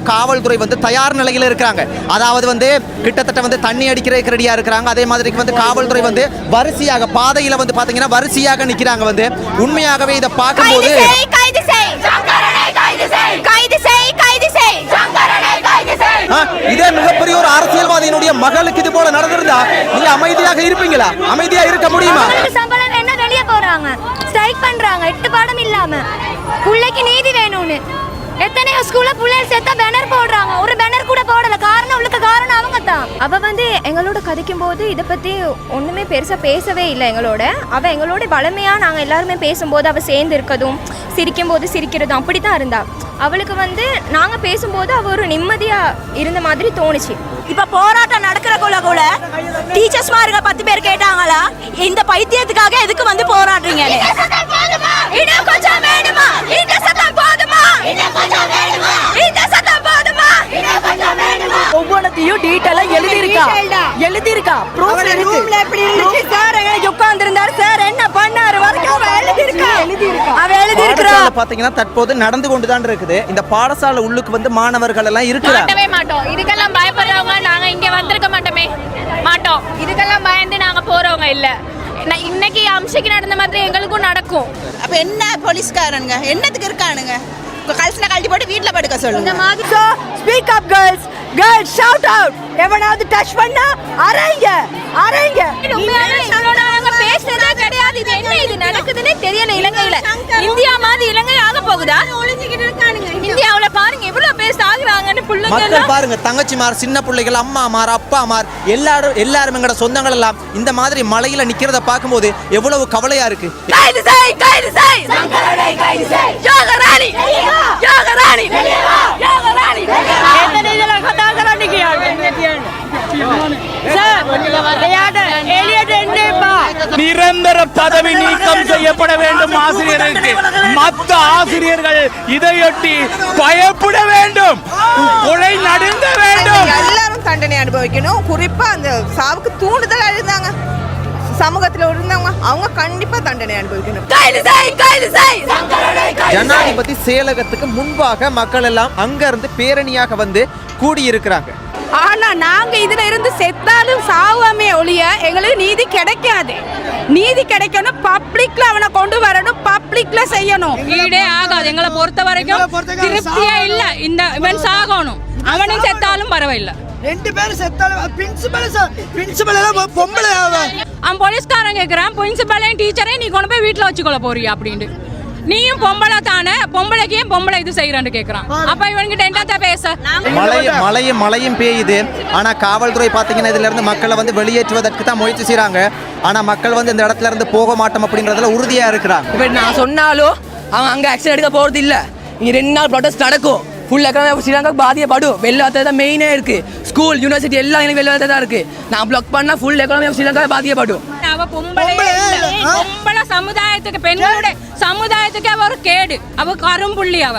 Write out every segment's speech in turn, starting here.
காவல்துறை தயார் நிலையில் இருக்காங்க. அதாவது கிட்டத்தட்ட தண்ணி அடிக்கிறதுக்கு ரெடியா இருக்காங்க. அதே மாதிரி காவல்துறை வரிசையாக பாதையில பாத்தீங்கன்னா வரிசையாக நிக்கிறாங்க. உண்மையாகவே இதை பார்க்கும்போது இதே மிகப்பெரிய ஒரு அரசியல்வாதியினுடைய மகளுக்கு இது போல நடந்திருந்தா நீங்க அமைதியாக இருப்பீங்களா? அமைதியா இருக்க முடியுமா? சம்பளம் என்ன வெளியே போறாங்க, ஸ்ட்ரைக் பண்றாங்க, 8 பாடம் இல்லாம. புள்ளைக்கு நீதி வேணும்னு எத்தனையோ ஸ்கூல்ல புள்ளைய சேர்த்தா பேனர் போடுறாங்க. ஒரு பேனர் கூட போடல. காரணம் அவங்க தான். அவ எங்களோட கதைக்கும் போது இதை பத்தி ஒண்ணுமே பெருசா பேசவே இல்லை எங்களோட. அவ எங்களோட வளமையா நாங்க எல்லாருமே பேசும்போது அவ சேர்ந்து இருக்கதும் சிரிக்கும் போது சிரிக்கிறதும் அப்படித்தான் இருந்தா. அவளுக்கு நாங்க பேசும்போது அவ ஒரு நிம்மதியா இருந்த மாதிரி தோணுச்சு. இப்ப போராட்டம் நடக்கிற கூட டீச்சர்ஸ் மாருங்க 10 பேர் கேட்டாங்களா இந்த பைத்தியத்துக்காக எதுக்கு போராடுறீங்க? ஒவ்வொன்றையும் டீட்டெயிலா எழுதிருக்கா ப்ரூஃப் இருக்கு. சார் எங்க உட்கார்ந்து இருந்தாரு, சார் என்ன பண்ணாரு வரைக்கும் எழுதிருக்கா. பாத்தீங்கன்னா தற்போது நடந்து கொண்டுதான் இருக்குது. இந்த பாடசாலை உள்ளுக்கு மாணவர்கள் எல்லாம் இருக்கிறாங்க. மாட்டோம், இதுக்கெல்லாம் பயப்படுறவங்க நாங்க இங்க வந்திருக்க மாட்டோம். இதுக்கெல்லாம் பயந்து நாங்க போறவங்க இல்ல. இன்னைக்கு அம்சைக்கு நடந்த மாதிரி எங்களுக்கும் நடக்கும். அப்ப என்ன போலீஸ்காரனுங்க என்னத்துக்கு இருக்கானுங்க? கல்சன கழட்டி போட்டு வீட்ல படுக்க சொல்லுங்க. So speak up girls, shout out. எவனாவது டச் பண்ணா அரைங்க. உண்மையான பேசுறதே கிடையாது. இது என்ன இது நடக்குதுன்னே தெரியல. இலங்கையில இந்தியா மாதிரி இலங்கை ஆக போகுதா? இந்தியாவுல பாருங்க எவ்வளவு பேர் சாகுறாங்கன்னு. மக்கள் பாருங்க, தங்கச்சிமார், சின்ன பிள்ளைகள், அம்மாமார், அப்பாமார் எல்லாரும் எங்கட சொந்தங்கள் எல்லாம் இந்த மாதிரி மலையில நிக்கிறத பார்க்கும்போது எவ்வளவு கவலையா இருக்கு. நிரந்தர பதவி நீக்கம் செய்யப்பட வேண்டும் ஆசிரியர்களுக்கு. மற்ற ஆசிரியர்கள் இதையொட்டி பயப்பட வேண்டும், கொலை நடுங்க வேண்டும். எல்லாரும் தண்டனை அனுபவிக்கணும். குறிப்பா அந்த சாவுக்கு தூண்டுதல் இருந்தாங்க சமூகத்தில் இருந்தவங்க, அவங்க கண்டிப்பா தண்டனை அனுபவிக்கணும். ஜனாதிபதி செயலகத்துக்கு முன்பாக மக்கள் எல்லாம் அங்க இருந்து பேரணியாக கூடியிருக்கிறாங்க. ஆனா நாங்க இதுல இருந்து செத்தாலும் சாவாமே ஒழிய எங்களுக்கு நீதி கிடைக்காது. நீதி கிடைக்கணும், பப்ளிக்ல அவனை கொண்டு வரணும், பப்ளிக்ல செய்யணும். ஈடே ஆகாது எங்களை பொறுத்த வரைக்கும். திருப்தியே இல்ல. இந்த இவன் சாகணும், அவனும் செத்தாலும் பரவாயில்ல. 2 பேரும் செத்தாலும் பிரின்சிபல் பொம்பளை அவன் போலீஸ்காரன் கேட்கிறான், பிரின்சிபலையும் டீச்சரையும் நீ கொண்டு போய் வீட்டுல வச்சுக்கொள்ள போறியா அப்படின்ட்டு. நீயும் பொம்பளை தானே, பொம்பளைக்கு ஏன் பொம்பளை இது செய்யறான்னு கேக்குறான். அப்ப இவன்கிட்ட என்னத்த பேச? மழையும் பெய்யுது. ஆனா காவல்துறை பாத்தீங்கன்னா இதுல இருந்து மக்களை வெளியேற்றுவதற்கு தான் முயற்சி செய்யறாங்க. ஆனா மக்கள் இந்த இடத்துல இருந்து போக மாட்டோம் அப்படிங்கறதுல உறுதியா இருக்கிறாங்க. இப்ப நான் சொன்னாலும் அவன் அங்க ஆக்ஷன் எடுக்க போறது இல்ல. இங்க 2 நாள் ப்ரொடெஸ்ட் நடக்கும். ஃபுல் எக்கனாமி ஸ்ரீலங்கா பாதிக்கப்படும். வெள்ளத்தை தான் மெயினே இருக்கு. ஸ்கூல், யூனிவர்சிட்டி எல்லாம் எனக்கு வெள்ளத்தை தான் இருக்கு. நான் பிளாக் பண்ணா ஃபுல் எக்கனாமி ஸ்ரீலங்கா பாதிக்கப்படும். அவ பொம்பளை சமுதாயத்துக்கு, பெண்களுடைய சமுதாயத்துக்கு அவ ஒரு கேடு. அவ கரும்புள்ளி. அவ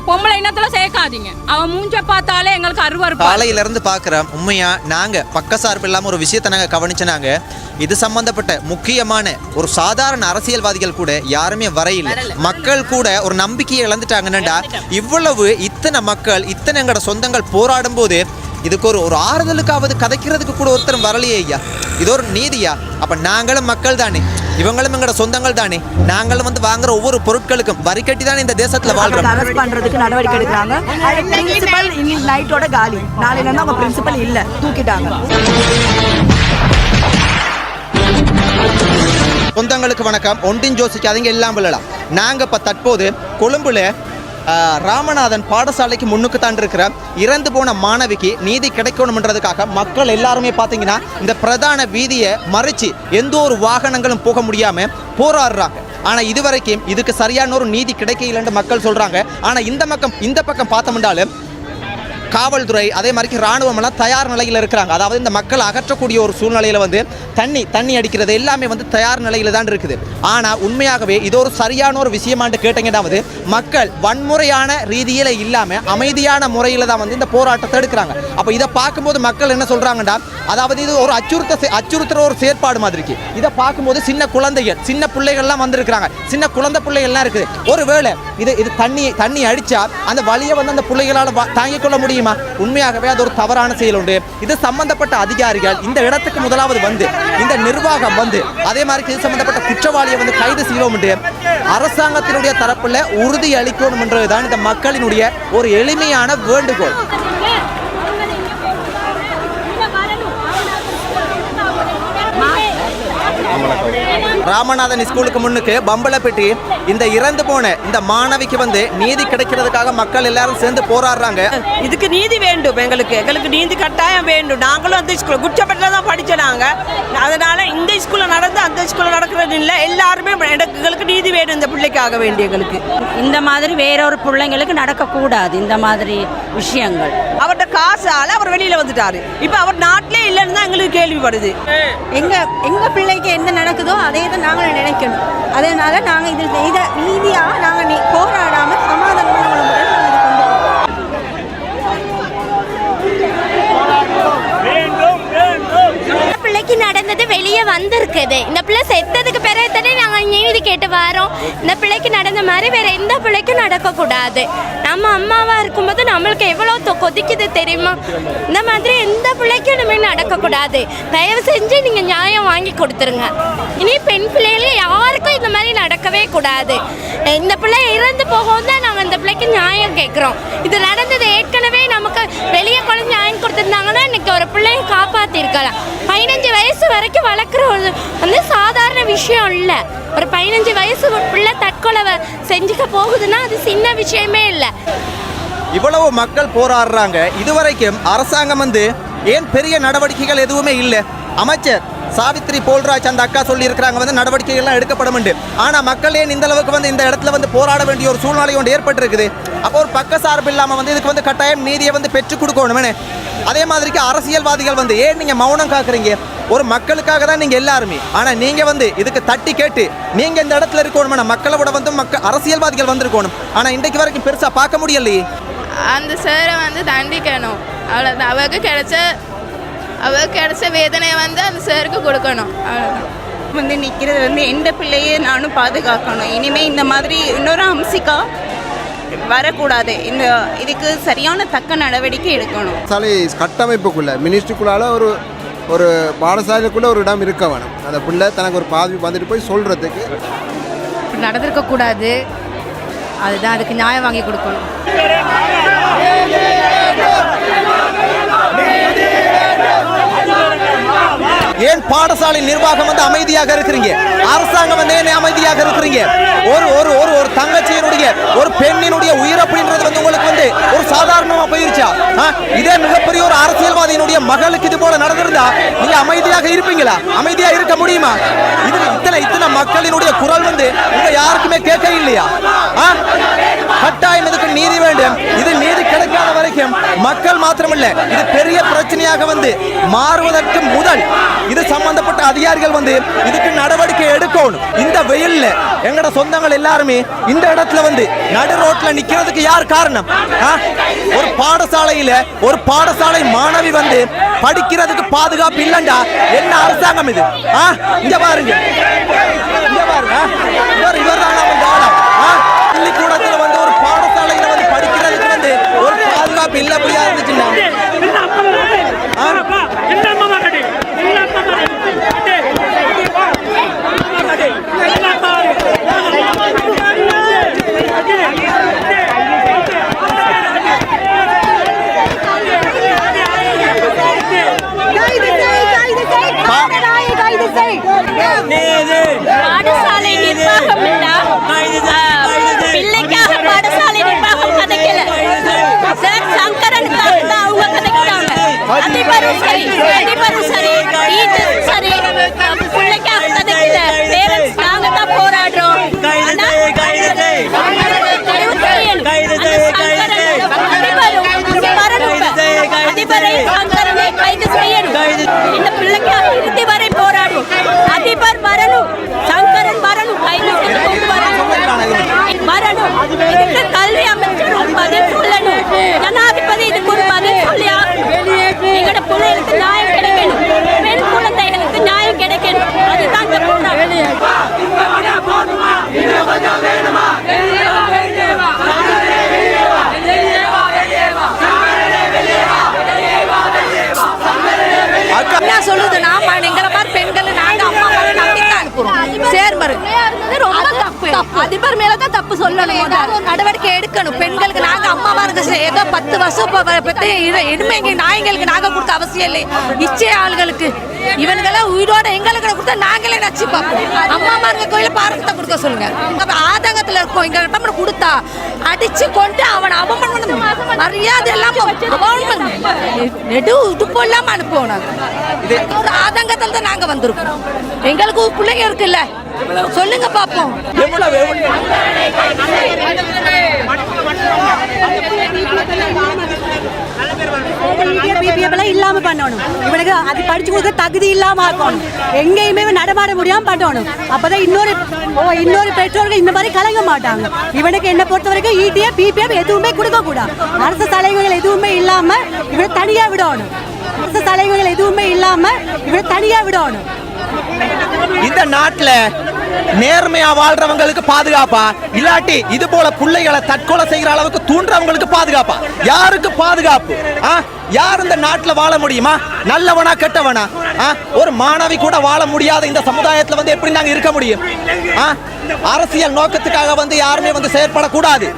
பொம்பளை இனத்துல சேர்க்காதீங்க. அவ மூஞ்ச பார்த்தாலே எங்களுக்கு அருவருப்பு. காலையில இருந்து பாக்குறோம். உண்மையா நாங்க பக்கசார்பு இல்லாம ஒரு விஷயத்தை நாங்க கவனிச்சனாங்க. இது சம்பந்தப்பட்ட முக்கியமான ஒரு சாதாரண அரசியல்வாதிகள் கூட யாருமே வரையில்லை. மக்கள் கூட ஒரு நம்பிக்கையை இழந்துட்டாங்கன்னா இவ்வளவு இத்தனை மக்கள் இத்தனை எங்கட சொந்தங்கள் போராடும் போது இதுக்கு ஒரு ஆறுதலுக்காவது கதைக்கிறதுக்கு கூட ஒருத்தரும் வரலையே ஐயா. இது ஒரு நீதியா? அப்ப நாங்களும் மக்கள் தானே, இவங்களும் எங்களோட சொந்தங்கள் தானே. நாங்களும் வாங்குற ஒவ்வொரு பொருட்களுக்கும் வரி கட்டி தானே இந்த தேசத்துல வாழ்றோம். அரெஸ்ட் பண்றதுக்கு நடவடிக்கை எடுக்கிறாங்க. பிரின்சிபல் இன்னைக்கு நைட்டோட காலி. நாளையில இருந்து அவங்க பிரின்சிபல் இல்ல, தூக்கிட்டாங்க. சொந்தங்களுக்கு வணக்கம். ஒன்றின் ஜோசிக்காதீங்க, எல்லாம் விழலாம். நாங்க இப்ப தற்போது கொழும்புல ராமநாதன் பாடசாலைக்கு முன்னுக்கு தான் இருக்கிற இறந்து போன மாணவிக்கு நீதி கிடைக்கணும்ன்றதுக்காக மக்கள் எல்லாருமே பார்த்தீங்கன்னா இந்த பிரதான வீதியை மறைச்சு எந்த ஒரு வாகனங்களும் போக முடியாம போராடுறாங்க. ஆனா இதுவரைக்கும் இதுக்கு சரியான ஒரு நீதி கிடைக்கலன்னு மக்கள் சொல்றாங்க. ஆனா இந்த பக்கம் பார்த்தோம்னாலும் காவல்துறை அதே மாதிரி ராணுவம் எல்லாம் தயார் நிலையில் இருக்கிறாங்க. அதாவது இந்த மக்கள் அகற்றக்கூடிய ஒரு சூழ்நிலையில் வந்து தண்ணி அடிக்கிறது எல்லாமே வந்து தயார் நிலையில் தான் இருக்குது. ஆனால் உண்மையாகவே இது ஒரு சரியான ஒரு விஷயமாண்டு கேட்டீங்கன்னா மக்கள் வன்முறையான ரீதியில் இல்லாமல் அமைதியான முறையில் தான் வந்து இந்த போராட்டத்தை எடுக்கிறாங்க. அப்போ இதை பார்க்கும்போது மக்கள் என்ன சொல்கிறாங்கன்னா, அதாவது இது ஒரு அச்சுறுத்துற ஒரு செயற்பாடு மாதிரிக்கு. இதை பார்க்கும்போது சின்ன குழந்தைகள் சின்ன பிள்ளைகள்லாம் வந்திருக்கிறாங்க, சின்ன குழந்தை பிள்ளைகள்லாம் இருக்குது. ஒருவேளை இது தண்ணி அடித்தா அந்த வழியை வந்து அந்த பிள்ளைகளால் தாங்கிக் கொள்ள முடியுமா? உண்மையாகவே அது ஒரு தவறான செயல் உண்டு. இது சம்பந்தப்பட்ட அதிகாரிகள் இந்த இடத்துக்கு முதலாவது வந்து இந்த நிர்வாகம் வந்து அதே மாதிரி இது சம்பந்தப்பட்ட குற்றவாளியை வந்து கைது செய்யணும் என்று அரசாங்கத்தினுடைய தரப்பில் உறுதி அளிக்கணும் என்றதுதான் இந்த மக்களினுடைய ஒரு எளிமையான வேண்டுகோள். ராமநாதன் ஸ்கூலுக்கு முன்னுக்கு பம்பளப்பட்டி இந்த இறந்து போன இந்த மாணவிக்கு வந்து நீதி கிடைக்கிறதுக்காக மக்கள் எல்லாரும் சேர்ந்து போராடுறாங்க. இதுக்கு நீதி வேண்டும், எங்களுக்கு நீதி கட்டாயம் வேண்டும். நாங்களும் அந்த ஸ்கூல் குச்சப்பட்டில் தான் படிச்சோம். அதனால இந்த ஸ்கூல்ல நடந்து அந்த ஸ்கூல்ல நடக்கிறது இல்லை. எல்லாருமே எங்களுக்கு நீதி வேணும், இந்த பிள்ளைக்காக வேண்டிய எங்களுக்கு. இந்த மாதிரி வேறொரு பிள்ளைங்களுக்கு நடக்கக்கூடாது இந்த மாதிரி விஷயங்கள். அவர்கிட்ட காசால அவர் வெளியில வந்துட்டாரு. இப்போ அவர் நாட்டிலே இல்லைன்னு தான் எங்களுக்கு கேள்விப்படுது. எங்க பிள்ளைக்கு என்ன நடக்குதோ அதே தான் நாங்களும் நினைக்கணும். அதனால நாங்கள் இதை நீதியாக நாங்கள் போராடாமல் சமாதானமான முறையில் பிள்ளைக்கு நடந்தது வெளியே வந்திருக்குது. இந்த பிள்ளை செத்ததுக்கு பிறகு தானே நாங்கள் நீதி கேட்டு வரோம். இந்த பிள்ளைக்கு நடந்த மாதிரி வேற எந்த பிள்ளைக்கும் நடக்கக்கூடாது. நம்ம அம்மாவா இருக்கும்போது நம்மளுக்கு எவ்வளோ கொதிக்குது தெரியுமா? இந்த மாதிரி எந்த பிள்ளைக்கும் இனிமேல் நடக்கக்கூடாது. தயவு செஞ்சு நீங்கள் நியாயம் வாங்கி கொடுத்துருங்க. இனி பெண் பிள்ளைகளுக்கு யாருக்கும் இந்த மாதிரி நடக்கவே கூடாது. இந்த பிள்ளை இறந்து போகவும் தான் நாங்கள் இந்த பிள்ளைக்கு நியாயம் கேட்குறோம். இது நடந்தது ஏற்கனவே நமக்கு வெளியே கொண்டு நியாயம் கொடுத்துருந்தாங்கன்னா இன்னைக்கு ஒரு பிள்ளையை காப்பாற்றிருக்கலாம். 15 வயசு வரைக்கும் வளர்க்குற வந்து சாதாரண விஷயம் இல்லை. ஒரு 15 வயசு பிள்ளை தற்கொலை செஞ்சுக்க போகுதுன்னா அது சின்ன விஷயமே இல்லை. இவ்வளவு மக்கள் போராடுறாங்க. இதுவரைக்கும் அரசாங்கம் வந்து ஏன் பெரிய நடவடிக்கைகள் எதுவுமே இல்லை? அமைச்சர் சாவித்ரி போல்ராஜ் அந்த அக்கா சொல்லி இருக்கிறாங்க வந்து நடவடிக்கைகள்லாம் எடுக்கப்படும். ஆனால் மக்கள் ஏன் இந்த அளவுக்கு வந்து இந்த இடத்துல வந்து போராட வேண்டிய ஒரு சூழ்நிலை ஒன்று ஏற்பட்டிருக்குது? அப்போ ஒரு பக்க சார்பு இல்லாமல் வந்து இதுக்கு வந்து கட்டாயம் நீதியை வந்து பெற்றுக் கொடுக்கணுமே. அதே மாதிரிக்கு அரசியல்வாதிகள் வந்து ஏன் நீங்கள் மௌனம் காக்குறீங்க? ஒரு மக்களுக்காக தான் நீங்கள் எல்லாருமே. ஆனால் நீங்கள் வந்து இதுக்கு தட்டி கேட்டு நீங்கள் இந்த இடத்துல இருக்கணும். மக்களை விட வந்து அரசியல்வாதிகள் வந்திருக்கணும். ஆனால் இன்றைக்கு வரைக்கும் பெருசாக பார்க்க முடியலையே. அந்த சாரை வந்து தண்டிக்கணும், அவ்வளோதான். அவருக்கு கிடைச்ச வேதனையை வந்து அந்த சாருக்கு கொடுக்கணும், அவ்வளோதான். வந்து நிற்கிறது வந்து எந்த பிள்ளையே நானும் பாதுகாக்கணும். இனிமேல் இந்த மாதிரி இன்னொரு அம்சிக்கா வரக்கூடாது. இதுக்கு சரியான தக்க நடவடிக்கை எடுக்கணும். சாலை கட்டமைப்புக்குள்ள மினிஸ்ட்ரிக்குள்ளால ஒரு பாடசாலைக்குள்ளே ஒரு இடம் இருக்க வேணும். அந்த பிள்ளை தனக்கு ஒரு பாதி வந்துட்டு போய் சொல்கிறதுக்கு நடந்திருக்கக்கூடாது. அதுதான் அதுக்கு நியாயம் வாங்கி கொடுக்கணும். ஏன் பாடசாலை நிர்வாகம் வந்து அமைதியாக இருக்கிறீங்க? அரசாங்கம் வந்து என்ன அமைதியாக இருக்கிறீங்க? ஒரு ஒரு ஒரு ஒரு தங்கச்சியினுடைய ஒரு பெண்ணினுடைய உயிரப்புன்றது வந்து உங்களுக்கு வந்து ஒரு சாதாரணமா போயிருச்சா? இதே மிகப்பெரிய ஒரு அரசியல்வாதியினுடைய மகளுக்கு இது போல நடந்திருந்தா நீங்க அமைதியாக இருப்பீங்களா? அமைதியா இருக்க முடியுமா? இது இத்தனை மக்களினுடைய குரல் வந்து உங்க யாருக்குமே கேட்க இல்லையா? கட்டாயம் இதுக்கு நீதி வேண்டும். இது நீதி கிடைக்காத வரைக்கும் மக்கள் மாத்திரமல்ல, இது பெரிய பிரச்சனையாக வந்து மாறுவதற்கு முதல் இது சம்பந்தப்பட்ட அதிகாரிகள் வந்து இதுக்கு நடவடிக்கை எடுக்கணும். இந்த வெயில்ல எங்கட சொந்தங்கள் எல்லாருமே இந்த இடத்துல வந்து நடு ரோட்ல நிக்கிறதுக்கு யார் காரணம்? ஒரு பாடசாலையில ஒரு பாடசாலை மாணவி வந்து படிக்கிறதுக்கு பாதுகாப்பு இல்லண்டா என்ன அரசாங்கம் இது? இங்க பாருங்க, இவர்தான் பள்ளிக்கூடத்துல வந்து ஒரு பாடசாலையில வந்து படிக்கிறதுக்கு வந்து ஒரு பாதுகாப்பு இல்ல அப்படியா இருந்துச்சுன்னா பாடசாலை நிர்வாகம் பிள்ளைக்காக பாடசாலை நிர்வாகம் கதைக்கல. சார் சங்கரனுக்காக தான் அவங்க கதைக்கிறாங்க. அதிபரும் சரி, டீச்சரும் சரி, பிள்ளைக்காக கதைக்கல. பேரண்ட்ஸ் நாங்க தான் போராடுறோம். வரணும். பிள்ளைகளுக்கு நியாயம் கிடைக்கணும். பெண் குழந்தைகளுக்கு நியாயம் கிடைக்கணும். அதுதான் இந்த என்ன சொல்லுது? நாம எங்களை மாதிரி பெண்கள் நாங்க அம்மா மாதிரி நம்பித்தான் இருக்கிறோம். சேர்மரு ரொம்ப தப்பு. அதிபர் மேலதான் தப்பு சொல்லணும். ஏதாவது ஒரு நடவடிக்கை எடுக்கணும். பெண்களுக்கு நாங்க அம்மாவா இருக்க ஏதோ 10 வருஷம் பத்தி எருமைங்க நாய்களுக்கு நாங்க கொடுத்த அவசியம் இல்லை. இச்சை ஆளுகளுக்கு இவனுங்கெல்லாம் உயிரோட எங்களுக்கு கொடுத்தா நாங்களே நச்சு பார்ப்போம். அம்மா மாருங்க கோயில பாரத்தை கொடுக்க சொல்லுங்க. ஆதங்கத்துல இருக்கோம். எங்க கிட்ட கொடுத்தா அடிச்சு கொண்டு அவன் அவமானம் மரியாதை எல்லாம் நெடு உடுப்பு இல்லாம அனுப்புவோம். நாங்க ஒரு ஆதங்கத்துல தான் நாங்க வந்திருக்கோம். எங்களுக்கு பிள்ளைங்க இருக்குல்ல, சொல்லுங்க பாப்போம். இல்லாம பண்ணணும். இவனுக்கு அது படிச்சு கொடுக்க தகுதி இல்லாம ஆக்கணும். எங்கேயுமே நடமாட முடியாம பண்ணணும். அப்பதான் இன்னொரு பெற்றோர்கள் இந்த மாதிரி கலங்க மாட்டாங்க. இவனுக்கு என்ன பொறுத்த வரைக்கும் ETF PPF எதுவுமே கொடுக்க கூடாது. அரசு சலுகைகள் எதுவுமே இல்லாம இவனை தனியா விடணும். அரசு சலுகைகள் எதுவுமே இல்லாம இவனை தனியா விடணும். இந்த நாட்டுல நேர்மையா வாழ்றவங்களுக்கு பாதுகாப்பா, இல்லாட்டி இது போல பிள்ளைகளை தற்கொலை செய்யற அளவுக்கு தூண்டுறவங்களுக்கு பாதுகாப்பா? யாருக்கு பாதுகாப்பு? யார் இந்த நாட்டுல வாழ முடியுமா? நல்லவனா கெட்டவனா? ஒரு மாணவி கூட வாழ முடியாத இந்த சமுதாயத்துல வந்து எப்படி நாங்க இருக்க முடியும்? அரசியல் நோக்கத்துக்காக யாருமே செயற்படக்கூடாது.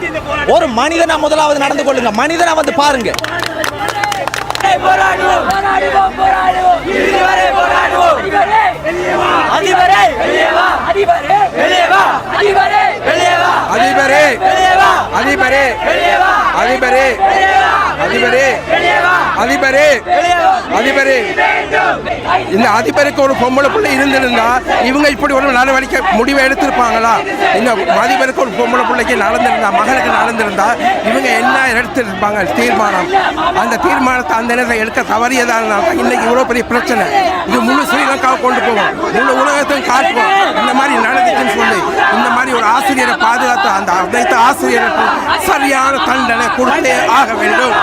ஒரு மனிதனா முதலாவது நடந்து கொள்ளுங்க. மனிதனா பாருங்க. இந்த அதிபருக்கு ஒரு பொம்பளை பிள்ளை இருந்திருந்தா இவங்க இப்படி ஒரு நடவடிக்கை முடிவை எடுத்திருப்பாங்களா? இந்த அதிபருக்கு ஒரு பொம்பளை பிள்ளைக்கு நடந்திருந்தா, மகனுக்கு நடந்திருந்தா இவங்க என்ன எடுத்திருப்பாங்க தீர்மானம்? அந்த தீர்மானத்தை அந்த நேரத்தை எடுக்க தவறியதால இன்னைக்கு இவ்வளவு பெரிய பிரச்சனை. இது முழு ஸ்ரீலங்காவை கொண்டு போவோம், முழு உலகத்தையும் காட்டுவோம். இந்த மாதிரி நடந்துச்சுன்னு சொல்லி இந்த மாதிரி ஒரு ஆசிரியரை பாதுகாத்து அந்த அனைத்து ஆசிரியருக்கு சரியான தண்டனை கொடுத்தே ஆக வேண்டும்.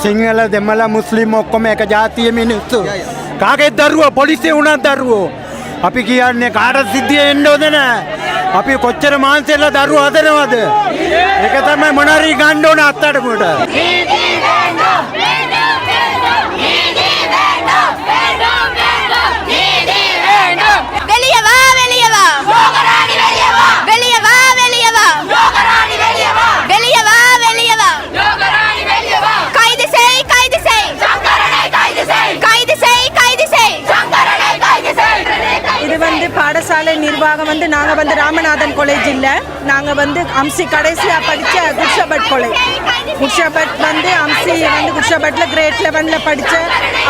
සිංහල දෙමළ මුස්ලිම් ඔක්කොම එක ජාතිය මිනිස්සු. කාගෙත් දරුවෝ පොලිසිය වුණත් දරුවෝ. අපි කියන්නේ කාටත් සිද්ධිය එන්න ඕද නැහැ. අපි කොච්චර මාන්සෙල්ලා දරුවෝ හදනවද? ඒක තමයි මොනාරි ගන්න ඕන අත්තටමට. வெளியே வா, வெளியே வா. யோகராணி வெளியே வா. வெளியே வா, வெளியே வா. யோகராணி வெளியே வா. வெளியே வா, வெளியே வா. யோகராணி வெளியே வா. கைது செய், கைது செய். சங்கரனை கைது செய். கைது செய், கைது செய். சங்கரனை கைது செய். இது பாடசாலை நிர்வாகம் நாங்க ராமநாதன் காலேஜ் இல்ல, நாங்க அம்சி கடைசியா படிச்ச குட்ஷபட் காலேஜ். குட்ஷபட் அம்சி குட்ஷபட்ல கிரேட் 11ல படிச்ச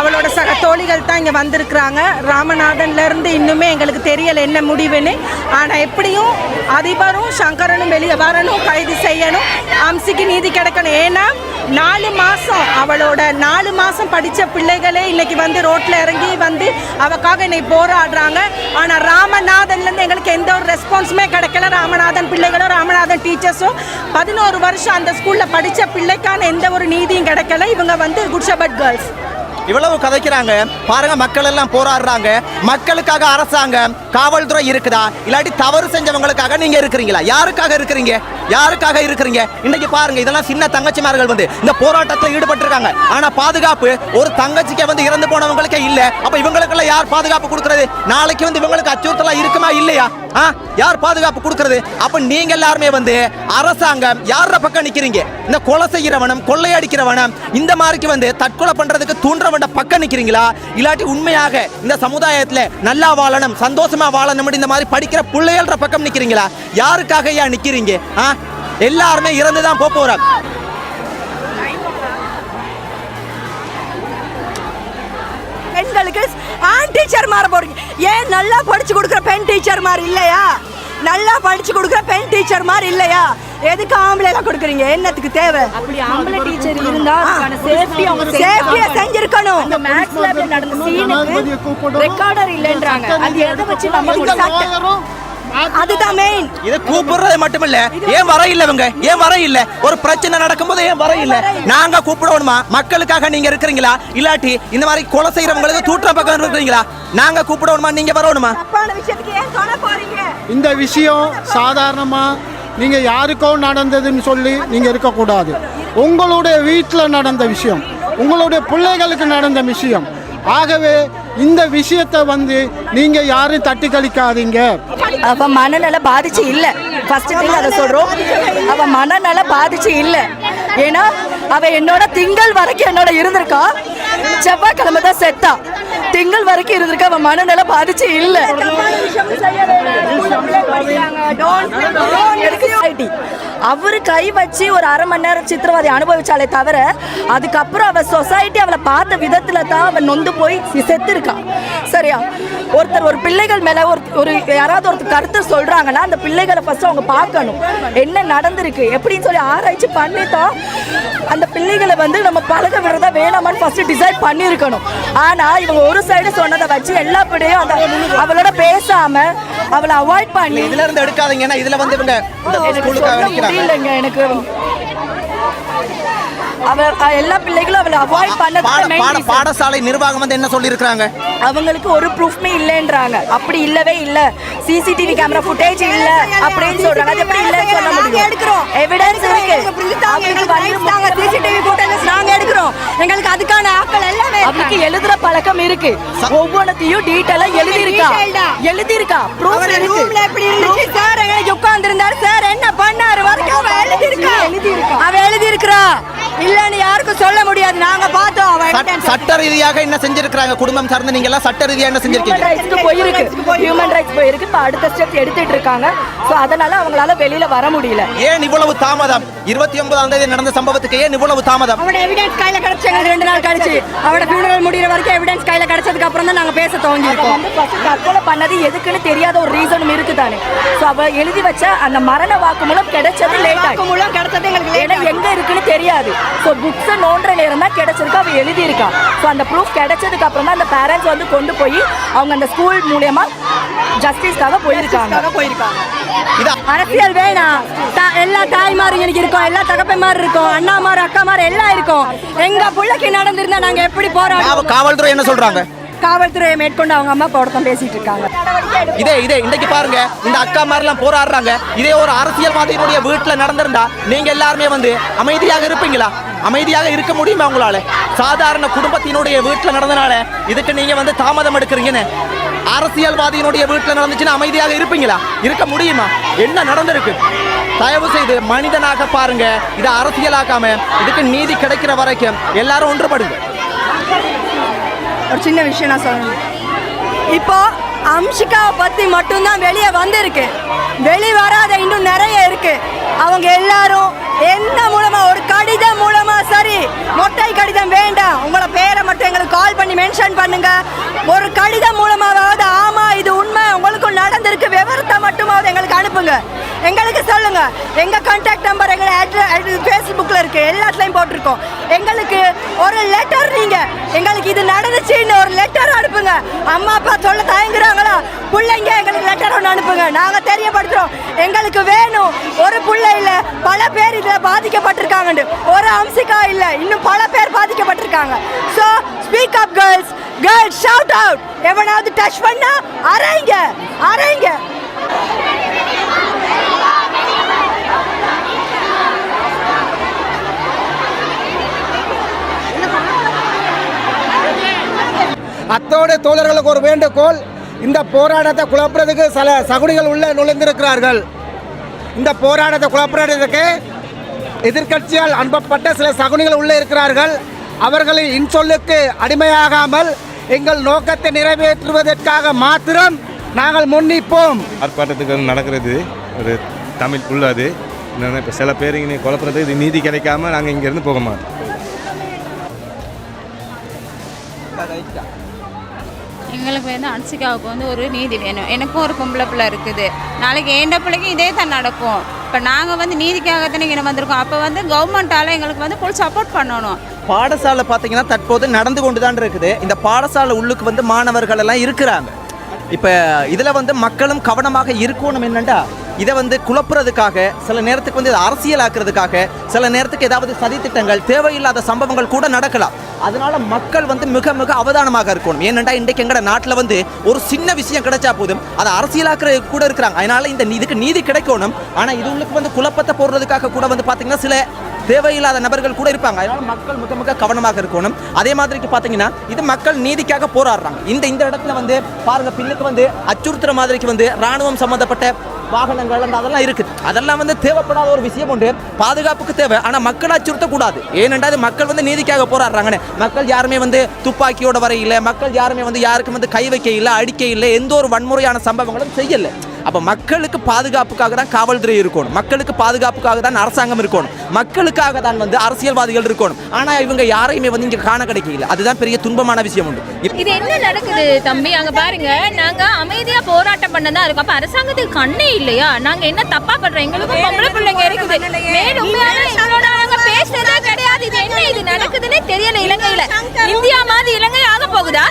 அவளோட சக தோழிகள் தான் இங்க வந்திருக்கிறாங்க. ராமநாதன்ல இருந்து இன்னுமே எங்களுக்கு தெரியல என்ன முடிவுன்னு. ஆனா எப்படியும் அதிபரும் சங்கரனும் வெளியே வரணும், கைது செய்யணும், அம்சிக்கு நீதி கிடைக்கணும். ஏன்னா 4 மாசம் அவளோட 4 மாசம் படிச்ச பிள்ளைகளே இன்னைக்கு ரோட்ல இறங்கி அவக்காக இன்னைக்கு போராடுறாங்க. ஆனா ராமநாதன்ல இருந்து எங்களுக்கு எந்த ஒரு ரெஸ்பான்ஸுமே கிடைக்கல. ராமநாதன் பிள்ளைகளோ ராமநாதன் டீச்சர்ஸோ 11 வருஷம் அந்த ஸ்கூல்ல படிச்ச பிள்ளைக்கான எந்த ஒரு நீதியும் கிடைக்கல. இவங்க குட்ஷபட் கேர்ள்ஸ் இவ்வளவு கதைக்கிறாங்க பாருங்க. மக்கள் எல்லாம் போராடுறாங்க. மக்களுக்காக அரசாங்கம் காவல்துறை இருக்குதா, இல்லாட்டி தவறு செஞ்சவங்களுக்காக நீங்க இருக்கிறீங்களா? யாருக்காக இருக்கிறீங்க? யாருக்காக இருக்கிறீங்க? இன்னைக்கு பாருங்க, இதெல்லாம் சின்ன தங்கச்சிமார்கள் இந்த போராட்டத்தில் ஈடுபட்டிருக்காங்க. ஆனா பாதுகாப்பு ஒரு தங்கச்சிக்கு இறந்து போனவங்களுக்கே இல்ல. அப்ப இவங்களுக்கெல்லாம் யார் பாதுகாப்பு கொடுக்கறது? நாளைக்கு இவங்களுக்கு அச்சுறுத்தலா இருக்குமா இல்லையா? யார் பாதுகாப்பு கொடுக்கறது? அப்ப நீங்க எல்லாருமே அரசாங்கம் யார பக்கம் நிக்கிறீங்க? இந்த கொலை செய்யறவனும் கொள்ளையடிக்கிறவனும் இந்த மாதிரிக்கு தற்கொலை பண்றதுக்கு தூண்டுறவன் பக்கம் நிக்கிறீங்களா? இல்லாட்டி உண்மையாக இந்த சமுதாயத்துல நல்லா வாழணும், சந்தோஷமா வாழணும் இந்த மாதிரி படிக்கிற பிள்ளைகள பக்கம் நிக்கிறீங்களா? யாருக்காக ஏன் நிக்கிறீங்க? எல்லாருமே இறந்துதான் போறோம். பெண்களுக்கு ஆண் டீச்சர் மாற போறீங்க. ஏன் நல்லா படிச்சு கொடுக்குற பெண் டீச்சர் மாதிரி இல்லையா? நல்லா படிச்சு கொடுக்குற பெண் டீச்சர் மாதிரி இல்லையா? எதுக்கு ஆம்பளை எல்லாம் கொடுக்குறீங்க? என்னத்துக்கு தேவை? அப்படி ஆம்பளை டீச்சர் இருந்தா சேஃப்டியா செஞ்சிருக்கணும். அந்த மேத்ஸ் லேப்ல நடந்த சீனுக்கு ரெக்கார்டர் இல்லன்றாங்க. அது எதை வச்சு நம்ம அதுதான் மெயின். இது கூப்பிடுறது மட்டுமில்ல, ஏன் வர இல்ல இவங்க, ஏன் வர இல்ல? ஒரு பிரச்சனை நடக்கும்போது ஏன் வர இல்ல? நாங்க கூப்பிடணுமா? மக்களுக்காக நீங்க இருக்கிறீங்களா? இல்லாட்டி இந்த மாதிரி கொலை செய்யறவங்களுக்கு தூற்ற பக்கம் இருக்கிறீங்களா? நாங்க கூப்பிடணுமா, நீங்க வரணுமா? இந்த விஷயம் சாதாரணமா நீங்க யாருக்கோ நடந்ததுன்னு சொல்லி நீங்க இருக்கக்கூடாது. உங்களுடைய வீட்டில் நடந்த விஷயம், உங்களுடைய பிள்ளைகளுக்கு நடந்த விஷயம். ஆகவே இந்த விஷயத்தை நீங்க யாரும் தட்டி கழிக்காதீங்க. அவ மனநல பாதிச்சு இல்ல, ஃபர்ஸ்ட் திங் அதை சொல்றோம். அவ மனநல பாதிச்சு இல்ல. ஏன்னா அவ என்னோட திங்கள் வரைக்கும் என்னோட இருந்திருக்கா. செவ்வாய்க்கிழமை தான் செத்தா. திங்கள் வரைக்கும் இருந்திருக்கா. அவ மனநல பாதிச்சு இல்ல. அவரு கை வச்சு ஒரு அரை மணி நேரம் சித்திரவதை அனுபவிச்சாலே தவிர அதுக்கப்புறம் அவ சொசைட்டி அவளை பார்த்த விதத்துல தான் அவ நொந்து போய் செத்து இருக்கா. சரியா? ஒருத்தர் ஒரு பிள்ளைகள் மேல ஒரு யாராவது ஒருத்தர் கருத்து சொல்றாங்கன்னா அந்த பிள்ளைகளை ஃபர்ஸ்ட் அவங்க பார்க்கணும், என்ன நடந்திருக்கு எப்படின்னு சொல்லி ஆராய்ச்சி பண்ணித்தான் அந்த பிள்ளைகளை நம்ம பழக விடுறதா வேணாமான்னு ஃபர்ஸ்ட் டிசைட் பண்ணியிருக்கணும். ஆனா இவங்க ஒரு சைடு சொன்னதை வச்சு எல்லா பிள்ளையும் அந்த அவளோட பேசாம அவளை அவாய்ட் பண்ணி இதுல இருந்து எடுக்காதீங்கன்னா இதுல இவங்க முடியலங்க. எனக்கு எல்லா பிள்ளைகளும் அவளை அவாய்ட் பண்ண பாடசாலை நிர்வாகம் என்ன சொல்லி இருக்காங்க? அவங்களுக்கு ஒரு ப்ரூஃப்மே இல்லைன்றாங்க. அப்படி இல்லவே இல்ல, சிசிடிவி கேமரா ஃபுட்டேஜ் இல்ல அப்படின்னு சொல்றாங்க. அது எப்படி இல்லன்னு சொல்ல முடியும்? எடுக்கிறோம், எவிடன்ஸ் இருக்கு. சிசிடிவி ஃபுட்டேஜ் நாங்க எடுக்கிறோம். எங்களுக்கு அதுக்கான ஆட்கள் எல்லாமே அவங்களுக்கு எழுதுற பழக்கம் இருக்கு. ஒவ்வொன்றையும் டீடைலா எழுதியிருக்கா ப்ரூஃப் இருக்கு. எப்படி இருந்துச்சு சார்? எங்களுக்கு உட்கார்ந்து இருந்தாரு சார், என்ன பண்ணாரு வரைக்கும் அவ எழுதியிருக்கா. இல்லன்னு யாருக்கும் சொல்ல முடியாது. நாங்க பார்த்தோம். சட்ட ரீதியாக என்ன செஞ்சிருக்காங்க? குடும்பம் சார்ந்து நீங்க எல்லாம் சட்ட ரீதியா என்ன செஞ்சிருக்கீங்க? ஹியூமன் ரைட்ஸ் போயிருக்கு. இப்ப அடுத்த ஸ்டெப் எடுத்துட்டு இருக்காங்க. சோ அதனால அவங்களால வெளியில வர முடியல. ஏன் இவ்வளவு தாமதம்? 29ஆம் தேதி நடந்த சம்பவத்துக்கு ஏன் இவ்வளவு தாமதம்? அவட எவிடன்ஸ் கையில கிடைச்சாங்க 2 நாள் கழிச்சு. அவட ஃபியூனரல் முடியற வரைக்கும் எவிடன்ஸ் கையில கிடைச்சதுக்கு அப்புறம் தான் நாங்க பேச துவங்கி இருக்கோம். தற்கொலை பண்ணது எதுக்குன்னு தெரியாத ஒரு ரீசனும் இருக்குதானே. சோ அவ எழுதி வச்ச அந்த மரண வாக்குமூலம் கிடைச்சது லேட் ஆகி. வாக்குமூலம் கிடைச்சது எங்களுக்கு எங்க இருக்குன்னு தெரியாது. ஸோ புக்ஸை நோண்டுற நேரம் தான் கிடைச்சிருக்கு. அவ எழுதியிருக்கா. ஸோ அந்த ப்ரூஃப் கிடைச்சதுக்கு அப்புறம் தான் அந்த பேரண்ட்ஸ் கொண்டு போய் அவங்க அந்த ஸ்கூல் மூலியமா ஜஸ்டிஸ்க்காக போயிருக்காங்க. அரசியல் வேணாம். எல்லா தாய்மாரும் எனக்கு இருக்கோம், எல்லா தகப்பன்மாரும் இருக்கோம், அண்ணாமாரு அக்காமாரு எல்லாம் இருக்கும். எங்க பிள்ளைக்கு நடந்திருந்தா நாங்க எப்படி போராடுவோம்? காவல்துறை என்ன சொல்றாங்க? காவல்துறையை மேற்கொண்டு அவங்க அம்மா அப்பாவோட பேசிட்டு இருக்காங்க. இதே இன்னைக்கு பாருங்க, இந்த அக்கா மாதிரிலாம் போராடுறாங்க. இதே ஒரு அரசியல்வாதியினுடைய வீட்டில் நடந்திருந்தா நீங்க எல்லாருமே அமைதியாக இருப்பீங்களா? அமைதியாக இருக்க முடியுமா உங்களால? சாதாரண குடும்பத்தினுடைய வீட்டில் நடந்தனால இதுக்கு நீங்க தாமதம் எடுக்கிறீங்கன்னு. அரசியல்வாதியினுடைய வீட்டில் நடந்துச்சுன்னா அமைதியாக இருப்பீங்களா? இருக்க முடியுமா? என்ன நடந்திருக்கு? தயவு செய்து மனிதனாக பாருங்க, இதை அரசியலாக்காம இதுக்கு நீதி கிடைக்கிற வரைக்கும் எல்லாரும் ஒன்றுபடுங்க. ஒரு சின்ன விஷயம் நான் சொல்லணும். இப்போ அம்ஷிகாவை பத்தி மட்டும்தான் வெளியே வந்திருக்கு. வெளி வராத இன்னும் நிறைய இருக்கு. அவங்க எல்லாரும் என்ன மூலமா, ஒரு கடிதம் மூலமா, சரி மொட்டை கடிதம் வேண்டாம், உங்களோட பேரை மட்டும் எங்களுக்கு கால் பண்ணி மென்ஷன் பண்ணுங்க. ஒரு கடிதம் மூலமாவது ஆமா இது உண்மை உங்களுக்கும் நடந்திருக்கு விவரத்தை மட்டுமாவது எங்களுக்கு அனுப்புங்க. எங்களுக்கு சொல்லுங்க. எங்க கான்டாக்ட் நம்பர் எங்க ஃபேஸ்புக்ல இருக்கு, எல்லாத்துலயும் போட்டிருக்கோம். எங்களுக்கு ஒரு லெட்டர், நீங்க எங்களுக்கு இது நடந்துச்சுன்னு ஒரு லெட்டர் அனுப்புங்க. அம்மா அப்பா சொல்ல தயங்குறாங்களா? பிள்ளைங்க எங்களுக்கு லெட்டர் ஒன்று அனுப்புங்க, நாங்க தெரியப்படுத்துறோம். எங்களுக்கு வேணும். ஒரு பிள்ளை இல்ல, பல பேர் இதுல பாதிக்கப்பட்டிருக்காங்க. ஒரு அம்சிகா இல்ல, இன்னும் பல பேர் பாதிக்கப்பட்டிருக்காங்க. So speak up girls, girls shout out. எவனாவது டச் பண்ணா அரைங்க. அத்தோட தோழர்களுக்கு ஒரு வேண்டுகோள், இந்த போராட்டத்தை குழப்புறதுக்கு சில சகுனிகள் உள்ள நுழைந்திருக்கிறார்கள். இந்த போராட்டத்தை குழப்புறதுக்கு எதிர்க்கட்சியால் அனுப்பப்பட்ட சில சகுனிகள் உள்ளே இருக்கிறார்கள். அவர்களின் இன்சொல்லுக்கு அடிமையாகாமல் எங்கள் நோக்கத்தை நிறைவேற்றுவதற்காக மாத்திரம் நாங்கள் முன்னிப்போம். ஆர்ப்பாட்டத்துக்கு நடக்கிறது ஒரு தமிழ் உள்ளது. இப்போ சில பேர் இங்கே குழப்பறது, இது நீதி கிடைக்காம நாங்கள் இங்கேருந்து போக மாட்டோம். எங்களுக்கு அன்சிகாவுக்கு ஒரு நீதி வேணும். எனக்கும் ஒரு பொம்பளை பிள்ளை இருக்குது. நாளைக்கு எந்த பிள்ளைக்கும் இதே தான் நடக்கும். இப்போ நாங்கள் நீதிக்காகத்தானே இங்கே வந்திருக்கோம். அப்போ கவர்மெண்ட்டால் எங்களுக்கு ஃபுல் சப்போர்ட் பண்ணணும். பாடசாலை பார்த்தீங்கன்னா தற்போது நடந்து கொண்டு தான் இருக்குது. இந்த பாடசாலை உள்ளுக்கு மாணவர்கள் எல்லாம் இருக்கிறாங்க. இப்போ இதில் வந்து மக்களும் கவனமாக இருக்கணும். என்னண்டா இதை வந்து குழப்புறதுக்காக, சில நேரத்துக்கு வந்து இதை அரசியலாக்குறதுக்காக, சில நேரத்துக்கு ஏதாவது சதித்திட்டங்கள், தேவையில்லாத சம்பவங்கள் கூட நடக்கலாம். அதனால மக்கள் வந்து மிக மிக அவதானமாக இருக்கணும். ஏனெண்டா இன்றைக்கு எங்கட நாட்டில் வந்து ஒரு சின்ன விஷயம் கிடைச்சா போதும் அதை அரசியலாக்குறது கூட இருக்கிறாங்க. அதனால இதுக்கு நீதி கிடைக்கணும். ஆனால் இது உள்ளுக்கு வந்து குழப்பத்தை போடுறதுக்காக கூட வந்து பார்த்தீங்கன்னா சில தேவையில்லாத நபர்கள் கூட இருப்பாங்க. அதனால மக்கள் மிக மிக கவனமாக இருக்கணும். அதே மாதிரிக்கு பார்த்தீங்கன்னா இது மக்கள் நீதிக்காக போராடுறாங்க. இந்த இடத்துல வந்து பாருங்க, பின்னுக்கு வந்து அச்சுறுத்துற மாதிரிக்கு வந்து ராணுவம் சம்பந்தப்பட்ட வாகனங்கள் அதெல்லாம் இருக்குது. அதெல்லாம் வந்து தேவைப்படாத ஒரு விஷயம் உண்டு, பாதுகாப்புக்கு தேவை. ஆனால் மக்கள் அச்சுறுத்தக்கூடாது. ஏனென்றால் மக்கள் வந்து நீதிக்காக போராடுறாங்கன்னு. மக்கள் யாருமே வந்து துப்பாக்கியோட வரையில்லை, மக்கள் யாருமே வந்து யாருக்கும் வந்து கை வைக்க இல்லை, அடிக்க இல்லை, எந்த ஒரு வன்முறையான சம்பவங்களும் செய்யலை. அப்போ மக்களுக்கு பாதுகாப்புக்காக தான் காவல்துறை இருக்கணும், மக்களுக்கு பாதுகாப்புக்காக தான் அரசாங்கம் இருக்கணும், மக்களுக்காக தான் வந்து அரசியல்வாதிகள் இருக்கணும். ஆனால் இவங்க யாரையுமே வந்து இங்கே காண கிடைக்கல. அதுதான் பெரிய துன்பமான விஷயம் உண்டு. இது என்ன நடக்குது தம்பி? அங்க பாருங்க, நாங்க அமைதியா போராட்டம் பண்ணதா இருக்கும். அப்ப அரசாங்கத்துக்கு கண்ணே இல்லையா? நாங்க என்ன தப்பா பண்றோம்? எங்களுக்கும் பொம்பளை பிள்ளைங்க இருக்குது. மேலும் நாங்க பேசுறதே கிடையாது. இது என்ன இது நடக்குதுன்னே தெரியல. இலங்கையில இந்தியா மாதிரி இலங்கை ஆக போகுதா?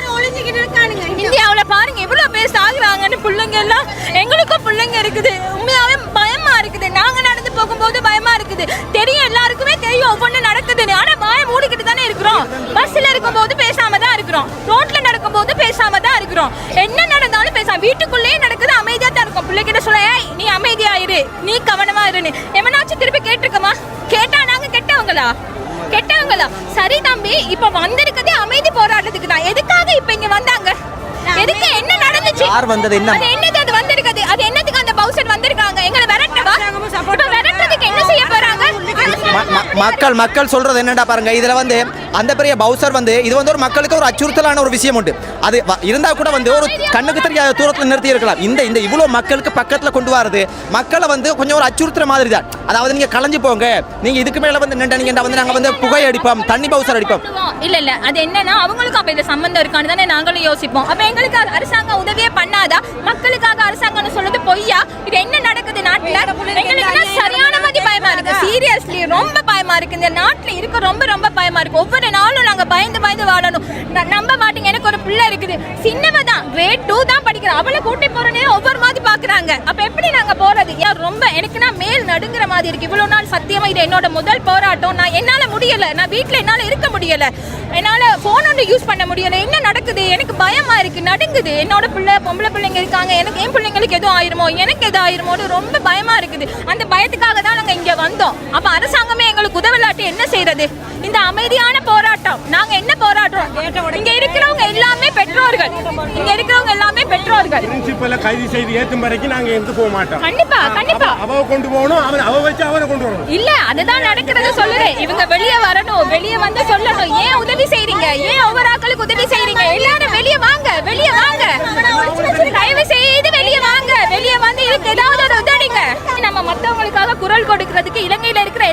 இந்தியாவுல பாருங்க எவ்வளவு பேர் சாகுறாங்கன்னு. பிள்ளைங்க எல்லாம் எங்களுக்கும் பிள்ளைங்க இருக்குது. உண்மையாவே பயமா இருக்குது. நாங்க நடந்து போகும்போது பயமா இருக்குது. தெரியும், எல்லாருக்குமே தெரியும் ஒவ்வொன்று நடக்குதுன்னு. ஆனா வாயை மூடிக்கிட்டு தானே இருக்கிறோம். பஸ்ல இருக்கும்போது பேசாம தான் இருக்கிறோம், ரோட்ல நடக்கும்போது பேசாம தான் இருக்கிறோம். என்ன நடந்தாலும் பேசாம வீட்டுக்குள்ளேயே நடக்குது, அமைதியா தான் இருக்கும். பிள்ளைகிட்ட சொல்ல, நீ அமைதியா இரு, நீ கவனமா இருன்னு எவனாச்சும் திருப்பி கேட்டிருக்கமா? கேட்டா நாங்க கெட்டவங்களா? சரி தம்பி, இப்ப வந்திருக்கதே அமைதி போராட்டத்துக்கு தான். எதுக்காக இப்ப இங்க வந்தாங்க? எதுக்கு? என்ன நடந்துச்சு? யார் வந்தது? என்ன அது என்னது? அது வந்திருக்குது. அது என்னத்துக்கு அந்த பவுசர் வந்திருக்காங்க? எங்களை விரட்டவா? இப்ப விரட்டதுக்கு என்ன செய்ய போறாங்க? மக்கள் சொல்றது என்னடா பாருங்க, இதுல வந்து அந்த பெரிய பவுசர் வந்து இது வந்து ஒரு மக்களுக்கு ஒரு அச்சுறுத்தலான ஒரு விஷயம் உண்டு. அது இருந்தா கூட வந்து ஒரு கண்ணுக்கு தெரியாத தூரத்தில் நிறுத்தி இருக்கலாம். இந்த இவ்வளவு மக்களுக்கு பக்கத்துல கொண்டு வரது மக்களை வந்து கொஞ்சம் ஒரு அச்சுறுத்துற மாதிரி தான். அதாவது நீங்க கலைஞ்சு போங்க, நீங்க இதுக்கு மேல வந்து நீங்க வந்து நாங்க வந்து புகை அடிப்போம், தண்ணி பவுசர் அடிப்போம். இல்ல அது என்னன்னா அவங்களுக்கும் அப்ப இந்த சம்பந்தம் இருக்கான்னு தானே நாங்களும் யோசிப்போம். அப்ப எங்களுக்கு அரசாங்கம் உதவியே பண்ணாதா? மக்களுக்காக அரசாங்கம் சொல்றது பொய்யா? இது என்ன நடக்குது நாட்டுல? எங்களுக்கு சரியான மாதிரி பயமா இருக்கு. சீரியஸ்லி ரொம்ப பயமா இருக்கு. இந்த நாட்டுல இருக்க ரொம்ப பயமா இருக்கு. ஒவ்வொரு நாளும் நாங்க பயந்து வாழணும். நம்ப மாட்டீங்க, எனக்கு ஒரு பிள்ளை இருக்குது, சின்னவதான், கிரேட் 2 தான் படிக்கிறேன். அவளை கூட்டி போறனே ஒவ்வொரு மாதிரி பாக்குறாங்க. அப்ப எப்படி நாங்க போறது? ரொம்ப எனக்குன்னா மேல் நடுங்குற மாதிரி இருக்கு. இவ்வளவு நாள் சத்தியமா இது என்னோட முதல் போராட்டம். என்னால முடியல, நான் வீட்டுல என்னால இருக்க முடியல, என்னால போன் ஒன்று யூஸ் பண்ண முடியல. என்ன நடக்குது? எனக்கு பயமா இருக்கு, நடுங்குது. என்னோட பொம்பளை பிள்ளைங்க இருக்காங்க, எனக்கு என் பிள்ளைங்களுக்கு எதுவும் ஆயிருமோ, எனக்கு எதுவும் ஆயிருமோன்னு ரொம்ப பயமா இருக்குது. அந்த பயத்துக்காக தான் நாங்க இங்க வந்தோம். அப்ப அரசாங்கமே எங்களுக்கு உதவலாட்டி என்ன செய்யறது? இந்த அமைதியான போராட்டம் நாங்க என்ன போராடுறோம்? இங்க இருக்கிறவங்க எல்லாமே பெற்றோர்கள், பிரின்சிபலை கைது செய்து ஏத்தும் வரைக்கும் நாங்க எங்க போக மாட்டோம். கண்டிப்பா அவ கொண்டு போகணும், அவ வச்சு அவரை கொண்டு வரணும். இல்ல அதுதான் நடக்கிறது சொல்லுறேன். இவங்க வெளியே வரணும், வெளியே வந்து சொல்லணும், ஏன் உதவி செய்றீங்க, ஏன் ஒவ்வொரு ஆட்களுக்கு உதவி செய்றீங்க, எல்லாரும் வெளியே வாங்க, தயவு செய்து வெளியே வாங்க, வெளியே வந்து இதுக்கு ஏதாவது ஒரு உதவிங்க. நம்ம மற்றவங்களுக்காக குரல் கொடுக்கறதுக்கு இலங்கையில இருக்கிற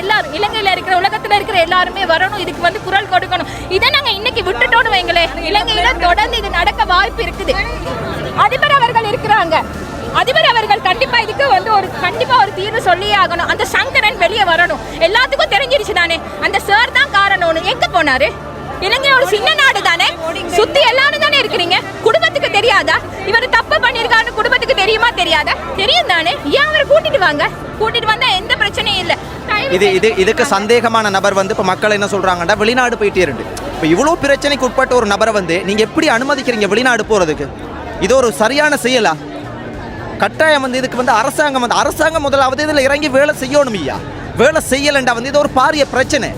உலகத்துல இருக்கிற எல்லாருமே வரணும், இதுக்கு வந்து குரல் கொடுக்கணும். இதை நாங்க இன்னைக்கு விட்டுட்டோம்னு வைங்களே, இலங்கையில தொடர்ந்து இது நடக்க வாய்ப்பு இருக்குது. அதிபர் அவர்கள் இருக்கிறாங்க, அதிபர் அவர்கள் கண்டிப்பா இதுக்கு வந்து கண்டிப்பா ஒரு தீர்வு சொல்லியே ஆகணும். அந்த சங்கரன் வெளியே வரணும். எல்லாத்துக்கும் தெரிஞ்சிருச்சு தானே அந்த சார் தான் காரணம்னு. எங்க போனாரு? இலங்கை ஒரு சின்ன நாடு தானே, சுத்தி எல்லாரும் தானே இருக்கிறீங்க. குடும்பத்துக்கு தெரியாதா இவர் தப்பு பண்ணிருக்காருன்னு? குடும்பத்துக்கு தெரியுமா தெரியாதா? தெரியும் தானே. ஏன் அவரை கூட்டிட்டு வந்தா எந்த பிரச்சனையும் இல்ல. இதுக்கு சந்தேகமான நபர் வந்து இப்ப மக்கள் என்ன சொல்றாங்கன்னா வெளிநாடு போயிட்டே இருந்து இப்ப இவ்வளவு பிரச்சனைக்கு உட்பட்ட ஒரு நபரை வந்து நீங்க எப்படி அனுமதிக்கிறீங்க வெளிநாடு போறதுக்கு? இது ஒரு சரியான செயலா? கட்டாயம் வந்து இதுக்கு வந்து அரசாங்கம் முதலாவது இதுல இறங்கி வேலை செய்யணும். ஐயா வேலை செய்யலண்டா வந்து இது ஒரு பாரிய பிரச்சனை.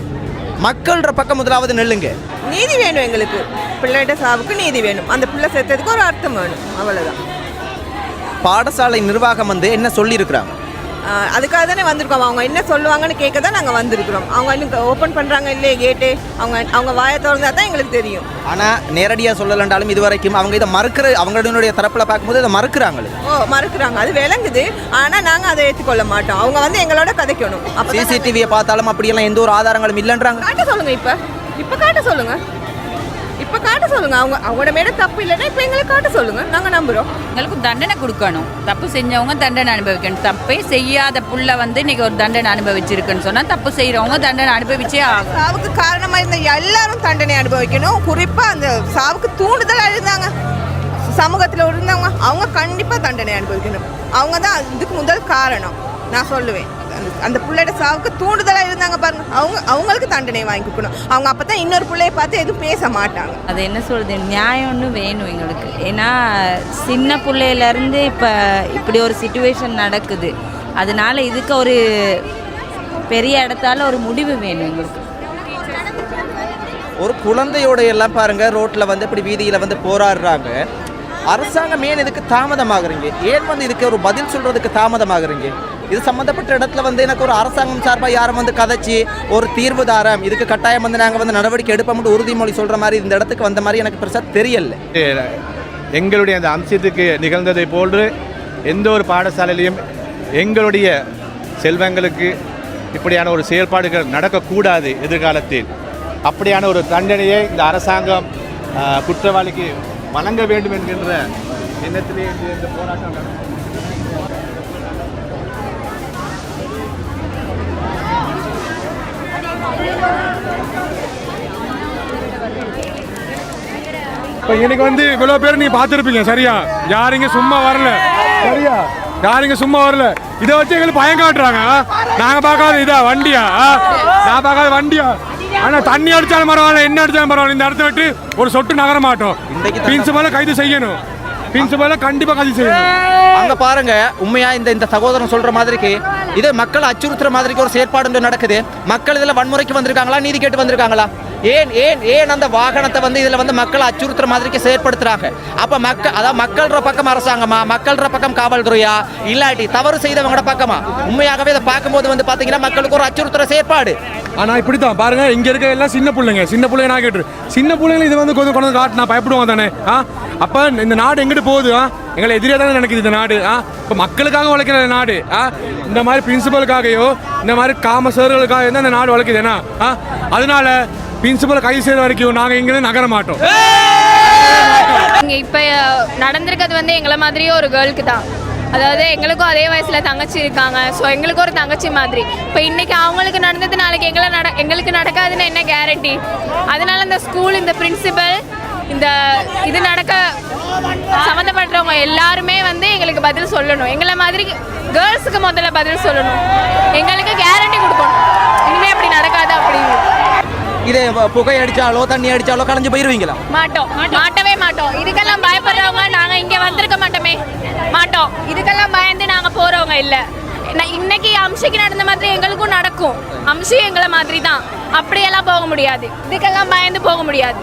மக்கள்ற பக்கம் முதலாவது நெல்லுங்க. நீதி வேணும் எங்களுக்கு. பிள்ளைகிட்ட சாவுக்கு நீதி வேணும். அந்த பிள்ளை சேர்த்ததுக்கு ஒரு அர்த்தம் வேணும், அவ்வளவுதான். பாடசாலை நிர்வாகம் வந்து என்ன சொல்லி இருக்கிறாங்க? அதுக்காக தானே வந்திருக்கோம். அவங்க என்ன சொல்லுவாங்கன்னு கேட்க தான் நாங்கள் வந்திருக்கிறோம். அவங்க இன்னும் ஓப்பன் பண்ணுறாங்க இல்லையே கேட்டு, அவங்க வாயை திறந்தா தான் எங்களுக்கு தெரியும். ஆனால் நேரடியாக சொல்லலண்டாலும் இது வரைக்கும் அவங்க இதை அவங்களுடைய தரப்பில் பார்க்கும்போது இதை மறுக்கிறாங்களே. மறுக்கிறாங்க, அது விளங்குது. ஆனால் நாங்கள் அதை ஏற்றுக்கொள்ள மாட்டோம். அவங்க வந்து எங்களோட கதைக்கணும். சிசிடிவியை பார்த்தாலும் அப்படியெல்லாம் எந்த ஒரு ஆதாரங்களும் இல்லைன்றாங்க. காட்ட சொல்லுங்க, இப்போ காட்ட சொல்லுங்க. அவங்களோட மேல தப்பு இல்லைன்னா இப்போ எங்களுக்கு காட்ட சொல்லுங்க, நாங்கள் நம்புறோம். எங்களுக்கு தண்டனை கொடுக்கணும். தப்பு செஞ்சவங்க தண்டனை அனுபவிக்கணும். தப்பே செய்யாத புள்ள வந்து இன்னைக்கு ஒரு தண்டனை அனுபவிச்சிருக்குன்னு சொன்னா தப்பு செய்யறவங்க தண்டனை அனுபவிச்சே ஆகும். சாவுக்கு காரணமா இருந்த எல்லாரும் தண்டனை அனுபவிக்கணும். குறிப்பா அந்த சாவுக்கு தூண்டுதலா இருந்தாங்க. சமூகத்தில் இருந்தவங்க அவங்க கண்டிப்பாக தண்டனை அனுபவிக்கணும். அவங்க தான் இதுக்கு முதல் காரணம் நான் சொல்லுவேன். அந்த பிள்ளையோட சாவுக்கு தூண்டுதலாக இருந்தாங்க பாருங்க, அவங்களுக்கு தண்டனை வாங்கி கொடுக்கணும். அவங்க அப்போ தான் இன்னொரு பிள்ளைய பார்த்து எதுவும் பேச மாட்டாங்க. அது என்ன சொல்கிறது, நியாயம்னு வேணும் எங்களுக்கு. ஏன்னா சின்ன பிள்ளையிலேருந்து இப்போ இப்படி ஒரு சிச்சுவேஷன் நடக்குது. அதனால இதுக்கு ஒரு பெரிய இடத்தால ஒரு முடிவு வேணும் எங்களுக்கு. ஒரு குழந்தையோட எல்லாம் பாருங்க ரோட்டில் வந்து இப்படி வீதியில் வந்து போராடுறாங்க. அரசாங்கம் ஏன் இதுக்கு தாமதமாகறீங்க? ஏன் வந்து இதுக்கு ஒரு பதில் சொல்கிறதுக்கு தாமதமாகறீங்க? இது சம்மந்தப்பட்ட இடத்துல வந்து எனக்கு ஒரு அரசாங்கம் சார்பாக யாரும் வந்து கதைச்சி ஒரு தீர்வு தாரம் இதுக்கு கட்டாயம் வந்து நாங்கள் வந்து நடவடிக்கை எடுப்போம்னு உறுதிமொழி சொல்கிற மாதிரி இந்த இடத்துக்கு வந்த மாதிரி எனக்கு பெருசாக தெரியல. எங்களுடைய அந்த அம்சத்துக்கு நிகழ்ந்ததை போன்று எந்த ஒரு பாடசாலையிலையும் எங்களுடைய செல்வங்களுக்கு இப்படியான ஒரு செயல்பாடுகள் நடக்கக்கூடாது. எதிர்காலத்தில் அப்படியான ஒரு தண்டனையை இந்த அரசாங்கம் குற்றவாளிக்கு வழங்க வேண்டும் என்கின்ற எண்ணத்திலே இந்த போராட்டம் நடக்கும். இப்போ இன்னைக்கு வந்து இவ்வளோ பேர் நீங்கள் பார்த்துருப்பீங்க சரியா? யாருங்க சும்மா வரல சரியா? யாருங்க சும்மா வரல. இதை வச்சு எங்களுக்கு பயம் காட்டுறாங்க. நாங்கள் பார்க்காத இதா வண்டியா? நான் பார்க்காத வண்டியா? ஆனால் தண்ணி அடித்தாலும் பரவாயில்ல, என்ன அடித்தாலும் பரவாயில்ல, இந்த இடத்த விட்டு ஒரு சொட்டு நகர மாட்டோம். பிரின்சிபலை கைது செய்யணும். பிரின்சிபலை கண்டிப்பாக கைது செய்யணும். அங்க பாருங்க, உண்மையா இந்த சகோதரன் சொல்ற மாதிரிக்கு இது மக்கள் அச்சுறுத்துற மாதிரிக்கு ஒரு செயற்பாடு நடக்குது. மக்கள் இதுல வன்முறைக்கு வந்திருக்காங்களா, நீதி கேட்டு வந்திருக்காங்களா? ஏன் ஏன் ஏன் அந்த வாகனத்தை வந்து இதுல வந்து மக்கள் அச்சுறுத்துற மாதிரிக்கு செயற்படுத்துறாங்க? அப்ப மக்கள்ற பக்கம் அரசாங்கமா, மக்கள்ற பக்கம் காவல்துறையா, இல்லாட்டி தவறு செய்தவங்களோட பக்கமா? உண்மையாகவே இதை பார்க்கும்போது வந்து பாத்தீங்கன்னா மக்களுக்கு ஒரு அச்சுறுத்துற செயற்பாடு. ஆனா இப்படித்தான் பாருங்க, இங்க இருக்க எல்லாம் சின்ன பிள்ளைங்க நான் கேட்டு சின்ன பிள்ளைங்க இது வந்து கொஞ்சம் கொண்டு காட்டு நான் பயப்படுவோம் தானே. அப்ப இந்த நாடு எங்கிட்டு போகுது? எங்களை எதிரியாக தானே நினைக்குது இந்த நாடு. இப்போ மக்களுக்காக உழைக்கிற நாடு. இந்த மாதிரி பிரின்சிபலுக்காகையோ இந்த மாதிரி காமசர்களுக்காக இந்த நாடு உழைக்குது. ஏன்னா அதனால பிரின்சிபலை கைது செய்த வரைக்கும் நாங்கள் இங்கிருந்து நகர மாட்டோம். இங்கே இப்போ நடந்திருக்கிறது வந்து எங்களை மாதிரியே ஒரு கேர்ளுக்கு தான். அதாவது எங்களுக்கும் அதே வயசில் தங்கச்சி இருக்காங்க. ஸோ எங்களுக்கு ஒரு தங்கச்சி மாதிரி. இப்போ இன்றைக்கி அவங்களுக்கு நடந்தது நாளைக்கு எங்களுக்கு நடக்காதுன்னு என்ன கேரண்டி? அதனால இந்த ஸ்கூல், இந்த பிரின்சிபல், இந்த இது நடக்க சம்மந்தப்படுறவங்க எல்லாருமே வந்து எங்களுக்கு பதில் சொல்லணும். எங்களை மாதிரி கேர்ள்ஸுக்கு முதல்ல பதில் சொல்லணும். எங்களுக்கு கேரண்டி கொடுக்கணும் இனிமேல் அப்படி நடக்காது அப்படின்னு. இதே புகை அடிச்சாலோ தண்ணி அடிச்சாலோ கலைஞ்சு போயிருவீங்களா? மாட்டவே மாட்டோம். இதுக்கெல்லாம் பயப்படுறவங்க நாங்கள் இங்கே வந்திருக்க மாட்டோம். இதுக்கெல்லாம் பயந்து நாங்கள் போகிறவங்க இல்லை. இன்னைக்கு அம்சிக்கு நடந்த மாதிரி எங்களுக்கும் நடக்கும். அம்சி எங்களை மாதிரி தான். அப்படியெல்லாம் போக முடியாது. இதுக்கெல்லாம் பயந்து போக முடியாது.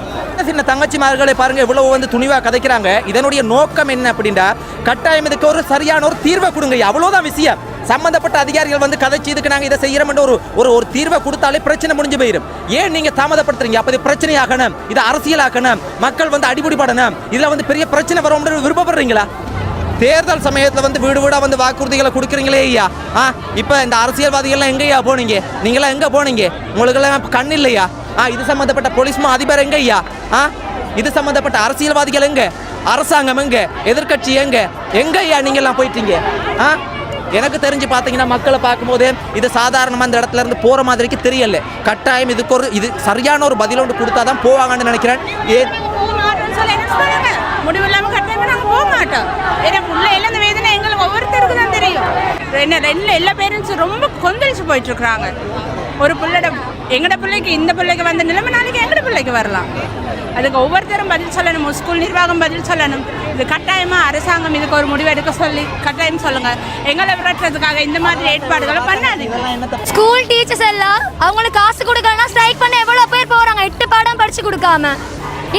சின்ன தங்கச்சிமார்களை பாருங்க எவ்வளவு வந்து துணிவா கதைக்கிறாங்க. இதனுடைய நோக்கம் என்ன அப்படின்னா, கட்டாயம் இதுக்கு ஒரு சரியான ஒரு தீர்வை கொடுங்க. அவ்வளவுதான் விஷயம். சம்பந்தப்பட்ட அதிகாரிகள் வந்து கதைச்சு இதுக்கு நாங்கள் இதை செய்யறோம் ஒரு தீர்வை கொடுத்தாலே பிரச்சனை முடிஞ்சு போயிடும். ஏன் நீங்க தாமதப்படுத்துறீங்க? அப்ப இது பிரச்சனை ஆகணும், இது அரசியல் ஆக்கணும், மக்கள் வந்து அடிபடிப்படணும், இதுல வந்து பெரிய பிரச்சனை வரும் விருப்பப்படுறீங்களா? தேர்தல் சமயத்தில் வந்து வீடு வீடாக வந்து வாக்குறுதிகளை கொடுக்குறீங்களே ஐயா. இப்போ இந்த அரசியல்வாதிகள்லாம் எங்கேயா போனீங்க? நீங்களாம் எங்கே போனீங்க? உங்களுக்கெல்லாம் கண் இல்லையா? இது சம்மந்தப்பட்ட போலீஸ் அதிபர் எங்க ஐயா? இது சம்மந்தப்பட்ட அரசியல்வாதிகள் எங்க? அரசாங்கம் எங்க? எதிர்கட்சி எங்க ஐயா நீங்கள்லாம் போயிட்டீங்க? எனக்கு தெரிஞ்சு பார்த்தீங்கன்னா மக்களை பார்க்கும்போது இது சாதாரணமாக இந்த இடத்துல இருந்து போகிற மாதிரிக்கு தெரியல. கட்டாயம் இது சரியான ஒரு பதில் ஒன்று கொடுத்தா தான் போவாங்கன்னு நினைக்கிறேன். முடிவு இல்லாமல் கட்டாயமாக நாங்கள் போக மாட்டோம். ஏன்னா பிள்ளைல இந்த வேதனை எங்களுக்கு ஒவ்வொருத்தருக்கு தான் தெரியும். எல்லா பேரண்ட்ஸும் ரொம்ப கொந்தளிச்சு போயிட்டு இருக்கிறாங்க. ஒரு பிள்ளைட எங்கட பிள்ளைக்கு இந்த பிள்ளைக்கு வந்த நிலைமை நாளைக்கு எங்கட பிள்ளைக்கு வரலாம். அதுக்கு ஒவ்வொருத்தரும் பதில் சொல்லணும். ஸ்கூல் நிர்வாகம் பதில் சொல்லணும். இது கட்டாயமாக அரசாங்கம் இதுக்கு ஒரு முடிவு எடுக்க சொல்லி கட்டாயம் சொல்லுங்க. எங்களை விரட்டுறதுக்காக இந்த மாதிரி ஏற்பாடுகளை பண்ணாதீங்க. ஸ்கூல் டீச்சர்ஸ் எல்லாம் அவங்களுக்கு காசு கொடுக்கலன்னா ஸ்ட்ரைக் பண்ண எவ்வளோ பேர் போகிறாங்க? 8 பாடம் படிச்சு கொடுக்காம.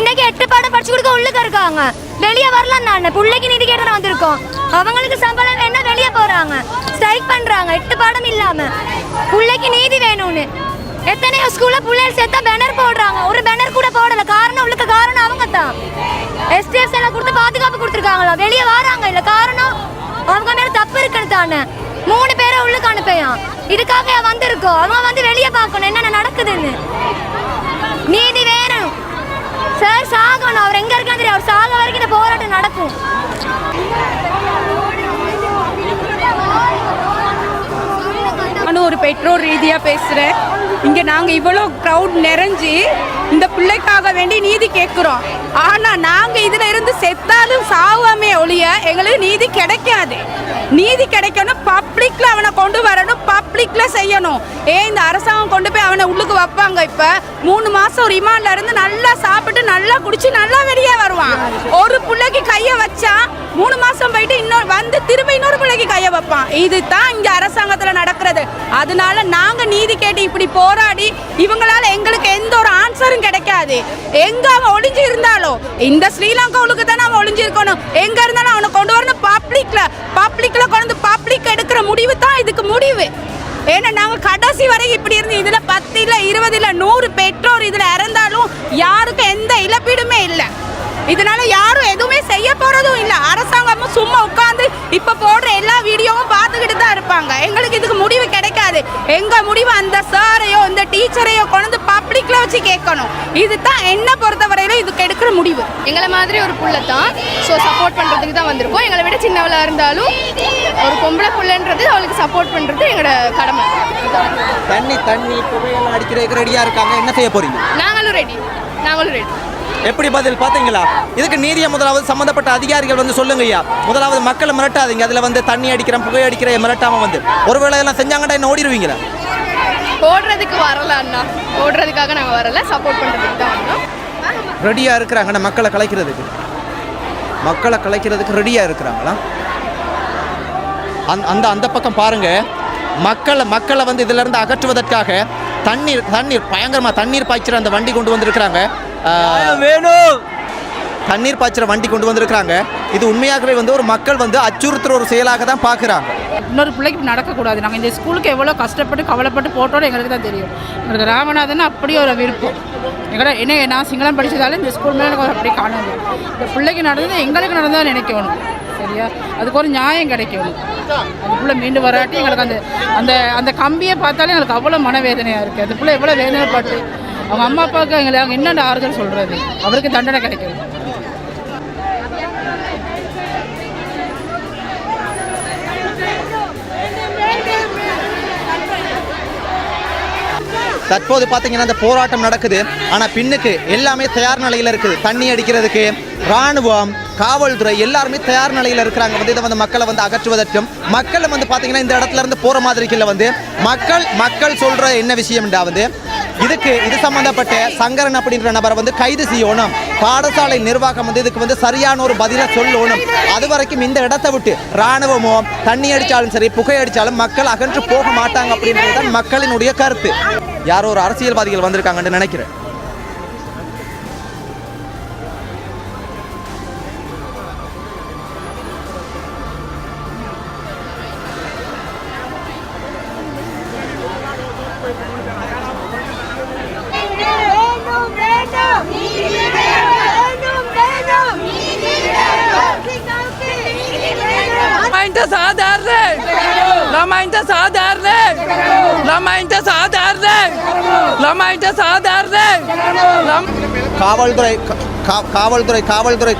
இன்னைக்கு 8 பாடம் படிச்சு கொடுக்க உள்ளுக்க இருக்காங்க. வெளியே வரலாம். நான் பிள்ளைக்கு நிதி கேட்டு வந்திருக்கோம். அவங்களுக்கு சம்பளம் வேணா வெளியே போறாங்க, ஸ்ட்ரைக் பண்றாங்க 8 பாடம் இல்லாம. பிள்ளைக்கு நீதி வேணும்னு எத்தனையோ ஸ்கூல்ல பிள்ளைகள் சேர்த்தா பேனர் போடுறாங்க. ஒரு பேனர் கூட போடல. காரணம் உள்ளுக்க காரணம் அவங்க தான். STF எல்லாம் கொடுத்து பாதுகாப்பு கொடுத்துருக்காங்களா? வெளியே வராங்க இல்ல. காரணம் அவங்க மேல தப்பு இருக்குன்னு தானே 3 பேரை உள்ளுக்கு அனுப்பையான். இதுக்காக வந்திருக்கோம். அவங்க வந்து வெளியே பார்க்கணும் என்னென்ன நடக்குதுன்னு. நீதி வேணும். சார் சாகணும். அவர் எங்க இருக்கா தெரியும். அவர் சாக வரைக்கும் இந்த போராட்டம் நடக்கும். நான் ஒரு பெற்றோர் ரீதியாக பேசுகிறேன். இங்கே நாங்கள் இவ்வளோ க்ரௌட் நிறைஞ்சு இந்த பிள்ளைக்காக வேண்டி நீதி கேட்குறோம். ஆனால் நாங்கள் இதில் இருந்து செத்தாலும் சாவாமே ஒழிய எங்களுக்கு நீதி கிடைக்காது. நீதி கிடைக்கணும், பப்ளிக்கில் அவனை கொண்டு வரணும், பப்ளிக்கில் செய்யணும். இந்த அரசாங்கம் கொண்டு போய் அவனை உள்ளுக்கு வைப்பாங்க. இப்போ 3 மாதம் ரிமாண்டில் இருந்து நல்லா சாப்பிட்டு நல்லா குடிச்சு நல்லா வெளியே வருவான். ஒரு பிள்ளைக்கு கையை வச்சா 3 மாதம் போயிட்டு திரும்ப இன்னொரு பிள்ளைக்கு கையை வைப்பான். இதுதான் இங்கே அரசாங்கத்தில் நடக்கிறது. அதனால நாங்கள் நீதி கேட்டு இப்படி போராடி இவங்களால எங்களுக்கு எந்த ஒரு ஆன்சரும் கிடைக்காது. எங்க அவன் ஒளிஞ்சு இருந்தாலும் இந்த ஸ்ரீலங்காவுக்கு தானே அவன் ஒளிஞ்சிருக்கணும். எங்க இருந்தாலும் அவனை கொண்டு வரணும் பப்ளிக்ல கொண்டு பப்ளிக் எடுக்கிற முடிவு தான் இதுக்கு முடிவு. ஏன்னா நாங்கள் கடைசி வரை இப்படி இருந்து இதில் 10 இல்லை 20 இல்லை 100 பெற்றோர் இதில் இறந்தாலும் யாருக்கும் எந்த இழப்பீடுமே இல்லை. இதனால யாரும் எதுவுமே செய்ய போறதும் இல்லை. அரசாங்கமும் சும்மா உட்கார்ந்து இப்ப போடுற எல்லா வீடியோவும் பார்த்துக்கிட்டு தான் இருப்பாங்க. எங்களுக்கு இதுக்கு முடிவு கிடைக்காது. எங்க முடிவு அந்த சாரையோ இந்த டீச்சரையோ கொண்டு பப்ளிக்ல வச்சு கேட்கணும். இதுதான் என்ன பொறுத்தவரையில இதுக்கு எடுக்கிற முடிவு. எங்களை மாதிரி ஒரு புள்ள தான், ஸோ சப்போர்ட் பண்ணுறதுக்கு தான் வந்திருக்கோம். எங்களை விட சின்னவளாக இருந்தாலும் ஒரு பொம்பளை புள்ளைன்றது அவளுக்கு சப்போர்ட் பண்ணுறது எங்களோட கடமை. தண்ணி புகையெல்லாம் அடிக்கிறதுக்கு ரெடியாக இருக்காங்க. என்ன செய்ய போறீங்க? நாங்களும் ரெடி. எப்படி பதில் பார்த்தீங்களா? இதுக்கு நீதியை முதலாவது சம்பந்தப்பட்ட அதிகாரிகள் வந்து சொல்லுங்க ஐயா. முதலாவது மக்களை மிரட்டாதீங்க. அதில் வந்து தண்ணி அடிக்கிற புகை அடிக்கிற மிரட்டாமல் வந்து ஒருவேளை இதெல்லாம் செஞ்சாங்கடா என்ன ஓடிடுவீங்களா? ஓடுறதுக்கு வரல அண்ணா, ஓடுறதுக்காக நாங்கள் வரல, சப்போர்ட் பண்ணுறதுக்கு தான் வந்தோம். ரெடியாக இருக்கிறாங்கண்ணா மக்களை கலைக்கிறதுக்கு ரெடியாக இருக்கிறாங்களா? அந்த பக்கம் பாருங்க. மக்களை வந்து இதுல இருந்து அகற்றுவதற்காக தண்ணீர் பயங்கரமாக தண்ணீர் பாய்ச்சிற அந்த வண்டி கொண்டு வந்திருக்கிறாங்க. தண்ணீர் பாய்ச்சிற வண்டி கொண்டு வந்திருக்கிறாங்க. இது உண்மையாகவே வந்து ஒரு மக்கள் வந்து அச்சுறுத்துற ஒரு செயலாக தான் பார்க்குறாங்க. இன்னொரு பிள்ளைக்கு நடக்கக்கூடாது. நாங்கள் இந்த ஸ்கூலுக்கு எவ்வளோ கஷ்டப்பட்டு கவலைப்பட்டு போட்டோன்னு எங்களுக்கு தான் தெரியும். எங்களுக்கு ராமநாதன் அப்படி ஒரு விருப்பம். நான் சிங்களம் படித்ததால இந்த ஸ்கூல் மேலே எனக்கு அப்படி காணுது. இந்த பிள்ளைக்கு நடந்தது எங்களுக்கு நடந்ததாக நினைக்கணும். சரியா? அதுக்கு ஒரு நியாயம் கிடைக்கணும். அந்த பிள்ளை மீண்டும் வராட்டி எங்களுக்கு அந்த அந்த கம்பியை பார்த்தாலே எங்களுக்கு அவ்வளோ மனவேதனையாக இருக்குது. அந்த பிள்ளை எவ்வளோ வேதனைப்பட்டு அவங்க அம்மா அப்பாவுக்கு அவங்க என்னென்ன ஆறுதல் சொல்கிறது, அவருக்கு தண்டனை கிடைக்கணும். தற்போது பார்த்தீங்கன்னா இந்த போராட்டம் நடக்குது. ஆனால் பின்னுக்கு எல்லாமே தயார் நிலையில் இருக்குது. தண்ணி அடிக்கிறதுக்கு இராணுவம், காவல்துறை எல்லாருமே தயார் நிலையில் இருக்கிறாங்க. வந்து இதை வந்து மக்களை வந்து அகற்றுவதற்கும் மக்கள் வந்து பார்த்தீங்கன்னா இந்த இடத்துல இருந்து போகிற மாதிரி இல்லை. வந்து மக்கள் சொல்கிற என்ன விஷயம்டா வந்து இது சம்பந்தப்பட்ட சங்கரன் அப்படின்ற நபரை வந்து கைது செய்யணும். பாடசாலை நிர்வாகம் வந்து இதுக்கு வந்து சரியான ஒரு பதிலை சொல்லணும். அது வரைக்கும் இந்த இடத்தை விட்டு இராணுவமோ தண்ணி அடித்தாலும் சரி புகை அடித்தாலும் மக்கள் அகன்று போக மாட்டாங்க அப்படின்றது தான் மக்களினுடைய கருத்து. யாரோ ஒரு அரசியல்வாதிகள் வந்திருக்காங்கன்னு நினைக்கிறேன்.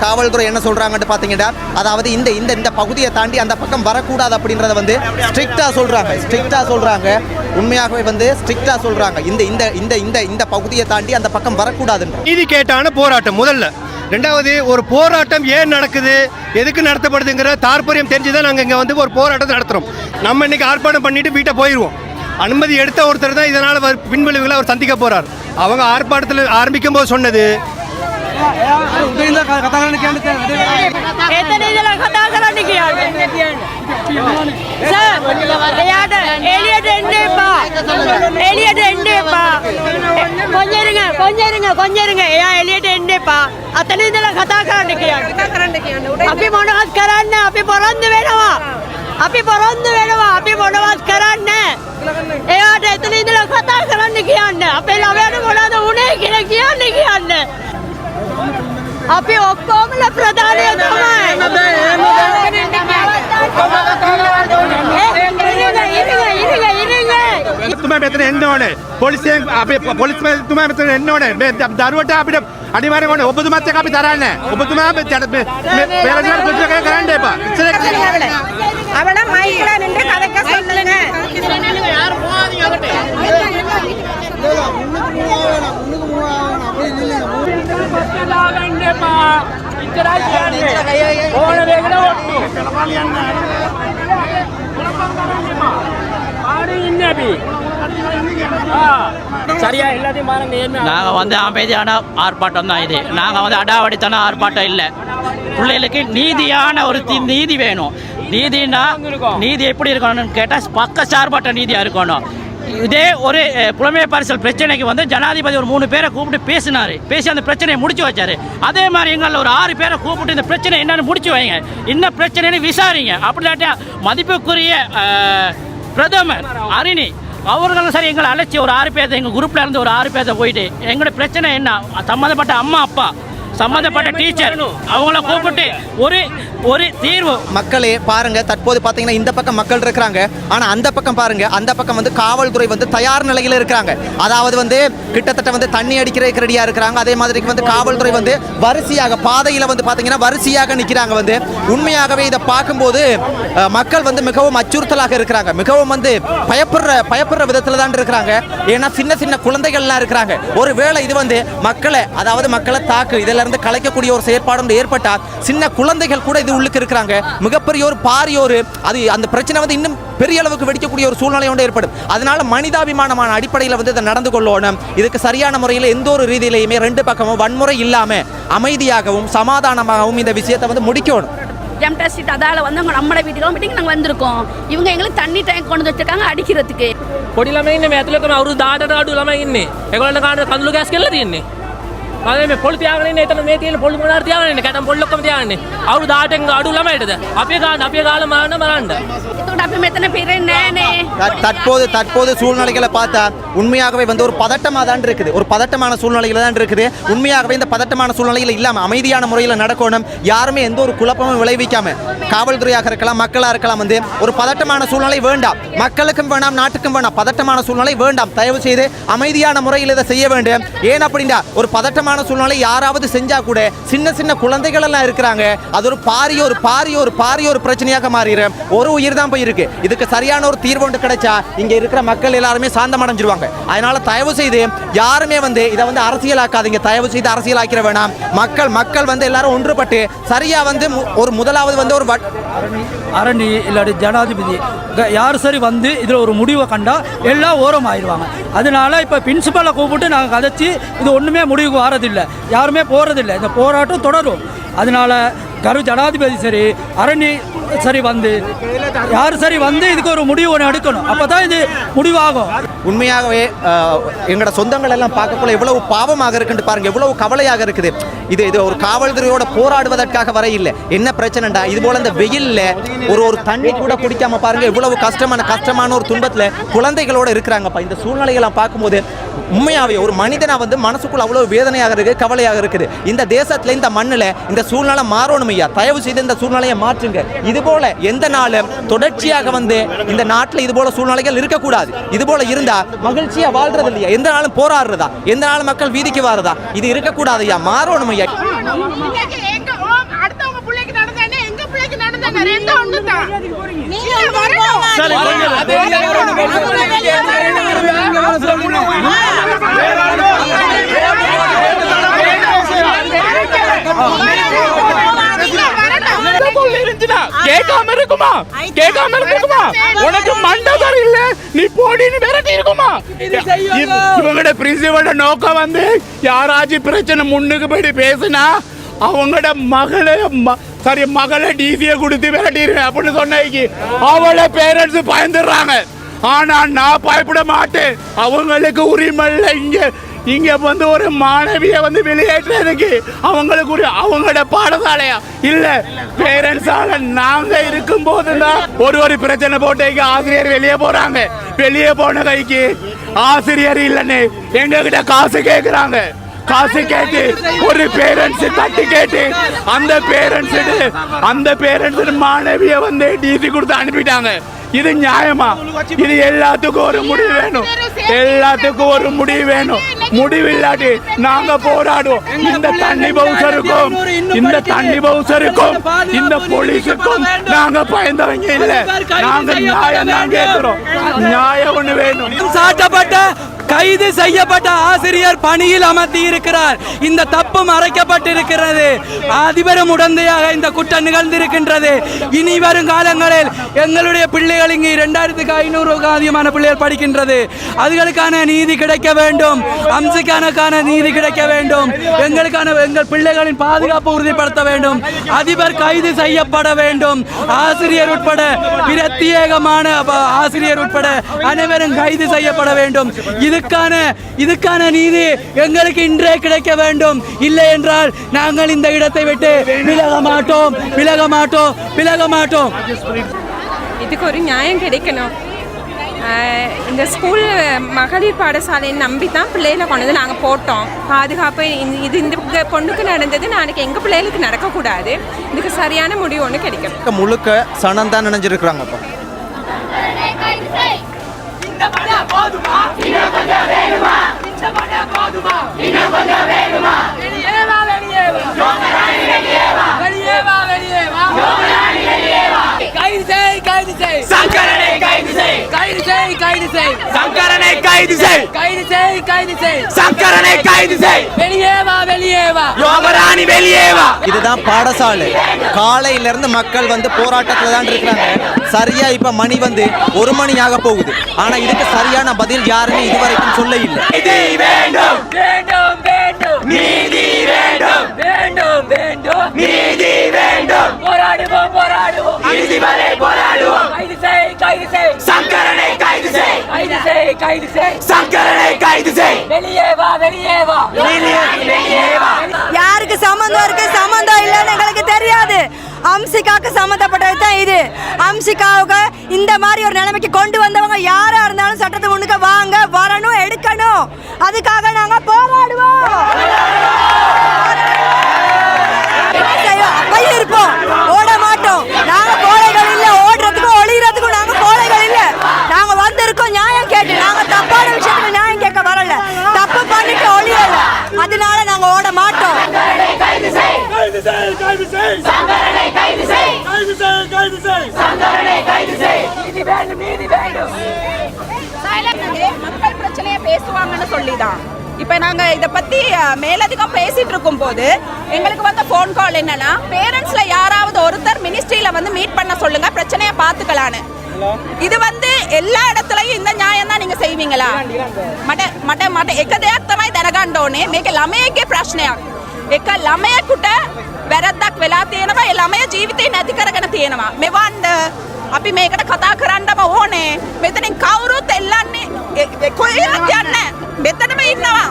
காவல்துறை என்ன சொல்றாங்கன்னு பாத்தீங்கன்னா, அதாவது இந்த பகுதியை தாண்டி அந்த பக்கம் வரக்கூடாது அப்படின்றத வந்து ஸ்ட்ரிக்டா சொல்றாங்க. உண்மையாகவே வந்து ஸ்ட்ரிக்டா சொல்றாங்க. இந்த பகுதியை தாண்டி அந்த பக்கம் வரக்கூடாது. நீதி கேட்டான போராட்டம் முதல்ல. ரெண்டாவது, ஒரு போராட்டம் ஏன் நடக்குது, எதுக்கு நடத்தப்படுதுங்கிற தாற்பயம் தெரிஞ்சுதான் நாங்கள் இங்கே வந்து ஒரு போராட்டத்தை நடத்துகிறோம். நம்ம இன்னைக்கு ஆர்ப்பாட்டம் பண்ணிட்டு வீட்டை போயிடுவோம். அனுமதி எடுத்த ஒருத்தர் தான் இதனால் பின்விளைவுகளை அவர் சந்திக்க போகிறார். அவங்க ஆர்ப்பாட்டத்தில் ஆரம்பிக்கும் போது சொன்னது අපි පොරොන්දු වෙනවා අපි මොනවත් කරන්න එයාට එතන ඉඳලා කතා කරන්න කියන්න අපේ ළමයාට මොනවද වුනේ කියලා කියන්න අපි ඔක්කොමලා ප්‍රධානය තමයි ඔබතුමා මෙතන එන්න ඕනේ. පොලිසියෙන් අපේ පොලිස්මතුමා මෙතන එන්න ඕනේ. මේ දරුවට අපිට අනිවාර්යයෙන් ඕනේ. ඔබතුමාත් එක්ක අපි තරන්නේ නැහැ. ඔබතුමා මේ පෙරදෙන ප්‍රතික්‍රියා කරන්න එපා. அவள மைக்ல நின்று கதைக்க சொல்லுங்க யார் போகாதீங்க அவட்ட சரியா எல்லாத்தையும் பாருங்க. நாங்கள் வந்து அமைதியான ஆர்ப்பாட்டம் தான் இது. நாங்கள் வந்து அடாவடித்தன ஆர்ப்பாட்டம் இல்லை. பிள்ளைகளுக்கு நீதியான ஒரு நீதி வேணும். நீதினா நீதி எப்படி இருக்கணும்னு கேட்டால் பக்கச்சார்பற்ற நீதியாக இருக்கணும். இதே ஒரு புலமை பரிசல் பிரச்சனைக்கு வந்து ஜனாதிபதி ஒரு 3 பேரை கூப்பிட்டு பேசினார். பேசி அந்த பிரச்சனையை முடிச்சு வச்சார். அதே மாதிரி எங்களில் ஒரு 6 பேரை கூப்பிட்டு இந்த பிரச்சனை என்னன்னு முடிச்சு வைங்க, என்ன பிரச்சனைன்னு விசாரிங்க. அப்படின்னாட்டா மதிப்புக்குரிய பிரதமர் அரிணி அவர்களும் சரி எங்களை அழைச்சி ஒரு 6 பேர் எங்கள் குரூப்பில் இருந்து ஒரு 6 பேர்த்த போயிட்டு எங்களோட பிரச்சனை என்ன, சம்மந்தப்பட்ட அம்மா அப்பா சம்மந்தப்பட்ட டீச்சர் அவங்கள கூப்பிட்டு ஒரு தீர்வு. மக்களே பாருங்க, தற்போது பார்த்தீங்கன்னா இந்த பக்கம் மக்கள் இருக்கிறாங்க, ஆனால் அந்த பக்கம் பாருங்க, அந்த பக்கம் வந்து காவல்துறை வந்து தயார் நிலையில் இருக்கிறாங்க. அதாவது வந்து கிட்டத்தட்ட வந்து தண்ணி அடிக்கிறதுக்கு ரெடியாக இருக்கிறாங்க. அதே மாதிரி வந்து காவல்துறை வந்து வரிசையாக பாதையில் வந்து பார்த்தீங்கன்னா வரிசையாக நிற்கிறாங்க. வந்து உண்மையாகவே இதை பார்க்கும்போது மக்கள் வந்து மிகவும் அச்சுறுத்தலாக இருக்கிறாங்க, மிகவும் வந்து பயப்படுற விதத்தில் தான் இருக்கிறாங்க. ஏன்னா சின்ன சின்ன குழந்தைகள்லாம் இருக்கிறாங்க. ஒருவேளை இது வந்து மக்களை தாக்கு இதில் இருந்து கலைக்கக்கூடிய ஒரு செயற்பாடு ஏற்பட்டால் சின்ன குழந்தைகள் கூட இது உள்ளுக்கு இருக்கிறாங்க. மிகப்பெரிய ஒரு பாரியோரு அது அந்த பிரச்சனை வந்து இன்னும் பெரிய அளவுக்கு வெடிக்கக்கூடிய ஒரு சூழ்நிலை ஒன்று ஏற்படும். அதனால மனிதாபிமானமான அடிப்படையில் வந்து இதை நடந்து கொள்ளணும். இதுக்கு சரியான முறையில் எந்த ஒரு ரீதியிலையுமே 2 பக்கமும் வன்முறை இல்லாம அமைதியாகவும் சமாதானமாகவும் இந்த விஷயத்தை வந்து முடிக்கணும். ஜம்டாஸ்ட் அதால வந்து நம்ம வீட்டுக்கு நாங்கள் வந்திருக்கோம். இவங்க எங்களுக்கு தண்ணி டேங்க் கொண்டு வச்சிருக்காங்க அடிக்கிறதுக்கு. පොඩි ළමයි ඉන්නේ මේ ඇතුළේ කරන අවුරුදු 18ට අඩු ළමයි ඉන්නේ. ඒගොල්ලන්ට කාණ්ඩ කඳුළු ගෑස් කියලා තියෙන්නේ. අනේ මේ පොල් තියාගෙන ඉන්නේ එතන මේ තියෙන පොල් මොනාර තියාගෙන ඉන්නේ කැටම් පොල් ඔක්කොම තියාගෙන ඉන්නේ. අවුරුදු 18න් අඩු ළමයිටද අපේ කාලේ මරන්න. ඒකට අපි මෙතන පිරෙන්නේ නැහනේ. தற்போது சூழ்நிலைகளை பார்த்தா உண்மையாகவே வந்து ஒரு பதட்டமாக தான் இருக்குது, ஒரு பதட்டமான சூழ்நிலையில் தான் இருக்குது. உண்மையாகவே இந்த பதட்டமான சூழ்நிலையில் இல்லாமல் அமைதியான முறையில் நடக்கணும். யாருமே எந்த ஒரு குழப்பமும் விளைவிக்காம காவல்துறையாக இருக்கலாம் மக்களாக இருக்கலாம் வந்து ஒரு பதட்டமான சூழ்நிலை வேண்டாம். மக்களுக்கும் வேண்டாம், நாட்டுக்கும் வேண்டாம். பதட்டமான சூழ்நிலை வேண்டாம். தயவு செய்து அமைதியான முறையில் இதை செய்ய வேண்டும். ஏன் அப்படின்னா ஒரு பதட்டமான சூழ்நிலை யாராவது செஞ்சா கூட சின்ன சின்ன குழந்தைகள் எல்லாம் இருக்கிறாங்க. அது ஒரு பாரிய ஒரு பிரச்சனையாக மாறிடும். ஒரு உயிர் தான் போயிருக்கு. இதுக்கு சரியான ஒரு தீர்வு ஒன்று கிடைச்சா இங்க இருக்கிற மக்கள் எல்லாருமே சாந்தம் அடைஞ்சிருவாங்க. அதனால தயவு செய்து யாருமே வந்து இதை வந்து அரசியலாக்காதீங்க. தயவு செய்து அரசியலாக்கிற வேணாம். மக்கள் வந்து எல்லாரும் ஒன்றுபட்டு சரியா வந்து ஒரு முதலாவது வந்து ஒரு அரணி இல்லாட்டி ஜனாதிபதி யார் சரி வந்து இதில் ஒரு முடிவை கண்டா எல்லாம் ஓரம் ஆயிடுவாங்க. அதனால இப்போ பிரின்சிபலை கூப்பிட்டு நாங்கள் கதைச்சி இது ஒன்றுமே முடிவுக்கு வரதில்லை, யாருமே போகிறதில்லை. இந்த போராட்டம் தொடரும். அதனால ஜனாதிபதி சரி அரணி சரி வந்து யார் சரி வந்து இதுக்கு ஒரு முடிவு ஒன்று எடுக்கணும். அப்போ தான் இது முடிவாகும். உண்மையாகவே எங்களோட சொந்தங்கள் எல்லாம் பார்க்கக்குள்ள எவ்வளவு பாவமாக இருக்குன்னு பாருங்க, எவ்வளவு கவலையாக இருக்குது. இது ஒரு காவல்துறையோட போராடுவதற்காக வர இல்லை. என்ன பிரச்சனைடா இது போல இந்த வெயில்ல ஒரு தண்ணி கூட குடிக்காம பாருங்க எவ்வளவு கஷ்டமான ஒரு துன்பத்துல குழந்தைகளோட இருக்கிறாங்கப்பா. இந்த சூழ்நிலையெல்லாம் பார்க்கும்போது உண்மையாவே ஒரு மனிதனா வந்து மனசுக்குள்ள அவ்வளவு வேதனையாக இருக்கு, கவலையாக இருக்குது. இந்த தேசத்துல இந்த மண்ணுல இந்த சூழ்நிலை மாறணும் ஐயா. தயவு செய்து இந்த சூழ்நிலையை மாற்றுங்க. இது போல எந்த நாளும் தொடர்ச்சியாக வந்து இந்த நாட்டில் இது போல சூழ்நிலைகள் இருக்கக்கூடாது. இது போல இருந்தா மகிழ்ச்சியா வாழ்றது இல்லையா, எந்த நாளும் போராடுறதா, எந்த நாளும் மக்கள் வீதிக்கு வாரதா, இது இருக்கக்கூடாது ஐயா. மாறணும் ஐயா. அடுத்தவங்க பிள்ளைக்கு நடந்தானே எங்க பிள்ளைக்கு நடந்தானே ரெண்டு ஒண்ணு தான். நீங்க கேட்காம இருக்குமா உனக்கு மண்டபம் இல்ல, நீ போடின்னு விரட்டி இருக்குமா? இவங்களோட பிரின்சிபலோட நோக்கம் வந்து யாராச்சும் பிரச்சனை முன்னுக்கு போயிட்டு பேசுனா அவங்களோட மகளை டிசியை கொடுத்து விரட்டிடுவேன் அப்படின்னு சொன்னைக்கு அவளை பேரண்ட்ஸ் பயந்துடுறாங்க. ஆனா நான் பயப்பட மாட்டேன். அவங்களுக்கு உரிமை இல்லை. இங்க வந்து ஒரு மாணவியை வந்து வெளியேற்றதுக்கு அவங்களுக்கு அவங்களோட பாடசாலையா இல்ல பேரண்ட்ஸால நாங்க இருக்கும் போதுதான் ஒரு பிரச்சனை போட்டு ஆசிரியர் வெளியே போறாங்க. வெளியே போன கைக்கு ஆசிரியர் இல்லன்னு எங்க கிட்ட காசு கேக்குறாங்க. காசு கேட்டு ஒரு பேரண்ட்ஸ் தட்டி கேட்டு அந்த பேரண்ட்ஸ் மாணவியை வந்து டிசி கொடுத்து அனுப்பிட்டாங்க. இது நியாயமா? இது எல்லாத்துக்கும் ஒரு முடிவு வேணும், எல்லாத்துக்கும் ஒரு முடிவு வேணும். முடிவு இல்லாட்டி நாங்க போராடுவோம். இந்த தண்ணி பவுசருக்கும் இந்த போலீஸுக்கும் நாங்க பயந்தவங்க இல்ல. நாங்க நியாயம் தான் கேட்கிறோம். நியாயம் ஒண்ணு வேணும். சாட்டப்பட்ட கைது செய்யப்பட்ட ஆசிரியர் பணியில் அமர்த்தி இருக்கிறார். இந்த தப்பு மறைக்கப்பட்டிருக்கிறது. அதிபரும் உடந்தையாக இந்த குற்றம் நிகழ்ந்திருக்கின்றது. இனி வரும் காலங்களில் எங்களுடைய பிள்ளைகள் இங்கு 2500 அதிகமான பிள்ளைகள் படிக்கின்றது. அதுகளுக்கான நீதி கிடைக்க வேண்டும். அம்சிக்கான நீதி கிடைக்க வேண்டும். எங்கள் பிள்ளைகளின் பாதுகாப்பு உறுதிப்படுத்த வேண்டும். அதிபர் கைது செய்யப்பட வேண்டும். ஆசிரியர் உட்பட பிரத்யேகமான ஆசிரியர் உட்பட அனைவரும் கைது செய்யப்பட வேண்டும். இதுக்கான நீதி எங்களுக்கு இன்றே கிடைக்க வேண்டும். இல்லை என்றால் நாங்கள் இந்த இடத்தை விட்டு விலக மாட்டோம். இதுக்கு ஒரு நியாயம் கிடைக்கணும். இந்த ஸ்கூல் மகளிர் பாடசாலையை நம்பி தான் பிள்ளைகளை கொண்டு வந்து நாங்கள் போட்டோம். பாதுகாப்பு இது இந்த பொண்ணுக்கு நடந்தது நாளைக்கு எங்கள் பிள்ளைகளுக்கு நடக்கக்கூடாது. இதுக்கு சரியான முடிவு ஒன்று கிடைக்கும். முழுக்க சனம் தான் நினைஞ்சிருக்கிறாங்க. இதுதான் பாடசாலை. காலையில இருந்து மக்கள் வந்து போராட்டத்துல தான் இருக்கிறாங்க. சரியா இப்ப மணி வந்து 1 மணி ஆக போகுது. ஆனா இதுக்கு சரியான பதில் யாருமே இதுவரைக்கும் சொல்ல இல்லை. யாருக்கு சம்பந்தம் இருக்கு சம்பந்தம் இல்லைன்னு எங்களுக்கு தெரியாது. அம்சிகாவுக்கு சம்பந்தப்பட்டது தான் இது. அம்சிகாவுக்கு இந்த மாதிரி ஒரு நிலைமைக்கு கொண்டு வந்தவங்க யாரா இருந்தாலும் சட்டத்தை முன்னுக்கு வாங்க, வரணும், எடுக்கணும். அதுக்காக நாங்க போராடுவோம். அப்பையும் இருப்போம், ஓட மாட்டோம். நாங்க கோழைகள் இல்ல, ஓடுறதுக்கும் ஒளிகிறதுக்கும் நாங்க கோழைகள் இல்ல. நாங்க வந்திருக்கோம் நியாயம் கேட்டு. நாங்க தப்பான விஷயத்துக்கு நியாயம் கேட்க வரல, தப்பு பண்ணிட்டு ஒளியல. அதனால நாங்க ஓட மாட்டோம். மக்கள் பிரச்சனையை பேசுவாங்கன்னு சொல்லிதான் இப்ப நாங்க இத பத்தி மேலதிகம் பேசிட்டு இருக்கும் போது எங்களுக்கு வந்த போன் கால் என்னன்னா, பேரண்ட்ஸ்ல யாராவது ஒருத்தர் மினிஸ்ட்ரியில வந்து மீட் பண்ண சொல்லுங்க, பிரச்சனையை பாத்துக்கலான்னு. இது வந்து எல்லா இடத்துலயும் இந்த நியாயம் தான் நீங்க செய்வீங்களா? මට එක දෙයක් තමයි දැනගන්න ඕනේ. මේක ළමයෙක්ගේ ප්‍රශ්නයක්. එක ළමයෙකුට වැරද්දක් වෙලා තියෙනවා. ඒ ළමයා ජීවිතේ නැති කරගෙන තියෙනවා. මෙවන්න අපි මේකට කතා කරන්නම ඕනේ. මෙතනින් කවුරුත් එල්ලන්නේ කොහෙවත් යන්නේ. මෙතනම ඉන්නවා.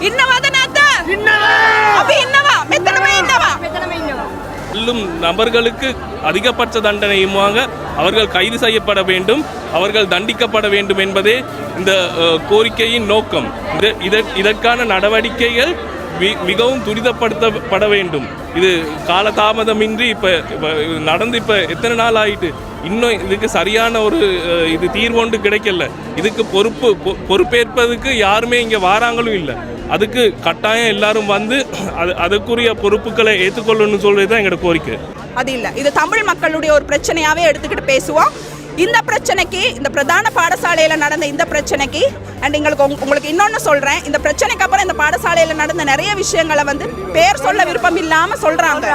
ඉන්නවද නැද්ද? ඉන්නවා. අපි ඉන්නවා. මෙතනම ඉන්නවා. செல்லும் நபர்களுக்கு அதிகபட்ச தண்டனையுமாக அவர்கள் கைது செய்யப்பட வேண்டும், அவர்கள் தண்டிக்கப்பட வேண்டும் என்பதே இந்த கோரிக்கையின் நோக்கம். இதற்கான நடவடிக்கைகள் மிகவும் துரிதப்படுத்தப்பட வேண்டும். இது காலதாமதமின்றி இப்போ நடந்து இப்போ எத்தனை நாள் ஆகிட்டு, இன்னும் இதுக்கு சரியான ஒரு இது தீர்வொன்று கிடைக்கல. இதுக்கு பொறுப்பேற்பதுக்கு யாருமே இங்கே வாராங்களும் இல்லை. அதுக்கு கட்டாயம் எல்லாரும் வந்து அதுக்குரிய பொறுப்புகளை ஏற்றுக்கொள்ளணும்னு சொல்றது தான் எங்களோட கோரிக்கை. அது இல்லை, இது தமிழ் மக்களுடைய ஒரு பிரச்சனையாகவே எடுத்துக்கிட்டு பேசுவோம். இந்த பிரச்சனைக்கு, இந்த பிரதான பாடசாலையில் நடந்த இந்த பிரச்சனைக்கு, அண்ட் உங்களுக்கு இன்னொன்று சொல்கிறேன், இந்த பிரச்சனைக்கு அப்புறம் இந்த பாடசாலையில் நடந்த நிறைய விஷயங்களை வந்து பேர் சொல்ல விருப்பம் இல்லாமல் சொல்கிறாங்க.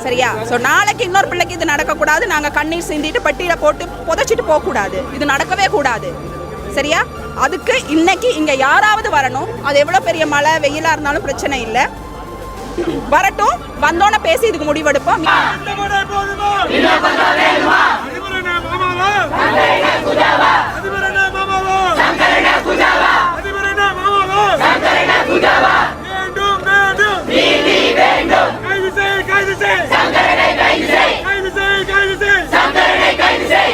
சரியா? ஸோ நாளைக்கு இன்னொரு பிள்ளைக்கு இது நடக்கக்கூடாது. நாங்கள் கண்ணீர் சிந்திட்டு பட்டியலை போட்டு புதைச்சிட்டு போகக்கூடாது. இது நடக்கவே கூடாது. சரியா? அதுக்கு இன்னைக்கு இங்கே யாராவது வரணும். அது எவ்வளோ பெரிய மழை வெயிலாக இருந்தாலும் பிரச்சனை இல்லை, வரட்டும். வந்தோன்னே பேசி இதுக்கு முடிவெடுப்போம்.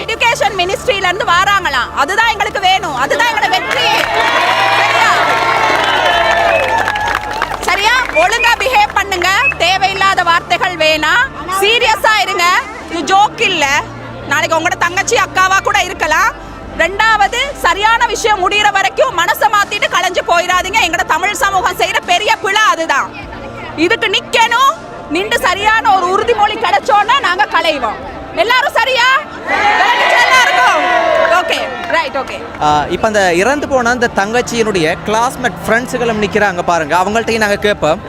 எஜுகேஷன் மினிஸ்ட்ரியில இருந்து வராங்களாம். அதுதான் எங்களுக்கு வேணும். அதுதான் எங்களோட வெற்றி. சரியா? ஒழுங்கா பிஹேவ் பண்ணுங்க. தேவையில்லாத வார்த்தைகள் வேணாம். சீரியஸா இருங்க. இது ஜோக் இல்ல. நாளைக்கு உங்களோட தங்கச்சி அக்காவா கூட இருக்கலாம். ரெண்டாவது, சரியான விஷயம் முடிகிற வரைக்கும் மனசை மாத்திட்டு கலைஞ்சு போயிடாதீங்க. எங்களோட தமிழ் சமூகம் செய்யற பெரிய பிழை அதுதான். இதுக்கு நிக்கணும். நின்று சரியான ஒரு உறுதிமொழி கிடைச்சோன்னா நாங்க கலைவோம். எல்லாரும் சரியா? எல்லாருக்கும் ஓகே, ரைட், ஓகே. இப்போ அந்த இறந்து போன அந்த தங்கச்சியினுடைய கிளாஸ்மேட் ஃப்ரெண்ட்ஸுகளும் நிற்கிறாங்க பாருங்க, அவங்கள்ட்டையும் நாங்கள் கேட்போம்.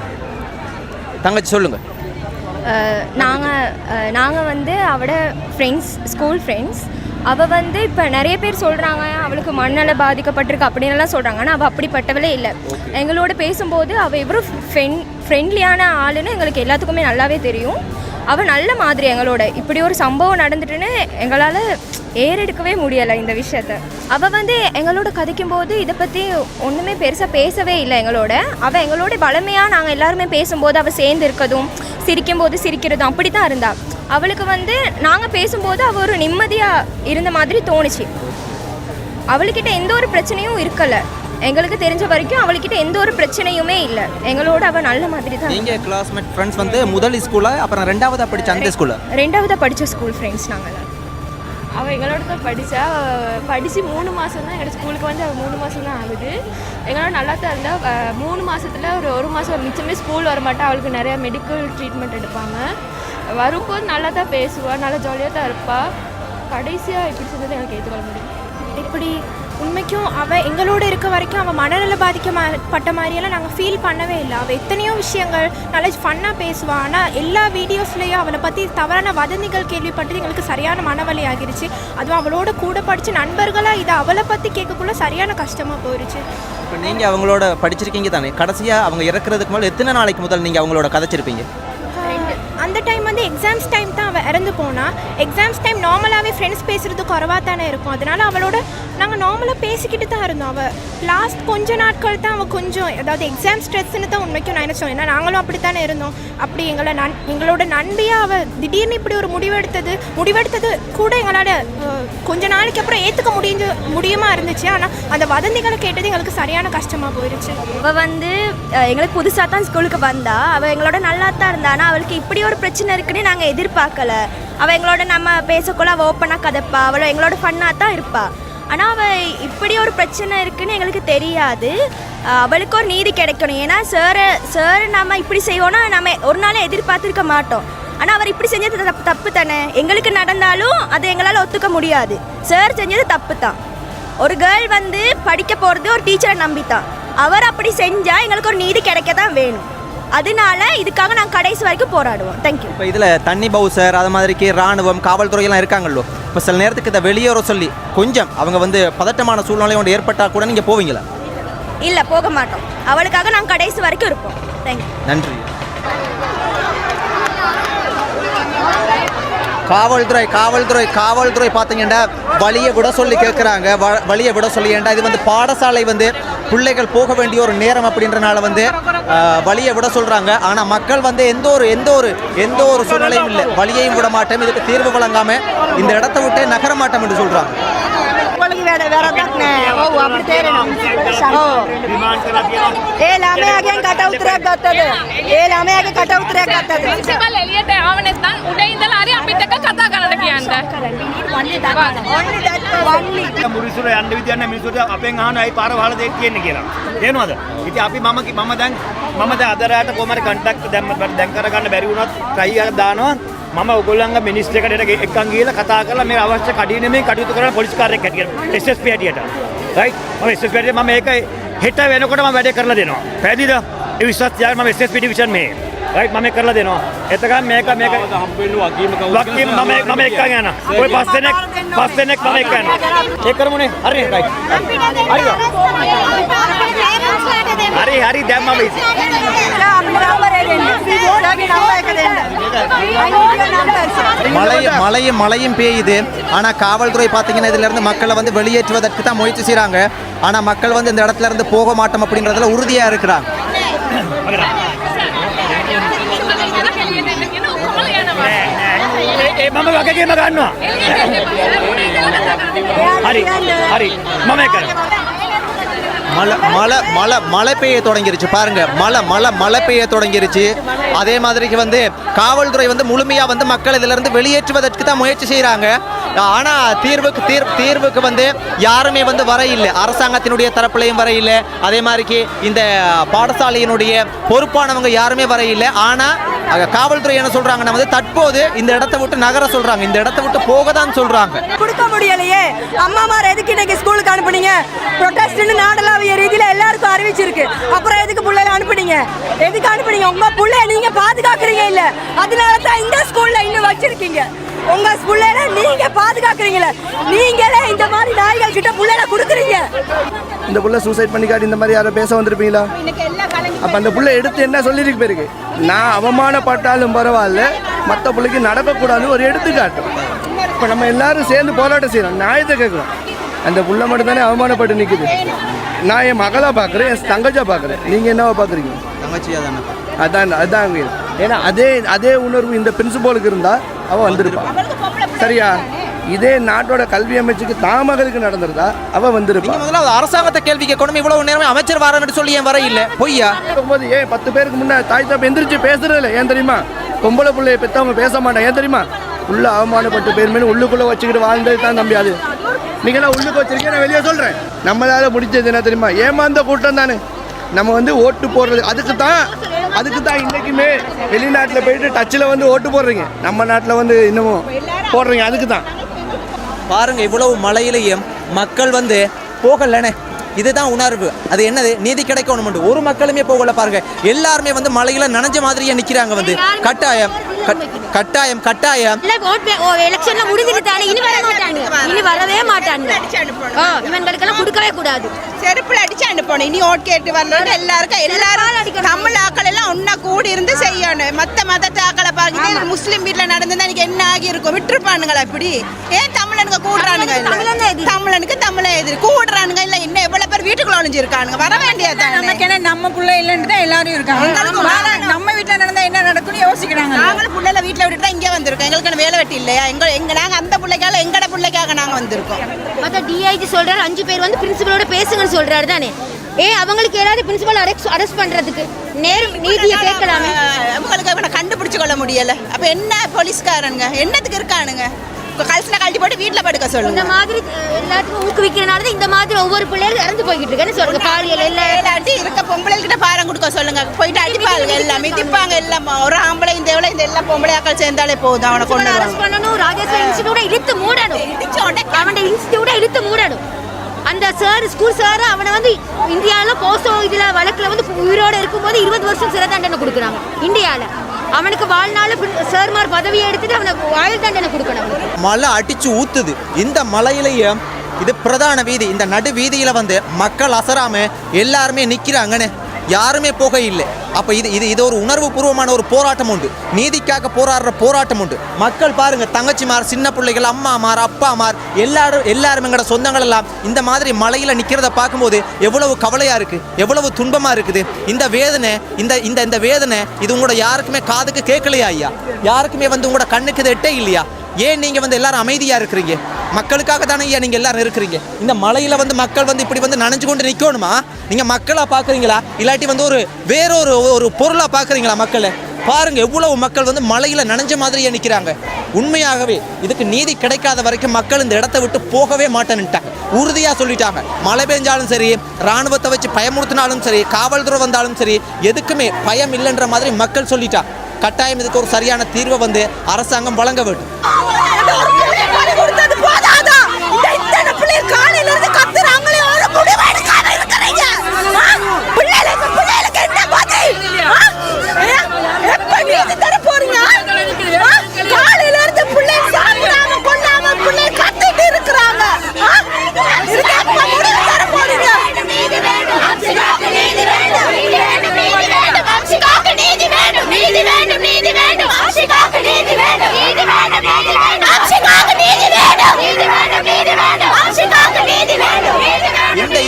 தங்கச்சி சொல்லுங்க. நாங்கள் வந்து அவட ஃப்ரெண்ட்ஸ், ஸ்கூல் ஃப்ரெண்ட்ஸ். அவள் வந்து இப்போ நிறைய பேர் சொல்கிறாங்க அவளுக்கு மண்ணால் பாதிக்கப்பட்டிருக்கு அப்படின்லாம் சொல்கிறாங்க. ஆனால் அவள் அப்படிப்பட்டவளே இல்லை. எங்களோட பேசும்போது அவள் எவ்வளோ ஃப்ரெண்ட்லியான ஆளுன்னு எங்களுக்கு எல்லாத்துக்குமே நல்லாவே தெரியும். அவள் நல்ல மாதிரி எங்களோட. இப்படி ஒரு சம்பவம் நடந்துட்டுன்னு எங்களால் ஏறெடுக்கவே முடியலை இந்த விஷயத்த. அவள் வந்து எங்களோட கதைக்கும்போது இதை பற்றி ஒன்றுமே பெருசாக பேசவே இல்லை எங்களோட. அவள் எங்களோட வளமையாக நாங்கள் எல்லாருமே பேசும்போது அவள் சேர்ந்து இருக்கதும் சிரிக்கும்போது சிரிக்கிறதும் அப்படி தான் இருந்தாள். அவளுக்கு வந்து நாங்கள் பேசும்போது அவள் ஒரு நிம்மதியாக இருந்த மாதிரி தோணுச்சு. அவளுக்கிட்ட எந்த ஒரு பிரச்சனையும் இருக்கலை. எங்களுக்கு தெரிஞ்ச வரைக்கும் அவள்கிட்ட எந்த ஒரு பிரச்சனையுமே இல்லை. எங்களோட அவள் நல்ல மாதிரி தான். நீங்கள் கிளாஸ்மேட் ஃப்ரெண்ட்ஸ் வந்து முதல் ஸ்கூலில் அப்புறம் ரெண்டாவதாக படித்த அந்த ஸ்கூலில்? ரெண்டாவதாக படித்த ஸ்கூல் ஃப்ரெண்ட்ஸ் நாங்கள். அவள் எங்களோட தான் படித்தா. படித்து 3 மாதம் தான் எங்களோட ஸ்கூலுக்கு வந்து அவள் 3 மாதம் தான் ஆகுது. எங்களோட நல்லா தான் இருந்தால் 3 மாதத்தில் ஒரு மாதம் மிச்சமே ஸ்கூல் வரமாட்டா. அவளுக்கு நிறையா மெடிக்கல் ட்ரீட்மெண்ட் எடுப்பாங்க. வரும்போது நல்லா தான் பேசுவாள், நல்லா ஜாலியாக தான் இருப்பாள். கடைசியாக இப்படி செஞ்சது எனக்கு ஏற்றுக்கொள்ள முடியும். இப்படி உண்மைக்கும் அவள் எங்களோட இருக்க வரைக்கும் அவள் மனநல பாதிக்கப்பட்ட மாதிரியெல்லாம் நாங்கள் ஃபீல் பண்ணவே இல்லை. அவள் எத்தனையோ விஷயங்கள் நல்லா ஃபன்னாக பேசுவாள். ஆனால் எல்லா வீடியோஸ்லேயும் அவளை பற்றி தவறான வதந்திகள் கேள்விப்பட்டது எங்களுக்கு சரியான மனவலி ஆகிருச்சு. அதுவும் அவளோட கூட படித்த நண்பர்களாக இதை அவளை பற்றி கேட்கக்குள்ள சரியான கஷ்டமாக போயிடுச்சு. இப்போ நீங்கள் அவங்களோட படிச்சிருக்கீங்க தானே, கடைசியாக அவங்க இறக்குறதுக்கு முதல்ல எத்தனை நாளைக்கு முதல் நீங்கள் அவங்களோட கதைச்சிருப்பீங்க? அந்த டைம் வந்து எக்ஸாம்ஸ் டைம் தான் அவள் இறந்து போனால். எக்ஸாம்ஸ் டைம் நார்மலாகவே ஃப்ரெண்ட்ஸ் பேசுகிறது குறவாக தானே இருக்கும். அதனால் அவளோட நாங்கள் நார்மலாக பேசிக்கிட்டு தான் இருந்தோம். அவள் லாஸ்ட் கொஞ்ச நாட்கள் தான் அவள் கொஞ்சம் அதாவது எக்ஸாம் ஸ்ட்ரெஸ்ன்னு தான் உண்மைக்கும் நான் நினச்சோம். ஏன்னா நாங்களும் அப்படி தானே இருந்தோம். அப்படி எங்களோட நண்பியாக அவள் திடீர்னு இப்படி ஒரு முடிவெடுத்தது கூட எங்களால் கொஞ்ச நாளைக்கு அப்புறம் ஏற்றுக்க முடியுமா இருந்துச்சு. ஆனால் அந்த வதந்திகளை கேட்டது எங்களுக்கு சரியான கஷ்டமாக போயிடுச்சு. அவள் வந்து எங்களுக்கு புதுசாக தான் ஸ்கூலுக்கு வந்தா. அவள் எங்களோட நல்லா தான் இருந்தா. ஆனால் அவளுக்கு இப்படி ஒரு பிரச்சனை இருக்குன்னு நாங்கள் எதிர்பார்க்கல. அவள் எங்களோட நம்ம பேசக்குள்ள அவள் ஓப்பனாக கதைப்பா. அவளை எங்களோட ஃபன்னாக தான் இருப்பாள். ஆனால் அவள் இப்படி ஒரு பிரச்சனை இருக்குன்னு எங்களுக்கு தெரியாது. அவளுக்கு ஒரு நீதி கிடைக்கணும். ஏன்னா சார் நம்ம இப்படி செய்வோன்னா நம்ம ஒரு நாள் எதிர்பார்த்துருக்க மாட்டோம். ஆனால் அவர் இப்படி செஞ்சது தப்பு தானே. எங்களுக்கு நடந்தாலும் அது எங்களால் ஒத்துக்க முடியாது. சார் செஞ்சது தப்பு தான். ஒரு கேர்ள் வந்து படிக்க போகிறது ஒரு டீச்சரை நம்பித்தான். அவர் அப்படி செஞ்சால் எங்களுக்கு ஒரு நீதி கிடைக்க தான் வேணும். அதனால இதுக்காக நாங்கள் கடைசி வரைக்கும் போராடுவோம். தேங்க்யூ. இப்போ இதில் தண்ணி பவுசர் அது மாதிரிக்கு இராணுவம் காவல்துறையெல்லாம் இருக்காங்களோ. இப்போ சில நேரத்துக்கு இதை வெளியேற சொல்லி கொஞ்சம் அவங்க வந்து பதட்டமான சூழ்நிலை ஒன்று ஏற்பட்டால் கூட நீங்கள் போவீங்களா? இல்லை, போக மாட்டோம். அவளுக்காக நாங்கள் கடைசி வரைக்கும் இருப்போம். தேங்க்யூ. நன்றி. காவல்துறை பார்த்தீங்கன்னா வழியை விட சொல்லி கேட்குறாங்க. வழியை விட சொல்லி. ஏன்டா இது வந்து பாடசாலை வந்து பிள்ளைகள் போக வேண்டிய ஒரு நேரம் அப்படின்றனால வந்து வழியை விட சொல்கிறாங்க. ஆனால் மக்கள் வந்து எந்த ஒரு சூழ்நிலையும் இல்லை. வழியையும் விட மாட்டோம், இதுக்கு தீர்வு வழங்காமல் இந்த இடத்த விட்டு நகர மாட்டோம் என்று சொல்கிறாங்க. මුරිසුර යන්න විදියක් නැහැ. මිනිස්සුන්ට අපෙන් අහන අය පාර වහලා දෙන්න කියන්නේ කියලා. තේරෙනවද? ඉතින් අපි මම දැන් අද රාට කොහමද කන්ටැක්ට් දැන් කරගන්න බැරි වුණත් try එකක් දානවා. මම ඔයගොල්ලන්ගේ මිනිස්ටර් එකට එක්කන් ගිහලා කතා කරලා මේ අවශ්‍ය කඩිනමෙන් කටයුතු කරන පොලිස් කාර්යයක් හැටියට SSP හැටියට. රයිට්? මම SSP හැටියට මම ඒක හෙට වෙනකොට මම වැඩේ කරලා දෙනවා. පැහැදිලිද? ඒ විශ්වාස තියාගෙන මම SSP ඩිවිෂන් මේ රයිට් මම කරලා දෙනවා. එතකන් මේක වකීම මම එක්කන් යනවා. ඔය පස් දෙනෙක් මම එක්ක යනවා. ඒක කරමුනේ. හරි රයිට්. හරි දැන් මම ඉතින් மழையும் பெய்யுது. ஆனால் காவல்துறை பார்த்தீங்கன்னா இதிலிருந்து மக்களை வந்து வெளியேற்றுவதற்கு தான் முயற்சி செய்கிறாங்க. ஆனால் மக்கள் வந்து இந்த இடத்துல இருந்து போக மாட்டோம் அப்படின்றதுல உறுதியாக இருக்கிறாங்க. මම වගකීම ගන්නවා. හරි මම ඒක மழை பெய்ய தொடங்கிருச்சு பாருங்க. மழை பெய்ய தொடங்கிருச்சு. அதே மாதிரிக்கு வந்து காவல்துறை வந்து முழுமையாக வந்து மக்கள் இதிலிருந்து வெளியேற்றுவதற்கு தான் முயற்சி செய்கிறாங்க. ஆனா தீர்வுக்கு வந்து யாருமே வந்து வர இல்லை. அரசாங்கத்தினுடைய தரப்புலையும் வர இல்லை. அதே மாதிரிக்கு இந்த பாடசாலையினுடைய பொறுப்பானவங்க யாருமே வர இல்லை. ஆனா காவல்துறை என்ன சொல்றாங்கன்னா வந்து தற்போது இந்த இடத்தை விட்டு நகர சொல்றாங்க, இந்த இடத்தை விட்டு போக தான் சொல்றாங்க. கொடுக்க முடியலையே. அம்மாமார் எதுக்கு இன்னைக்கு ஸ்கூலுக்கு அனுப்புனீங்க? ப்ரொடெஸ்ட்னு நாடளாவிய ரீதியில எல்லாருக்கும் அறிவிச்சிருக்கு. அப்புறம் எதுக்கு பிள்ளைகளை அனுப்புனீங்க? எதுக்கு அனுப்புனீங்க? உங்க பிள்ளைய நீங்க பாதுகாக்கிறீங்க இல்ல, அதனால தான் இந்த ஸ்கூல்ல இன்னும் வச்சிருக்கீங்க. உங்க பிள்ளைகளை நீங்க பாதுகாக்கிறீங்களே, நீங்களே இந்த மாதிரி நாய்கள் கிட்ட பிள்ளைகளை கொடுக்குறீங்க. இந்த புள்ள சூசைட் பண்ணிக்காட்டி இந்த மாதிரி யாரை பேச வந்திருப்பீங்களா? அப்போ அந்த புள்ள எடுத்து என்ன சொல்லியிருக்கு போயிருக்கு, நான் அவமானப்பட்டாலும் பரவாயில்ல, மற்ற பிள்ளைக்கு நடக்கக்கூடாதுன்னு ஒரு எடுத்துக்காட்டு. இப்போ நம்ம எல்லாரும் சேர்ந்து போராட்டம் செய்யணும், நியாயத்தை கேட்கணும். அந்த புள்ள மட்டும் தானே அவமானப்பட்டு நிற்குது. நான் என் மகளாக பார்க்குறேன், என் தங்கச்சியாக பார்க்குறேன். நீங்கள் என்னவா பார்க்குறீங்க? தங்கச்சியாக தானே. அதான் ஏன்னா அதே உணர்வு இந்த பிரின்சிபலுக்கு இருந்தால் அவள் வந்திருப்பான். சரியா? இதே நாட்டோட கல்வி அமைச்சுக்கு தான் மகளுக்கு நடந்திருந்தா அவள் வந்திருப்பான். முதல்ல அரசாங்கத்தை கேள்வி கேட்கணும். இவ்வளவு நேரமே அமைச்சர் வரன்னு சொல்லி ஏன் வர இல்லை? பொய்யா? ஏன் 10 பேருக்கு முன்னே தாய் தாப்ப எந்திரிச்சு பேசுறதில்ல? ஏன் தெரியுமா? பொம்பளை பிள்ளைய பெற்றவங்க பேச மாட்டாங்க. ஏன் தெரியுமா? உள்ள அவமானப்பட்டு பேருமே உள்ளுக்குள்ளே வச்சுக்கிட்டு வாழ்ந்தது தான் தம்பி. அது நீங்களாம் உள்ளுக்கு வச்சிருக்கேன், நான் வெளியே சொல்கிறேன். நம்மளால முடிச்சது என்ன தெரியுமா? ஏமாந்த கூட்டம் தானே. நம்ம வந்து ஓட்டு போடுறது அதுக்கு தான் இன்றைக்குமே வெளிநாட்டில் போயிட்டு டச்சில் வந்து ஓட்டு போடுறீங்க, நம்ம நாட்டில் வந்து இன்னமும் போடுறீங்க. அதுக்கு தான் பாருங்க, இவ்வளவு மழையிலையும் மக்கள் வந்து போகலனே. இதுதான் உணர்வு. அது என்னது? நீதி கிடைக்கணும். ஒரு மக்களுமே போகல பாருங்க. எல்லாருமே வந்து மழையில நனைஞ்ச மாதிரியே நிக்கிறாங்க. வந்து கட்டாயம் எலெக்ஷன்ல முடிஞ்சிட்டு தானே, இனி வர மாட்டாங்க, இனி வரவே மாட்டாங்க. இவங்களுக்கெல்லாம் கொடுக்கவே கூடாது. செருப்புல அடிச்சு அனுப்பணும். இனி ஓட் கேட்டு வரணும். எல்லாரும் தமிழ் ஆக்கள் எல்லாம் ஒன்னா கூடி இருந்து செய்யணும். மத்த மதத்தை ஆக்களை பாருங்க. முஸ்லீம் வீட்டுல நடந்தது எனக்கு என்ன ஆகி இருக்கும்? விட்டுருப்பானுங்களா? இப்படி ஏன் தமிழனுக்கு கூடுறானுங்க? தமிழனுக்கு தமிழை எதிரி கூடுறானுங்க. இல்ல இன்னும் எவ்வளவு பேர் வீட்டுக்குள்ள ஒளிஞ்சிருக்கானுங்க? வர வேண்டியது நம்ம பிள்ளை இல்லைன்னு தான் எல்லாரும் இருக்காங்க. நம்ம வீட்டுல நடந்தா என்ன நடக்கும்னு யோசிக்கிறாங்க. நாங்களும் பிள்ளைல வீட்டுல விட்டுட்டு தான் இங்கே வந்திருக்கோம். எங்களுக்கு வேலை வெட்டி இல்லையா? நாங்க அந்த பிள்ளைக்காக எங்கட பிள்ளைக்காக நாங்க வந்திருக்கோம். மத்த டிஐஜி சொல்றாரு 5 பேர் வந்து பிரின்சிபலோட பேசுங்கன்னு சொல்றாரு தானே. அவங்களுக்கு ஏதாவது பிரின்சிபல் அரெஸ்ட் பண்றதுக்கு நேரம் நீதியை கேட்கலாமே. அவங்களுக்கு அவனை கண்டுபிடிச்சு கொள்ள முடியல. அப்ப என்ன போலீஸ்காரனுங்க என்னத்துக்கு இருக்கானுங்க? கல்சில கழட்டி போட்டு வீட்டில் படுக்க சொல்லுங்க. இந்த மாதிரி எல்லாத்துக்கும் ஊக்குவிக்கிறனால தான் இந்த மாதிரி ஒவ்வொரு பிள்ளைகளும் இறந்து போய்கிட்டு இருக்கேன்னு சொல்லுங்க. பாலியல் எல்லாட்டி இருக்க பொம்பளைகிட்ட பாரம் கொடுக்க சொல்லுங்க. போயிட்டு அடிப்பாங்க, எல்லாம் மிதிப்பாங்க. எல்லாம் ஒரு ஆம்பளை இந்த எல்லா பொம்பளை ஆக்கள் சேர்ந்தாலே போதும். அவனை கொண்டு அரெஸ்ட் பண்ணணும். ராஜேஸ்வரி இன்ஸ்டிடியூட்டை இழுத்து மூடணும். அவன் இன்ஸ்டிடியூட்டை இழுத்து மூடணும். அந்த ஸ்கூல் சார் அவனை வந்து இந்தியாவில் போஸ்டோ இதில் வழக்கில் வந்து உயிரோடு இருக்கும்போது 20 வருஷம் சிறை தண்டனை கொடுக்குறாங்க இந்தியாவில். அவனுக்கு வாழ்நாள் சார்மார் பதவியை எடுத்துட்டு அவனுக்கு ஆயுள் தண்டனை கொடுக்கணும். மழை அடிச்சு ஊத்துது. இந்த மலையிலேயே இது பிரதான வீதி. இந்த நடு வீதியில வந்து மக்கள் அசராம எல்லாருமே நிக்கிறாங்கன்னு, யாருமே போக இல்லை. அப்போ இது ஒரு உணர்வு பூர்வமான ஒரு போராட்டம் உண்டு. நீதிக்காக போராடுற போராட்டம் உண்டு. மக்கள் பாருங்க, தங்கச்சிமார், சின்ன பிள்ளைகள், அம்மாமார், அப்பாமார் எல்லாரும் எங்களோட சொந்தங்கள் எல்லாம் இந்த மாதிரி மலையில நிக்கிறத பார்க்கும்போது எவ்வளவு கவலையா இருக்கு, எவ்வளவு துன்பமா இருக்குது. இந்த வேதனை இந்த வேதனை இது உங்களோட யாருக்குமே காதுக்கு கேட்கலையா ஐயா? யாருக்குமே வந்து உங்களோட கண்ணுக்கு இது எட்டே இல்லையா? ஏன் நீங்க வந்து எல்லாரும் அமைதியா இருக்கிறீங்க? மக்களுக்காக தானே ஐயா நீங்க எல்லாரும் இருக்கிறீங்க. இந்த மலையில வந்து மக்கள் வந்து இப்படி வந்து நனைஞ்சு கொண்டு நிக்கணுமா? நீங்க மக்களா பாக்குறீங்களா, இல்லாட்டி வந்து வேறொரு பொருளா பாக்குறீங்களா? மக்களை பாருங்க, எவ்வளவு மக்கள் வந்து மலையில நனைஞ்ச மாதிரியே நிக்கிறாங்க. உண்மையாகவே இதுக்கு நீதி கிடைக்காத வரைக்கும் மக்கள் இந்த இடத்தை விட்டு போகவே மாட்டேன்னுட்டாங்க. உறுதியா சொல்லிட்டாங்க. மழை பெஞ்சாலும் சரி, ராணுவத்தை வச்சு பயமுறுத்தினாலும் சரி, காவல்துறை வந்தாலும் சரி, எதுக்குமே பயம் இல்லைன்ற மாதிரி மக்கள் சொல்லிட்டா. கட்டாயம் இதுக்கு ஒரு சரியான தீர்வை வந்து அரசாங்கம் வழங்க வேண்டும்.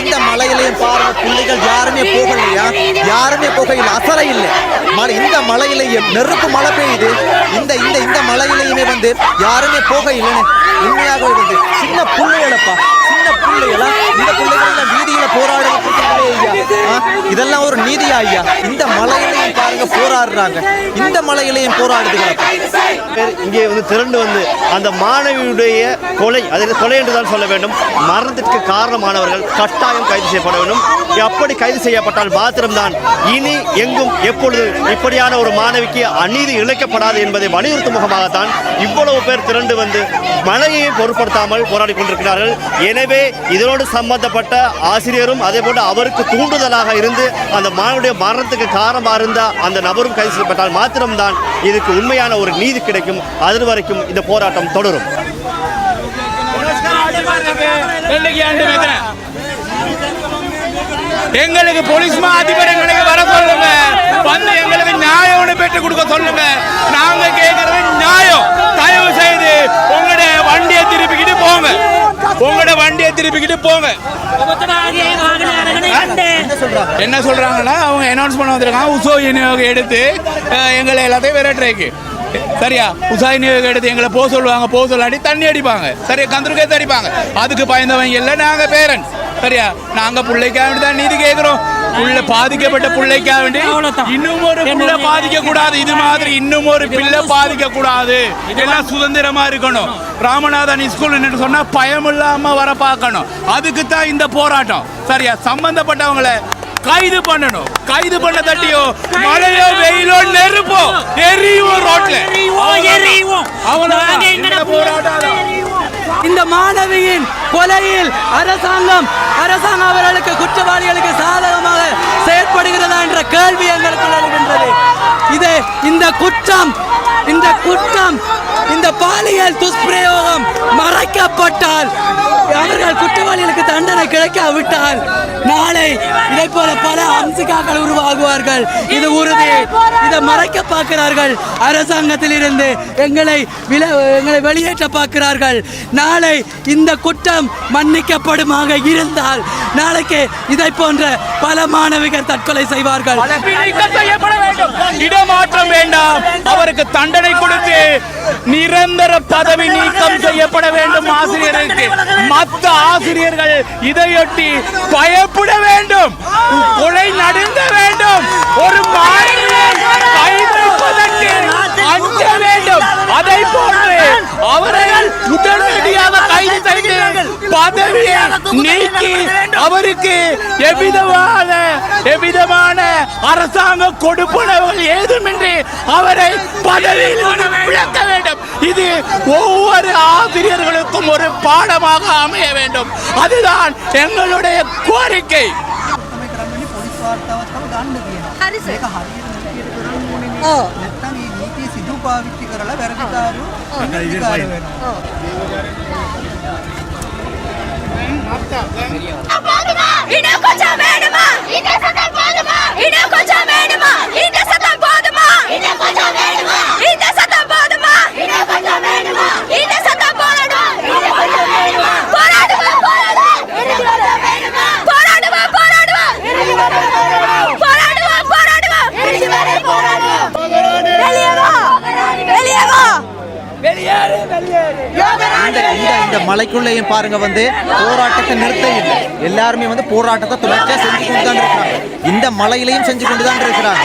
இந்த மலையிலையும் பாருங்க, பிள்ளைகள் யாருமே போகலையா? யாருமே போகையில் அசர இல்லை. இந்த மலையிலையும் நெருப்பு மழை பெய்யுது. இந்த மலையிலையுமே வந்து யாருமே போக இல்லைன்னு உண்மையாகவே வந்து சின்ன பிள்ளைகளப்பா, சின்ன பிள்ளைகளா, இந்த பிள்ளைகள் வீதியில போராடுறது இதெல்லாம் ஒரு நீதியா ஐயா? இந்த மலையிலையும் பாருங்க அங்க போராடுறாங்க, இந்த மலையிலையும் போராடுதுங்க. இங்கே திரண்டு அந்த மாணவியுடைய கொலை, அதில் கொலை என்றுதான் சொல்ல வேண்டும், மரணத்திற்கு காரணமானவர்கள் கட்டாயம் கைது செய்யப்பட வேண்டும். அப்படி கைது செய்யப்பட்டால் மாத்திரம்தான் இனி எங்கும் எப்பொழுது இப்படியான ஒரு மாணவிக்கு அநீதி இழைக்கப்படாது என்பதை வலியுறுத்தும் முகமாகத்தான் இவ்வளவு பேர் திரண்டு மழையை பொருட்படுத்தாமல் போராடி கொண்டிருக்கிறார்கள். எனவே இதனோடு சம்பந்தப்பட்ட ஆசிரியரும் அதே போன்று அவருக்கு தூண்டுதலாக இருந்து அந்த மாணவனுடைய மரணத்துக்கு காரணமாக இருந்த அந்த நபரும் கைது செய்யப்பட்டால் மாத்திரம்தான் இதுக்கு உண்மையான ஒரு நீதி கிடைக்கும். அது வரைக்கும் இந்த போராட்டம் தொடரும். எங்களுக்கு போலீஸ் அதிபர் எங்களுக்கு வர சொல்லுங்க, வந்து எங்களுக்கு நியாயம் பெற்றுக் கொடுக்க சொல்லுங்க. நாங்க கேட்கறது நியாயம். தயவு செய்து உங்களுடைய வண்டியை திருப்பிக்கிட்டு போங்க, உங்களுடைய வண்டியை திருப்பிக்கிட்டு போங்க. என்ன சொல்றாங்கன்னா அவங்க அனௌன்ஸ் பண்ண வந்திருக்காங்க உசோ விநியோகம் எடுத்து எங்களை எல்லாத்தையும் விரட்டுறதுக்கு. சரியா, உசாய் நியோகம் எடுத்து எங்களை போக சொல்லுவாங்க, போக சொல்லாட்டி தண்ணி அடிப்பாங்க. சரியா, கந்தூருக்கு அடிப்பாங்க. அதுக்கு பயந்தவங்க இல்லை நாங்கள் பேரண்ட்ஸ். சரியா, நாங்கள் பிள்ளைக்காக வேண்டி தான் நீதி கேட்குறோம். புள்ள பாதிக்கப்பட்ட பிள்ளைக்காக வேண்டி இன்னும் ஒரு பிள்ளை பாதிக்க கூடாது. இது மாதிரி இன்னும் ஒரு பிள்ளை பாதிக்க கூடாது. இதெல்லாம் சுதந்திரமா இருக்கணும். ராமநாதன் ஸ்கூல் என்ன சொன்னா பயம் இல்லாம வர பார்க்கணும். அதுக்கு தான் இந்த போராட்டம். சரியா, சம்பந்தப்பட்டவங்களை கைது பண்ணணும். கைது பண்ண தட்டியோ மழையோ வெயிலோ நெருப்போ எரியுவோம், ரோட்ல இந்த மாணவியின் கொலையில் அரசாங்கம் அவர்களுக்கு குற்றவாளிகளுக்கு சாதகமாக செயற்படுகிறதா என்ற கேள்வி எங்களுக்கு எழுகின்றது. இந்த குற்றம் இந்த பாலியல் துஷ்பிரயோகம் மறைக்கப்பட்டால், அவர்கள் குற்றவாளிகளுக்கு தண்டனை கிடைக்காவிட்டால் நாளை இதை போல பல அம்சிகாக்கள் உருவாகுவார்கள். இது உறுதி. இதை மறைக்க பார்க்கிறார்கள். அரசாங்கத்தில் இருந்து எங்களை வெளியேற்ற பார்க்கிறார்கள். நாளை இந்த குற்றம் மன்னிக்கப்படுமாக இருந்தால் நாளைக்கு இதை போன்ற பல மாணவிகள் தற்கொலை செய்வார்கள். இடமாற்றம் வேண்டாம், அவருக்கு தண்டனை கொடுத்து நிரந்தர பதவி நீக்கம் செய்யப்பட வேண்டும். ஆசிரியர்களுக்கு மற்ற ஆசிரியர்கள் இதையொட்டி பயப்பட வேண்டும், கொலை நடந்த வேண்டும், ஒரு மாணவியை கைதுப்பதற்கு அஞ்ச வேண்டும். அதை போன்று அவர்கள் உடனடியாக கைது செய்து பதவியை நீக்கி அவருக்கு எவ்விதமான அரசாங்க கொடுப்பனவுகள் ஏதுமின்றி அவரை பதவியில் விளக்க வேண்டும். இது ஒவ்வொரு ஆசிரியர்களுக்கும் ஒரு பாடமாக அமைய வேண்டும். அதுதான் எங்களுடைய கோரிக்கை. இந்த மலைக்குள்ளேயும் பாருங்க போராட்டத்தை நிறுத்த இல்லை. எல்லாருமே போராட்டத்தை தொடர்ச்சியா செஞ்சு கொண்டு தான் இருக்கிறாங்க. இந்த மலையிலையும் செஞ்சு கொண்டு தான் இருக்கிறாங்க.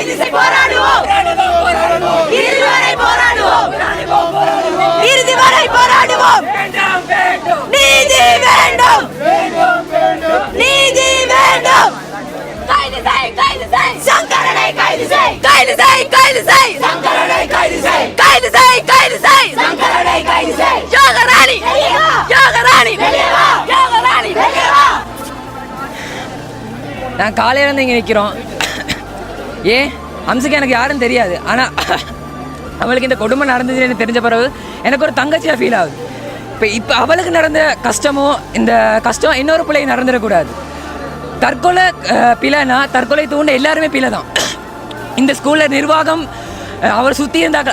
நான் காலையில இருந்து இங்கே நிற்கிறோம். அம்சுக்கு எனக்கு யாரும் தெரியாது. ஆனால் அவளுக்கு இந்த கொடுமை நடந்ததுன்னு எனக்கு தெரிஞ்ச பிறகு எனக்கு ஒரு தங்கச்சியாக ஃபீல் ஆகுது. இப்போ அவளுக்கு நடந்த கஷ்டமோ இந்த கஷ்டம் இன்னொரு பிள்ளைக்கு நடந்துடக்கூடாது. தற்கொலை பிள்ளைனா தற்கொலை தூண்ட எல்லாருமே பிள்ளை தான். இந்த ஸ்கூலில் நிர்வாகம் அவள் சுற்றி இருந்தாங்க.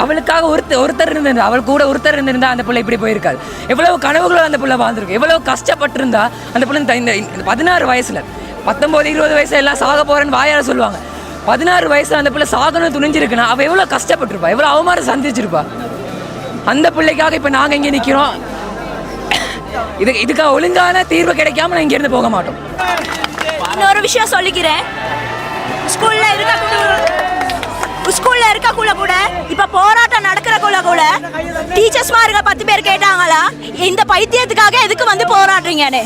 அவளுக்காக ஒருத்தர் இருந்திருந்தா, அவள் கூட ஒருத்தர் இருந்திருந்தா அந்த பிள்ளை இப்படி போயிருக்காது. எவ்வளவு கனவுகளோ அந்த பிள்ளை வாழ்ந்துருக்கு. எவ்வளவு கஷ்டப்பட்டிருந்தா அந்த பிள்ளை இந்த 16 வயசில் 19-20 வயசுல எல்லாம் சாக போகிறேன்னு வாயால் சொல்லுவாங்க. 16 வயசில் அந்த பிள்ளை சாகணும்னு துணிஞ்சிருக்குன்னா அவள் எவ்வளோ கஷ்டப்பட்டிருப்பா, எவ்வளோ அவமானம் சந்திச்சிருப்பா. அந்த பிள்ளைக்காக இப்போ நாங்கள் இங்கே நிற்கிறோம். இதுக்காக ஒழுங்கான தீர்வு கிடைக்காம நான் இங்கேருந்து போக மாட்டோம். இன்னொரு விஷயம் சொல்லிக்கிறேன். ஸ்கூலில் ஸ்கூல்ல கூட இப்ப போராட்டம் நடக்கிறக்குள்ள கூட டீச்சர்ஸ் மார்க 10 பேர் கேட்டாங்களா இந்த பைத்தியத்துக்காக எதுக்கு வந்து போராடுறீங்கன்னு.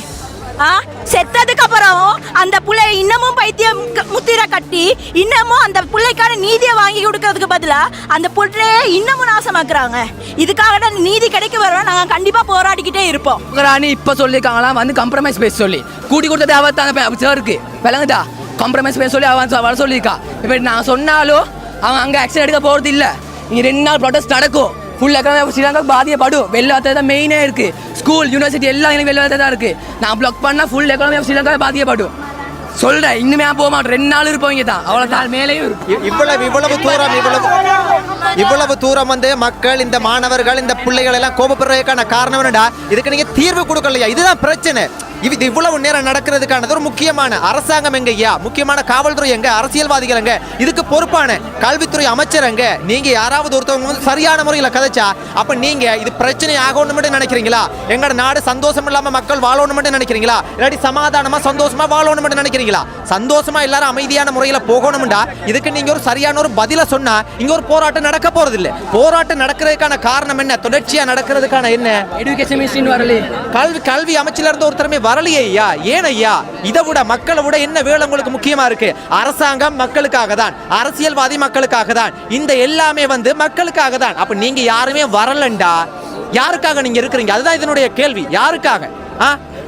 செத்ததுக்கு அப்புறம் அந்த பிள்ளை இன்னமும் பைத்தியம் முத்திரை கட்டி இன்னமும் அந்த பிள்ளைக்கான நீதியை வாங்கி கொடுக்கறதுக்கு பதிலா அந்த பிள்ளைய இன்னமும் நாசமாக்குறாங்க. இதுக்காக நீதி கிடைக்க வரோம், நாங்கள் கண்டிப்பா போராடிக்கிட்டே இருப்போம். ராணி இப்ப சொல்லியிருக்காங்களா வந்து கம்ப்ரமைஸ் பேச சொல்லி கூட்டி கொடுத்தது அவத்தாங்க சாருக்கு விளங்குதா. கம்ப்ரமைஸ் பேச சொல்லி அவன் வர சொல்லியிருக்கா. இப்போ நான் சொன்னாலும் அவன் அங்கே ஆக்ஷன் எடுக்க போகிறது இல்லை. இங்கே 2 நாள் ப்ரொடெஸ்ட் நடக்கும். ஃபுல் எக்கனாமி ஸ்ரீலங்காவுக்கு பாதிக்கப்படும். வெள்ளத்தை தான் மெயினே இருக்குது. ஸ்கூல் யூனிவர்சிட்டி எல்லாம் எனக்கு வெள்ளத்தை தான் இருக்குது. நான் ப்ளாக் பண்ணால் ஃபுல் எக்கனாமி ஸ்ரீலங்காவை பாதிக்கப்படும். சொல்கிறேன், இன்னுமே போக மாட்டேன். 2 நாள் இருப்பவங்க தான் அவ்வளோதான் மேலேயும் இருக்கும். இவ்வளவு தூரம் வந்து மக்கள், இந்த மாணவர்கள், இந்த பிள்ளைகள் எல்லாம் கோபப்படுறதுக்கான காரணம் என்னடா, இதுக்கு நீங்க தீர்வு கொடுக்கலையா? இதுதான் பிரச்சனை. இது இவ்வளவு நேரம் நடக்கிறதுக்கானது ஒரு முக்கியமான அரசாங்கம் எங்க ஐயா, முக்கியமான காவல்துறை எங்க, அரசியல்வாதிகள் எங்க, இதுக்கு பொறுப்பான கல்வித்துறை அமைச்சர் எங்க? நீங்க யாராவது ஒருத்தவங்க வந்து சரியான முறையில் கதைச்சா அப்ப நீங்க இது பிரச்சனை ஆகணும்னு நினைக்கிறீங்களா? எங்களோட நாடு சந்தோஷம் இல்லாம மக்கள் வாழணும்னு நினைக்கிறீங்களா? இல்லாட்டி சமாதானமா சந்தோஷமா வாழணும்னு நினைக்கிறீங்களா? சந்தோஷமா எல்லாரும் அமைதியான முறையில் போகணும்டா. இதுக்கு நீங்க ஒரு சரியான ஒரு பதில சொன்னா இங்க ஒரு போராட்டம் நடக்க போறது இல்ல. போராட்டம் நடக்கிறதுக்கான காரணம் என்ன? தொடர்ச்சியா நடக்கிறதுக்கான என்ன? எஜுகேஷன் மினிஸ்ட்ரி வரல, கல்வி அமைச்சில இருந்து ஒருத்தரமே வரலையே ஐயா. ஏன் ஐயா? இதை விட மக்களை விட என்ன வேலை உங்களுக்கு முக்கியமா இருக்கு? அரசாங்கம் மக்களுக்காக தான், அரசியல்வாதி மக்களுக்காக தான், இந்த எல்லாமே வந்து மக்களுக்காக தான். அப்ப நீங்க யாருமே வரலண்டா, யாருக்காக நீங்க இருக்கிறீங்க? அதுதான் இதனுடைய கேள்வி. யாருக்காக?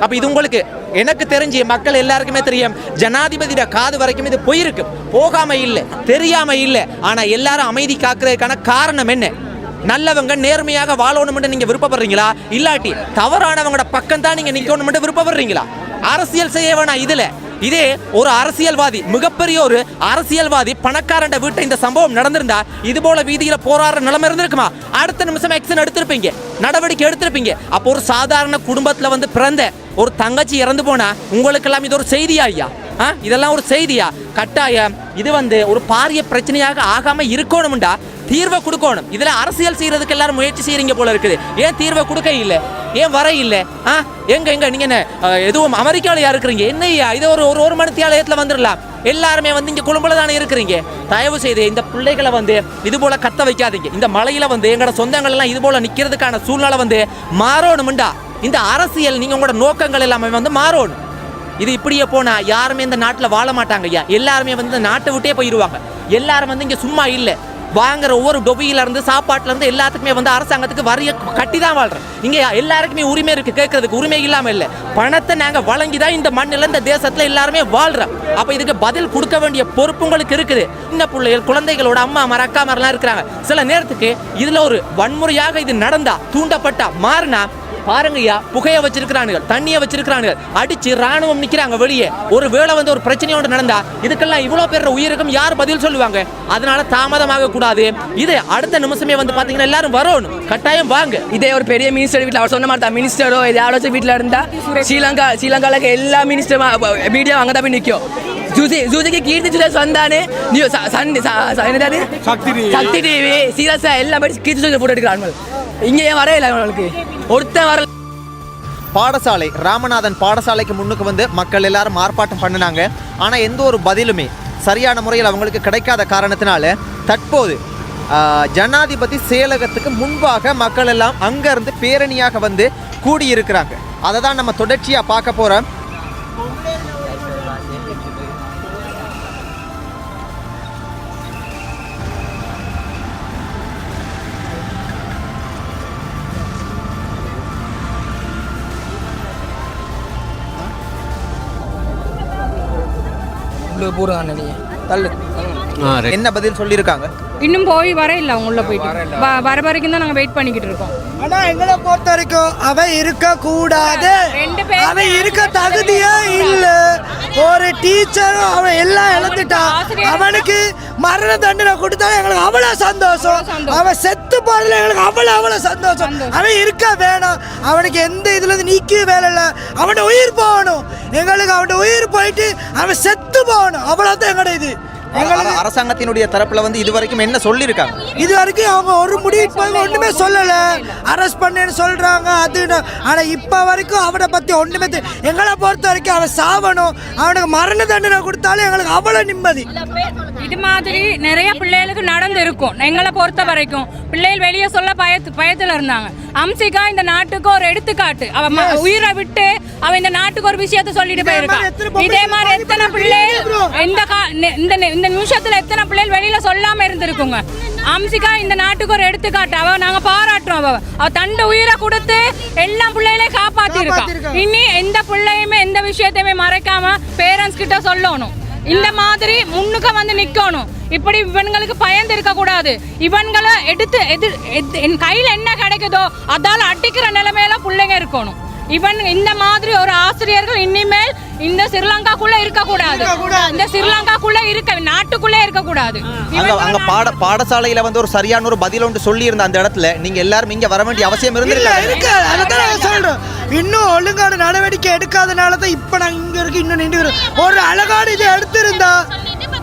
அப்ப இது உங்களுக்கு, எனக்கு தெரிஞ்சு மக்கள் எல்லாருக்குமே தெரியும், ஜனாதிபதியோட காது வரைக்கும் இது போயிருக்கு. போகாம இல்லை, தெரியாம இல்லை. ஆனா எல்லாரும் அமைதி காக்குறதுக்கான காரணம் என்ன? நல்லவங்க நேர்மையாக வாழணும்னு நீங்க விருப்பப்படுறீங்களா? இல்லாட்டி தவறானவங்களோட பக்கம் தான் நீங்க நிக்கணும்னு விருப்பப்படுறீங்களா? அரசியல் செய்ய வேணாம். இதே ஒரு அரசியல்வாதி, மிகப்பெரிய ஒரு அரசியல்வாதி பணக்காரண்ட வீட்டை இந்த சம்பவம் நடந்திருந்தா இது போல வீதியில போராடுற நிலைமை இருந்திருக்குமா? அடுத்த நிமிஷம் ஆக்ஷன் எடுத்திருப்பீங்க, நடவடிக்கை எடுத்திருப்பீங்க. அப்போ ஒரு சாதாரண குடும்பத்துல வந்து பிறந்த ஒரு தங்கச்சி இறந்து போனா உங்களுக்கு எல்லாம் இது ஒரு செய்தியா ஐயா? இதெல்லாம் ஒரு செய்தியா? கட்டாயம் இது வந்து ஒரு பாரிய பிரச்சனையாக ஆகாம இருக்கணும்டா. தீர்வை கொடுக்கணும். இதுல அரசியல் செய்யறதுக்கு எல்லாரும் முயற்சி செய்யறீங்க போல இருக்குது. ஏன் தீர்வை கொடுக்க இல்லை? ஏன் வர இல்லை? எங்க நீங்க என்ன எதுவும் அமெரிக்காவிலையா இருக்கிறீங்க? என்னையா இது ஒரு மணித்தியாலயத்துல வந்துடலாம். எல்லாருமே வந்து இங்க கொழும்புல தானே இருக்கிறீங்க. தயவு செய்து இந்த பிள்ளைகளை வந்து இது போல கத்த வைக்காதீங்க. இந்த மலையில வந்து எங்களோட சொந்தங்கள் எல்லாம் இது போல நிக்கிறதுக்கான சூழ்நிலை வந்து மாறணும்டா. இந்த அரசியல் நீங்க உங்களோட நோக்கங்கள் எல்லாமே வந்து மாறணும். இது இப்படியே போனா யாருமே இந்த நாட்டில் வாழ மாட்டாங்க ஐயா. எல்லாருமே வந்து இந்த நாட்டை விட்டே போயிடுவாங்க. எல்லாரும் வந்து இங்க சும்மா இல்லை. வாங்குற ஒவ்வொரு டொபியில இருந்து சாப்பாட்டுல இருந்து எல்லாத்துக்குமே வந்து அரசாங்கத்துக்கு வரிய கட்டி தான் வாழ்றோம். இங்க எல்லாருக்குமே உரிமை இருக்கு, கேட்கறதுக்கு உரிமை இல்லாம இல்ல. பணத்தை நாங்க வழங்கிதான் இந்த மண்ணில, இந்த தேசத்துல எல்லாருமே வாழ்றோம். அப்ப இதுக்கு பதில் கொடுக்க வேண்டிய பொறுப்பு உங்களுக்கு இருக்குது. இந்த பிள்ளைகள், குழந்தைகளோட அம்மா மார், அக்கா மாரெல்லாம் இருக்கிறாங்க. சில நேரத்துக்கு இதுல ஒரு வன்முறையாக இது நடந்தா, தூண்டப்பட்டா, மாறினா பாருங்கய்யா, புகையை வச்சிருக்கிறானுங்க, தண்ணியை வச்சிருக்கிறானுங்க, அடிச்சு ராணுவம் நிக்கிறாங்க வெளியே. ஒரு வேளை வந்து ஒரு பிரச்சனையோடு நடந்தா இதுக்கெல்லாம் இவ்வளவு பேர் உயிருக்கும் யார் பதில் சொல்லுவாங்க? அதனால தாமதமாக கூடாது. இது அடுத்த நிமிஷமே வந்து பாத்தீங்கன்னா எல்லாரும் வரணும், கட்டாயம் வாங்க. இதே ஒரு பெரிய மினிஸ்டர் வீட்டில் அவர் சொன்ன மாதிரி தான், மினிஸ்டரோ யாராச்சும் வீட்டில் இருந்தா ஸ்ரீலங்கால எல்லா மினிஸ்டர் மீடியா அங்கே தான் போய் நிற்கும். ஜூசிக்கு கீர்த்தி சுரேஷ் வந்தானே, சக்தி டிவி சீரியஸா எல்லாம் போய் கீர்த்தி சுரேஷ் போட்டு எடுக்கிறாங்க. இங்கே ஏன் வர இல்லை அவங்களுக்கு? ஒருத்தன் வர. பாடசாலை ராமநாதன் பாடசாலைக்கு முன்னுக்கு வந்து மக்கள் எல்லாரும் ஆர்ப்பாட்டம் பண்ணினாங்க. ஆனால் எந்த ஒரு பதிலுமே சரியான முறையில் அவங்களுக்கு கிடைக்காத காரணத்தினால தற்போது ஜனாதிபதி செயலகத்துக்கு முன்பாக மக்கள் எல்லாம் அங்கேருந்து பேரணியாக வந்து கூடியிருக்கிறாங்க. அதை தான் நம்ம தொடர்ச்சியாக பார்க்க போகிறோம். என்ன பதில் சொல்லியிருக்காங்க? இன்னும் போய் வர இல்லை, அவங்க உள்ள போயிட்டு வர வரைக்கும் தான் நாங்கள் வெயிட் பண்ணிக்கிட்டு இருக்கோம். ஆனா எங்களை பொறுத்த வரைக்கும் அவன் இருக்க கூடாது, அவன் இருக்க தகுதியே இல்லை. ஒரு டீச்சரும் அவன் எல்லாம் இழந்துட்டான். அவனுக்கு மரண தண்டனை கொடுத்தா எங்களுக்கு அவ்வளவு சந்தோஷம். அவன் செத்து போறதுல எங்களுக்கு அவ்வளவு சந்தோஷம். அவன் இருக்க வேணாம். அவனுக்கு எந்த இதுல இருந்து நீக்க வேலை இல்லை. அவன் உயிர் போகணும். எங்களுக்கு அவன் உயிர் போயிட்டு அவன் செத்து போகணும். அவ்வளவுதான் எங்களோட இது. அரசாங்கத்தினுடைய தரப்புல வந்து இதுவரைக்கும் என்ன சொல்லியிருக்காங்க? இது வரைக்கும் அவங்க ஒரு முடிவு ஒண்ணுமே சொல்லல. அரெஸ்ட் பண்ணேன்னு சொல்றாங்க அது. ஆனா இப்ப வரைக்கும் அவனை பத்தி ஒண்ணுமே எங்களை பொறுத்த வரைக்கும் அவன் சாவணும், அவனுக்கு மரண தண்டனை கொடுத்தாலும் எங்களுக்கு அவ்வளவு நிம்மதி. இது மாதிரி நிறைய பிள்ளைகளுக்கு நடந்து இருக்கும். எங்களை பொறுத்த வரைக்கும் பிள்ளைகள் வெளியே சொல்ல பயத்துல இருந்தாங்க. அம்சிகா இந்த நாட்டுக்கு ஒரு எடுத்துக்காட்டு. அவ உயிரை விட்டு அவ இந்த நாட்டுக்கு ஒரு விஷயத்த சொல்லிட்டு போயிருக்கா. இதே மாதிரி எத்தனை பிள்ளைகள் இந்த நிமிஷத்துல எத்தனை பிள்ளைகள் வெளியில சொல்லாம இருந்திருக்குங்க. அம்சிகா இந்த நாட்டுக்கு ஒரு எடுத்துக்காட்டு. அவ நாங்க பாராட்டுறோம். அவ தண்ட உயிரை கொடுத்து எல்லா பிள்ளைகளையும் காப்பாத்தி இருக்கா. இனி எந்த பிள்ளையுமே எந்த விஷயத்தையுமே மறைக்காம பேரண்ட்ஸ் கிட்ட சொல்லணும். இந்த மாதிரி முன்னுக்கு வந்து நிக்கணும். இப்படி இவங்களுக்கு பயந்து இருக்க கூடாது. இவங்களை எடுத்து என் கையில என்ன கிடைக்குதோ அதால அடிக்கிற நிலைமையில பிள்ளைங்க இருக்கணும். இவன் இந்த மாதிரி ஒரு ஆசிரியர்கள் இனிமேல் இந்த ஸ்ரீலங்காக்குள்ள இருக்க கூடாது. இந்த ஸ்ரீலங்காக்குள்ள நாட்டுக்குள்ளே இருக்க கூடாது. அங்க பாடசாலையில வந்து ஒரு சரியான ஒரு பதில் ஒன்று சொல்லி இருந்த அந்த இடத்துல நீங்க எல்லாரும் இங்க வர வேண்டிய அவசியம் இருந்திருக்கு. இன்னும் ஒழுங்கான நடவடிக்கை எடுக்காதனால தான் இப்ப நாங்க இங்க இருக்கு. இன்னும் நின்று ஒரு அழகான இதை எடுத்திருந்தா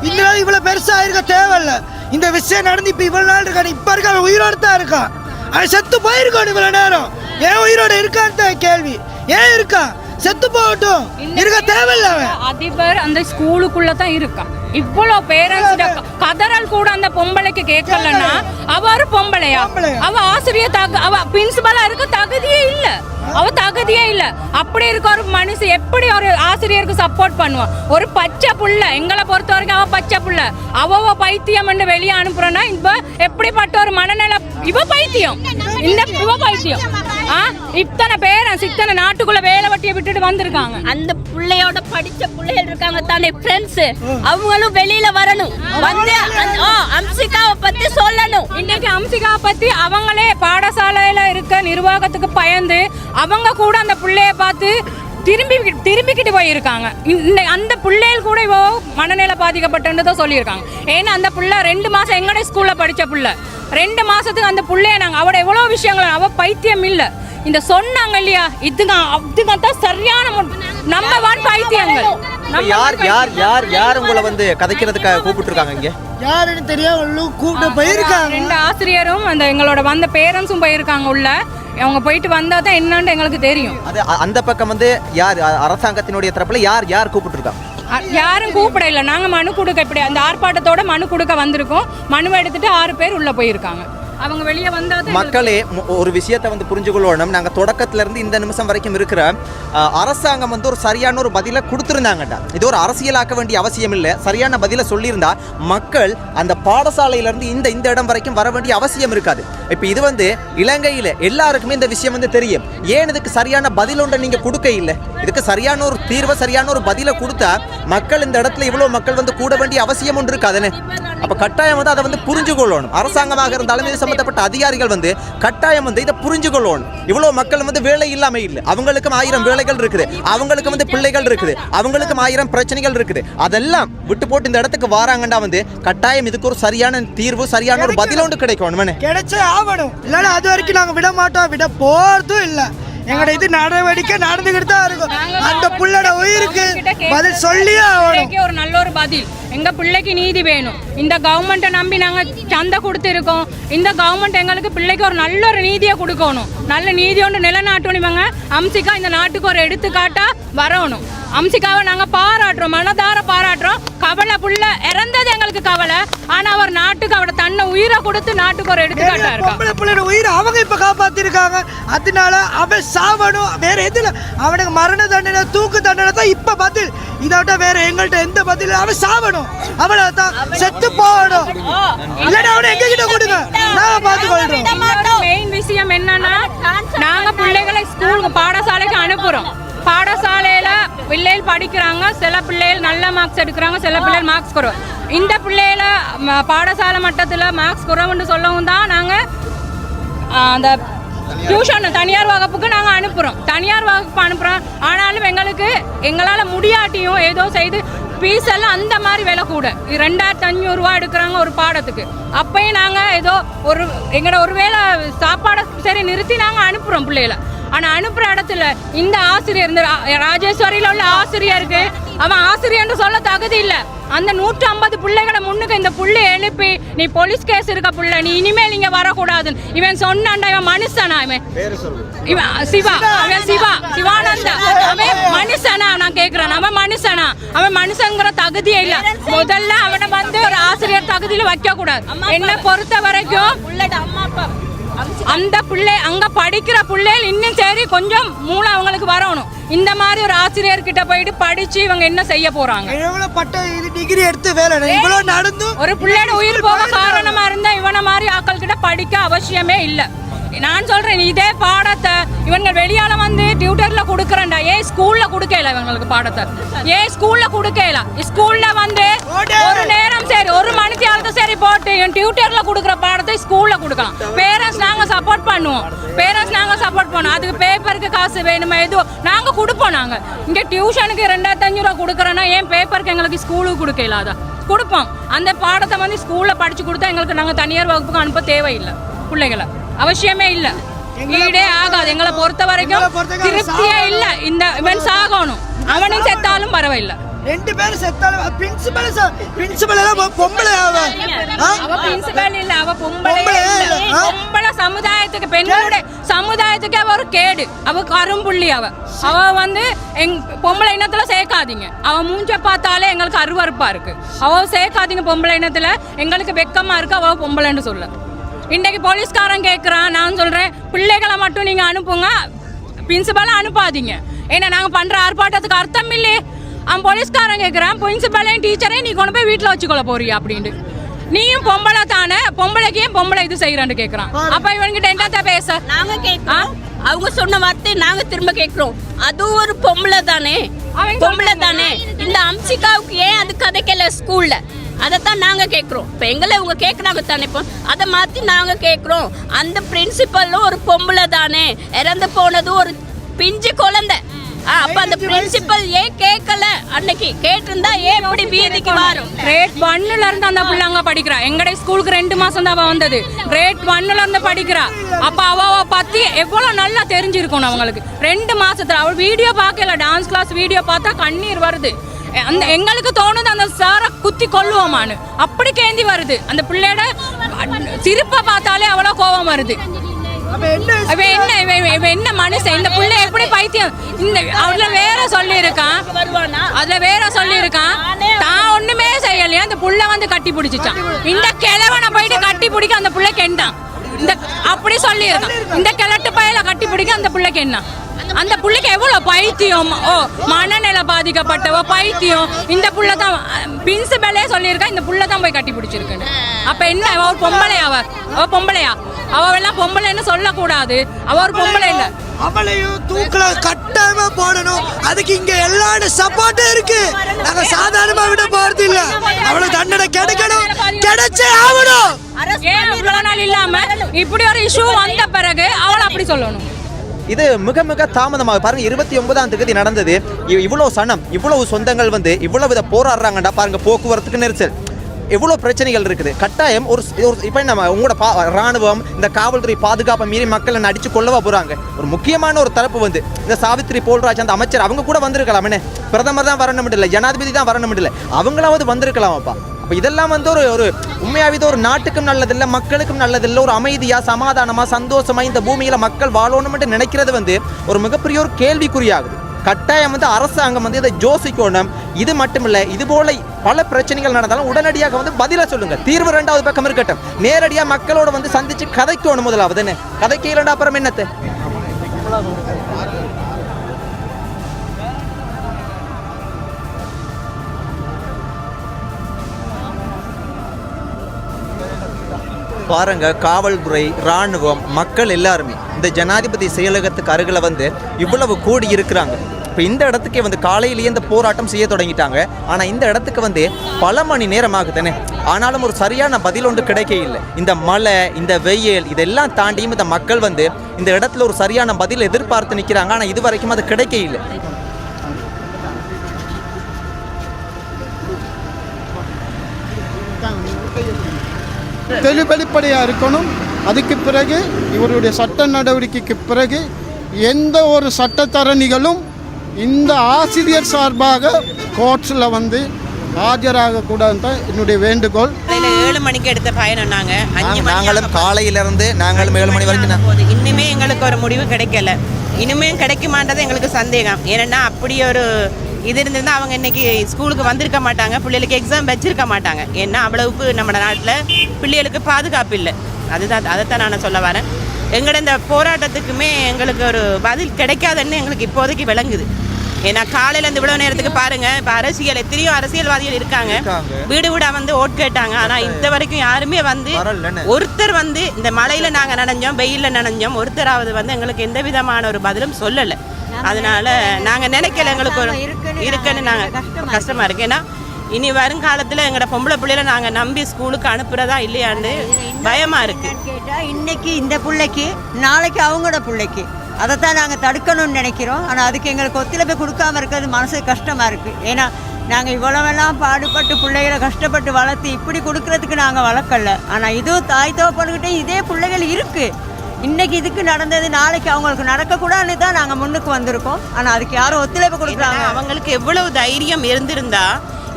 இந்த இவ்வளவு பெருசா இருக்க தேவையில்ல. இந்த விஷயம் நடந்து இப்ப இவ்வளவு நாள் இருக்கான். இப்ப இருக்க உயிரோடு தான் இருக்கான். அவன் செத்து போயிருக்கான் இவ்வளவு நேரம். ஏன் உயிரோடு இருக்கான்னு கேள்வி. ஏன் இருக்கா? செத்து போகட்டும், இருக்க தேவையில்ல. அதிபர் அந்த ஸ்கூலுக்குள்ள தான் இருக்கான். இவ்வளவு பேரண்ட்ஸ் கதறல் கூட அந்த பொம்பளைக்கு கேட்கலன்னா அவ ஒரு பொம்பளையா? அவ ஆசிரியர் அவ பிரின்சிபலா இருக்க தகுதியே இல்ல. அவ தகுதியே இல்ல. அப்படி இருக்க ஒரு மனுஷன் எப்படி ஒரு ஆசிரியருக்கு சப்போர்ட் பண்ணுவான்? ஒரு பச்சை புள்ள. எங்களை பொறுத்த வரைக்கும் அவ பச்சை புள்ள. அவ பைத்தியம் வெளியே அனுப்புறோன்னா இப்ப எப்படிப்பட்ட ஒரு மனநிலை? இவ பைத்தியம். இவ பைத்தியம். இத்தனை பேரண்ட்ஸ் இத்தனை நாட்டுக்குள்ள வேலை வட்டியை விட்டுட்டு வந்திருக்காங்க. அந்த பிள்ளையோட படிச்ச பிள்ளைகள் இருக்காங்க தானே ஃப்ரெண்ட்ஸ், அவங்களும் வெளியில வரணும். வந்து அம்சிகாவை பத்தி சொல்லணும். இன்னைக்கு அம்சிகாவை பத்தி அவங்களே பாடசாலையில இருக்க நிர்வாகத்துக்கு பயந்து அவங்க கூட அந்த பிள்ளைய பார்த்து திரும்பிக்கிட்டு போயிருக்காங்க. அந்த பிள்ளைகள் கூட இவோ மனநிலை பாதிக்கப்பட்டதான் சொல்லியிருக்காங்க. ஏன்னா அந்த பிள்ளை 2 மாசம் எங்கட ஸ்கூல்ல படிச்ச பிள்ளை. 2 மாசத்துக்கு அந்த பிள்ளைய நாங்க அவட எவ்வளவு விஷயங்கள் அவ பைத்தியம் இல்ல. இந்த சொன்னாங்க இல்லையா, இதுதான் சரியான நம்பர் 1 பைத்தியங்கள். யார் உங்களை வந்து கதைக்கிறதுக்காக கூப்பிட்டு இருக்காங்க? இங்க யாருன்னு தெரியாது கூப்பிட்டு போயிருக்காங்க. 2 ஆசிரியரும் அந்த எங்களோட வந்த பேரண்ட்ஸும் போயிருக்காங்க உள்ள. அவங்க போயிட்டு வந்தா தான் என்னன்னு எங்களுக்கு தெரியும். அது அந்த பக்கம் வந்து யார் அரசாங்கத்தினுடைய தரப்புல யார் கூப்பிட்டு இருக்காங்க? யாரும் கூப்பிட இல்லை. நாங்க மனு கொடுக்க இப்படி அந்த ஆர்ப்பாட்டத்தோட மனு கொடுக்க வந்திருக்கோம். மனு எடுத்துட்டு 6 பேர் உள்ள போயிருக்காங்க. அவங்க வெளியே வந்தா மக்களே ஒரு விஷயத்தை வந்து புரிஞ்சுக்கொள்ளணும். நாங்க தொடக்கத்துல இருந்து இந்த நிமிஷம் வரைக்கும் இருக்கிற அரசாங்கம் வந்து ஒரு சரியான ஒரு பதிலை கொடுத்துருந்தாங்கடா. இது ஒரு அரசியலாக்க வேண்டிய அவசியம் இல்லை. சரியான பதிலை சொல்லியிருந்தா மக்கள் அந்த பாடசாலையில இருந்து இந்த இடம் வரைக்கும் வர வேண்டிய அவசியம் இருக்காது. இப்ப இது வந்து இலங்கையில எல்லாருக்குமே இந்த விஷயம் வந்து தெரியும். ஏன் இதுக்கு சரியான பதில் ஒன்றை நீங்க கொடுக்க இல்லை? இதுக்கு சரியான ஒரு தீர்வை சரியான ஒரு பதிலை கொடுத்தா மக்கள் இந்த இடத்துல இவ்வளவு மக்கள் வந்து கூட வேண்டிய அவசியம் ஒன்று இருக்காதுன்னு. அப்ப கட்டாயம் வந்து அதை வந்து புரிஞ்சுக்கொள்ளணும். அரசாங்கமாக இருந்தாலும் இது சம்பந்தப்பட்ட அதிகாரிகள் வந்து கட்டாயம் வந்து இதை புரிஞ்சுக்கொள்ளணும். இவ்வளவு மக்கள் வந்து வேலை இல்லாம இல்லை. அவங்களுக்கும் 1000 வேலைகள் இருக்குது. அவங்களுக்கும் வந்து பிள்ளைகள் இருக்குது. அவங்களுக்கும் 1000 பிரச்சனைகள் இருக்குது. அதெல்லாம் விட்டு போட்டு இந்த இடத்துக்கு வராங்கண்டா வந்து கட்டாயம் இதுக்கு ஒரு சரியான தீர்வு சரியான ஒரு பதில் ஒன்று கிடைக்கணும். கிடைச்சே ஆகணும். இல்லைன்னா அது வரைக்கும் நாங்க விட மாட்டோம். விட போறதும் இல்லை. எங்கட இது நடவடிக்கை நடந்துகிட்டு தான் இருக்கும். அந்த புள்ளோட உயிருக்கு பதில் சொல்லியே ஆகணும். ஒரு நல்ல ஒரு பதில். எங்க பிள்ளைக்கு நீதி வேணும். இந்த கவர்மெண்ட்டை நம்பி நாங்க சந்தை கொடுத்துருக்கோம். இந்த கவர்மெண்ட் எங்களுக்கு பிள்ளைக்கு ஒரு நல்ல ஒரு நீதியை கொடுக்கணும். நல்ல நீதி ஒன்று நிலநாட்டணும். இவங்க அம்சிகா இந்த நாட்டுக்கு ஒரு எடுத்துக்காட்டா வரணும். அம்சிகாவை நாங்க பாராட்டுறோம், மனதார பாராட்டுறோம். கவலை புள்ள இறந்தது எங்களுக்கு கவலை. ஆனா அவர் நாட்டுக்கு அவட தன்னை உயிரை கொடுத்து நாட்டுக்கு ஒரு எடுத்துக்காட்டா இருக்கா. பிள்ளையோட உயிரை அவங்க இப்ப காப்பாத்திருக்காங்க. அதனால அவன் சாவணும். வேற எதுல அவனுக்கு மரண தண்டனை தூக்கு தண்டனை தான் இப்ப பதில். இதை வேற எங்கள்கிட்ட எந்த பதில்? அவன் சாவணும். அவனை தான் செத்து போகணும். இல்லைன்னா அவனை எங்க கிட்ட கொடுங்க, நாங்க பார்த்துக்கொள்றோம். மெயின் விஷயம் என்னன்னா நாங்க பிள்ளைகளை ஸ்கூலுக்கு பாடசாலைக்கு அனுப்புறோம். பாடசாலையில பிள்ளைகள் படிக்கிறாங்க. சில பிள்ளைகள் நல்ல மார்க்ஸ் எடுக்கிறாங்க, சில பிள்ளைகள் மார்க்ஸ் குறைவு. இந்த பிள்ளைகள பாடசாலை மட்டத்தில் மார்க்ஸ் குறைவுன்னு சொல்லவும் தான் நாங்கள் அந்த டியூஷன் தனியார் வகுப்புக்கு நாங்கள் அனுப்புகிறோம். தனியார் வகுப்பு அனுப்புகிறோம். ஆனாலும் எங்களால் முடியாட்டியும் ஏதோ செய்து ஃபீஸ் எல்லாம் அந்த மாதிரி விலை கூட 2500 ரூபா எடுக்கிறாங்க ஒரு பாடத்துக்கு. அப்பயும் நாங்கள் ஏதோ எங்களோட ஒரு வேளை சாப்பாடை சரி நிறுத்தி நாங்கள் அனுப்புகிறோம் பிள்ளைகளை. ஆனா அனுப்புற இடத்துல இந்த ஆசிரியர் இந்த ராஜேஸ்வரியில உள்ள ஆசிரியருக்கு அவன் ஆசிரியர்னு சொல்ல தகுதி இல்ல. அந்த 150 பிள்ளைகளை முன்னுக்கு இந்த புள்ளை எழுப்பி நீ போலீஸ் கேஸ் இருக்க புள்ள, நீ இனிமேல் இங்க வரக்கூடாது இவன் சொன்னான்டா. இவன் மனுஷனா? இவன் சிவா, அவன் சிவானந்தா, அவன் மனுஷனா? நான் கேக்குறேன், அவன் மனுஷனா? அவன் மனுஷங்கிற தகுதியே இல்ல. முதல்ல அவனை வந்து ஒரு ஆசிரியர் தகுதியில வைக்க கூடாது. என்ன பொறுத்த வரைக்கும் அந்த பிள்ளை அங்க படிக்கிற பிள்ளைகள் இன்னும் சரி கொஞ்சம் மூளை அவங்களுக்கு வரணும். இந்த மாதிரி ஒரு ஆசிரியர் கிட்ட போயிட்டு படிச்சு இவங்க என்ன செய்ய போறாங்க? டிகிரி எடுத்து வேலை இவ்வளவு நடந்து ஒரு பிள்ளையோட உயிர் போக காரணமா இருந்தா இவன மாதிரி ஆட்கள் கிட்ட படிக்க அவசியமே இல்ல. நான் சொல்றேன், இதே பாடத்தை இவங்க வெளியால வந்து டியூட்டர்ல கொடுக்கறேன்டா, ஏன் ஸ்கூல்ல கொடுக்கல? இவங்களுக்கு பாடத்தை ஏன் ஸ்கூல்ல கொடுக்கல? ஸ்கூல்ல வந்து ஒரு நேரம் சரி ஒரு மணிக்கு ஆளுக்கு சரி போட்டு டியூட்டர்ல கொடுக்குற பாடத்தை ஸ்கூல்ல கொடுக்கலாம். பேரண்ட்ஸ் நாங்க சப்போர்ட் பண்ணுவோம், அதுக்கு பேப்பருக்கு காசு வேணுமா எதுவும் நாங்க கொடுப்போம். நாங்க இங்க டியூஷனுக்கு 2500 ரூபா கொடுக்குறோன்னா ஏன் பேப்பருக்கு எங்களுக்கு ஸ்கூலுக்கு கொடுக்கல? அதான் கொடுப்போம். அந்த பாடத்தை வந்து ஸ்கூல்ல படிச்சு கொடுத்தா எங்களுக்கு நாங்க தனியார் வகுப்புக்கு அனுப்ப தேவையில்லை. பிள்ளைகளை அவசியமே இல்ல, ஈடே ஆகாது. எங்களை பொறுத்த வரைக்கும் திருப்தியே இல்ல. இந்த இவன் சாகணும், அவனும் செத்தாலும் பரவாயில்லை. 2 பேரும் செத்தாலும் பிரின்சிபல் எல்லாம் பொம்பளை. அவ பிரின்சிபல் இல்ல, அவ பொம்பளை. சமுதாயத்துக்கு பெண்களுடைய சமுதாயத்துக்கு அவ ஒரு கேடு, அவ கரும்புள்ளி. அவ வந்து பொம்பளை இனத்துல சேர்க்காதீங்க. அவ மூஞ்ச பார்த்தாலே எங்களுக்கு அருவருப்பா இருக்கு. அவ சேர்க்காதீங்க பொம்பளை இனத்துல, எங்களுக்கு வெக்கமா இருக்கு அவ பொம்பளைன்னு சொல்ல. இன்றைக்கு போலீஸ்காரன் கேட்குறான், நான் சொல்கிறேன் பிள்ளைகளை மட்டும் நீங்கள் அனுப்புங்க, பிரின்சிபலை அனுப்பாதீங்க. ஏன்னா நாங்கள் பண்ணுற ஆர்ப்பாட்டத்துக்கு அர்த்தம் இல்லையே. அவன் போலீஸ்காரன் கேட்குறான், பிரின்சிபலையும் டீச்சரையும் நீ கொண்டு போய் வீட்டில் வச்சுக்கொள்ள போறியா அப்படின்ட்டு. நீயும் பொம்பளை தானே, பொம்பளைக்கு ஏன் பொம்பளை இது செய்யறான்னு கேட்குறான். அப்போ இவன்கிட்ட என்னத்த பேச? நாங்கள் கேட்குறோம், அவங்க சொன்ன வார்த்தை நாங்கள் திரும்ப கேட்குறோம். அதுவும் ஒரு பொம்பளை தானே, பொம்பளை தானே. இந்த அம்சிகாவுக்கு ஏன் அது கதைக்கல ஸ்கூல்ல? அதைத்தான் நாங்கள் கேட்குறோம். இப்போ எங்களை இவங்க கேட்குறாங்க தானே, இப்போ அதை மாற்றி நாங்கள் கேட்குறோம். அந்த பிரின்சிபலும் ஒரு பொம்பளை தானே, இறந்து போனது ஒரு பிஞ்சு குழந்தை. அப்ப அந்த பிரின்சிபல் ஏன் கேட்கல? அன்னைக்கு கேட்டிருந்தா ஏன் இப்படி வீதிக்கு வரும்? கிரேட் 1ல இருந்து அந்த பிள்ளை அங்க படிக்கிறா. எங்கடைய ஸ்கூலுக்கு 2 மாசம் தான் அவ வந்தது. கிரேட் 1ல இருந்து படிக்கிறா. அப்ப அவ பத்தி எவ்வளவு நல்லா தெரிஞ்சிருக்கணும் அவங்களுக்கு. 2 மாசத்துல அவள் வீடியோ பார்க்கல, டான்ஸ் கிளாஸ் வீடியோ பார்த்தா கண்ணீர் வருது. அந்த எங்களுக்கு தோணுது அந்த சாரை குத்தி கொள்ளுவோமான்னு, அப்படி கேந்தி வருது. அந்த பிள்ளையோட சிரிப்பை பார்த்தாலே அவ்வளோ கோபம் வருது. என்ன மனுஷன் இந்த பிள்ளை எப்படி பைத்தியம்? இந்த அதுல வேற சொல்லியிருக்கான், தான் ஒண்ணுமே செய்யலையா, அந்த புள்ள வந்து கட்டி பிடிச்சிச்சான். இந்த கிழவனை போயிட்டு கட்டி பிடிக்க அந்த பிள்ளைக்கு என்னதான் இந்த அப்படி சொல்லியிருக்கான். இந்த கிழட்டு பையில கட்டி பிடிக்க அந்த பிள்ளைக்கு என்ன? அந்த புள்ளைக்கு எவ்வளவு பைத்தியம், மனநிலை பாதிக்கப்பட்டவ பைத்தியம். இந்த புள்ள தான் பிரின்சிபலே சொல்லியிருக்கா, இந்த புள்ள தான் போய் கட்டி பிடிச்சிருக்குன்னு. அப்ப என்ன அவ ஒரு பொம்பளையா? அவ பொம்பளையா? அவெல்லாம் பொம்பளைன்னு சொல்லக்கூடாது. அவ ஒரு பொம்பளை இல்ல. அவளையும் தூக்கல கட்டாயமா போடணும். அதுக்கு இங்க எல்லாரும் சப்போர்ட் இருக்கு. நாங்க சாதாரணமா விட போறது இல்ல. அவளுக்கு தண்டனை கிடைக்கணும், கிடைச்சே ஆகணும். ஏன் இவ்வளவு நாள் இல்லாம இப்படி ஒரு இஷ்யூ வந்த பிறகு அவளை அப்படி சொல்லணும்? இது மிக மிக தாமதமாக பாருங்க. 29ஆம் தேதி நடந்தது. இவ்வளவு சனம், இவ்வளவு சொந்தங்கள் வந்து இவ்வளவு இதை போராடுறாங்கடா பாருங்க. போக்குவரத்துக்கு நெரிசல், எவ்வளோ பிரச்சனைகள் இருக்குது. கட்டாயம் ஒரு இப்போ நம்ம உங்களோட ராணுவம் இந்த காவல்துறை பாதுகாப்பை மீறி மக்களை அடிச்சு கொள்ளவா போகிறாங்க. ஒரு முக்கியமான ஒரு தரப்பு வந்து இந்த சாவித்ரி போல்ராஜ் அந்த அமைச்சர் அவங்க கூட வந்திருக்கலாம். என்ன பிரதமர் தான் வரணும் இல்லை, ஜனாதிபதி தான் வரணும் இல்லை, அவங்களாவது வந்திருக்கலாமாப்பா. அப்போ இதெல்லாம் வந்து ஒரு உண்மையாகவே ஒரு நாட்டுக்கும் நல்லதில்லை, மக்களுக்கும் நல்லதில்லை. ஒரு அமைதியாக சமாதானமாக சந்தோஷமாக இந்த பூமியில் மக்கள் வாழணும்னு நினைக்கிறது வந்து ஒரு மிகப்பெரிய ஒரு கேள்விக்குறியாகுது. கட்டாயம் வந்து அரசாங்கம் வந்து இதை யோசிக்கணும். இது மட்டும் இல்லை, இது போல பல பிரச்சனைகள் நடந்தாலும் உடனடியாக வந்து பதில சொல்லுங்க. தீர்வு 2வது பக்கம் இருக்கட்டும். நேரடியாக மக்களோட வந்து சந்திச்சு கதைக்கணும். முதலாவது என்ன கதைக்கு இல்லைன்னா அப்புறம் என்னத்தை? பாருங்க, காவல்துறை, ராணுவம், மக்கள் எல்லாருமே இந்த ஜனாதிபதி செயலகத்துக்கு அருகில் வந்து இவ்வளவு கூடி இருக்கிறாங்க. இப்போ இந்த இடத்துக்கே வந்து காலையிலேயே இந்த போராட்டம் செய்ய தொடங்கிட்டாங்க. ஆனால் இந்த இடத்துக்கு வந்து பல மணி நேரம் ஆகுதுன்னு, ஆனாலும் ஒரு சரியான பதில் ஒன்று கிடைக்க இல்லை. இந்த மழை, இந்த வெயில், இதெல்லாம் தாண்டியும் இந்த மக்கள் வந்து இந்த இடத்துல ஒரு சரியான பதில் எதிர்பார்த்து நிற்கிறாங்க. ஆனால் இது வரைக்கும் அது கிடைக்க இல்லை. வெளிப்படையாக இருக்கணும். அதுக்கு பிறகு இவருடைய சட்ட நடவடிக்கைக்கு பிறகு எந்த ஒரு சட்டத்தரணிகளும் இந்த ஆசிரியர் சார்பாக கோர்ட்ஸில் வந்து ஆஜராகக்கூடாது தான் என்னுடைய வேண்டுகோள். 7 மணிக்கு எடுத்த பயணம் நாங்களும் காலையிலிருந்து நாங்களும் 7 மணி வரைக்கும் இன்னுமே எங்களுக்கு ஒரு முடிவு கிடைக்கல. இனிமே கிடைக்குமான்றது எங்களுக்கு சந்தேகம். ஏன்னா அப்படி ஒரு இது இருந்திருந்தால் அவங்க இன்னைக்கு ஸ்கூலுக்கு வந்திருக்க மாட்டாங்க, பிள்ளைகளுக்கு எக்ஸாம் வச்சிருக்க மாட்டாங்க. ஏன்னா அவ்வளவுக்கு நம்ம நாட்டில் பிள்ளைகளுக்கு பாதுகாப்பு இல்லை. அதைத்தான் நான் சொல்ல வரேன். எங்களோட இந்த போராட்டத்துக்குமே எங்களுக்கு ஒரு பதில் கிடைக்காதுன்னு எங்களுக்கு இப்போதைக்கு விளங்குது. ஏன்னா காலையில் இந்த இவ்வளோ நேரத்துக்கு பாருங்க, இப்போ எத்தனையோ அரசியல்வாதிகள் இருக்காங்க, வீடு வீடாக வந்து ஓட் கேட்டாங்க. ஆனால் இந்த வரைக்கும் யாருமே வந்து ஒருத்தர் வந்து இந்த மழையில் நாங்கள் நனைஞ்சோம், வெயிலில் நனைஞ்சோம், ஒருத்தராவது வந்து எங்களுக்கு எந்த விதமான ஒரு பதிலும் சொல்லலை. அதனால நாங்கள் நினைக்கல எங்களுக்கு ஒரு இருக்குன்னு நாங்கள் கஷ்டமாக இருக்கு. ஏன்னா இனி வருங்காலத்தில் எங்களோட பொம்பளை பிள்ளைகளை நாங்கள் நம்பி ஸ்கூலுக்கு அனுப்புறதா இல்லையான்னு பயமாக இருக்குது. கேட்டால் இன்னைக்கு இந்த பிள்ளைக்கு நாளைக்கு அவங்களோட பிள்ளைக்கு அதைத்தான் நாங்கள் தடுக்கணும்னு நினைக்கிறோம். ஆனால் அதுக்கு எங்களுக்கு ஒத்துழைப்பு கொடுக்காம இருக்கிறது மனசு கஷ்டமாக இருக்குது. ஏன்னா நாங்கள் இவ்வளவெல்லாம் பாடுபட்டு பிள்ளைகளை கஷ்டப்பட்டு வளர்த்து இப்படி கொடுக்கறதுக்கு நாங்கள் வளர்க்கல. ஆனால் இதுவும் தாய் தகப்பன்கிட்டே இதே பிள்ளைகள் இருக்குது. இன்னைக்கு இதுக்கு நடந்தது நாளைக்கு அவங்களுக்கு நடக்கக்கூடாதுன்னு தான் நாங்கள் முன்னுக்கு வந்திருக்கோம். ஆனால் அதுக்கு யாரும் ஒத்துழைப்பு கொடுக்குறாங்க. அவங்களுக்கு எவ்வளவு தைரியம் இருந்திருந்தா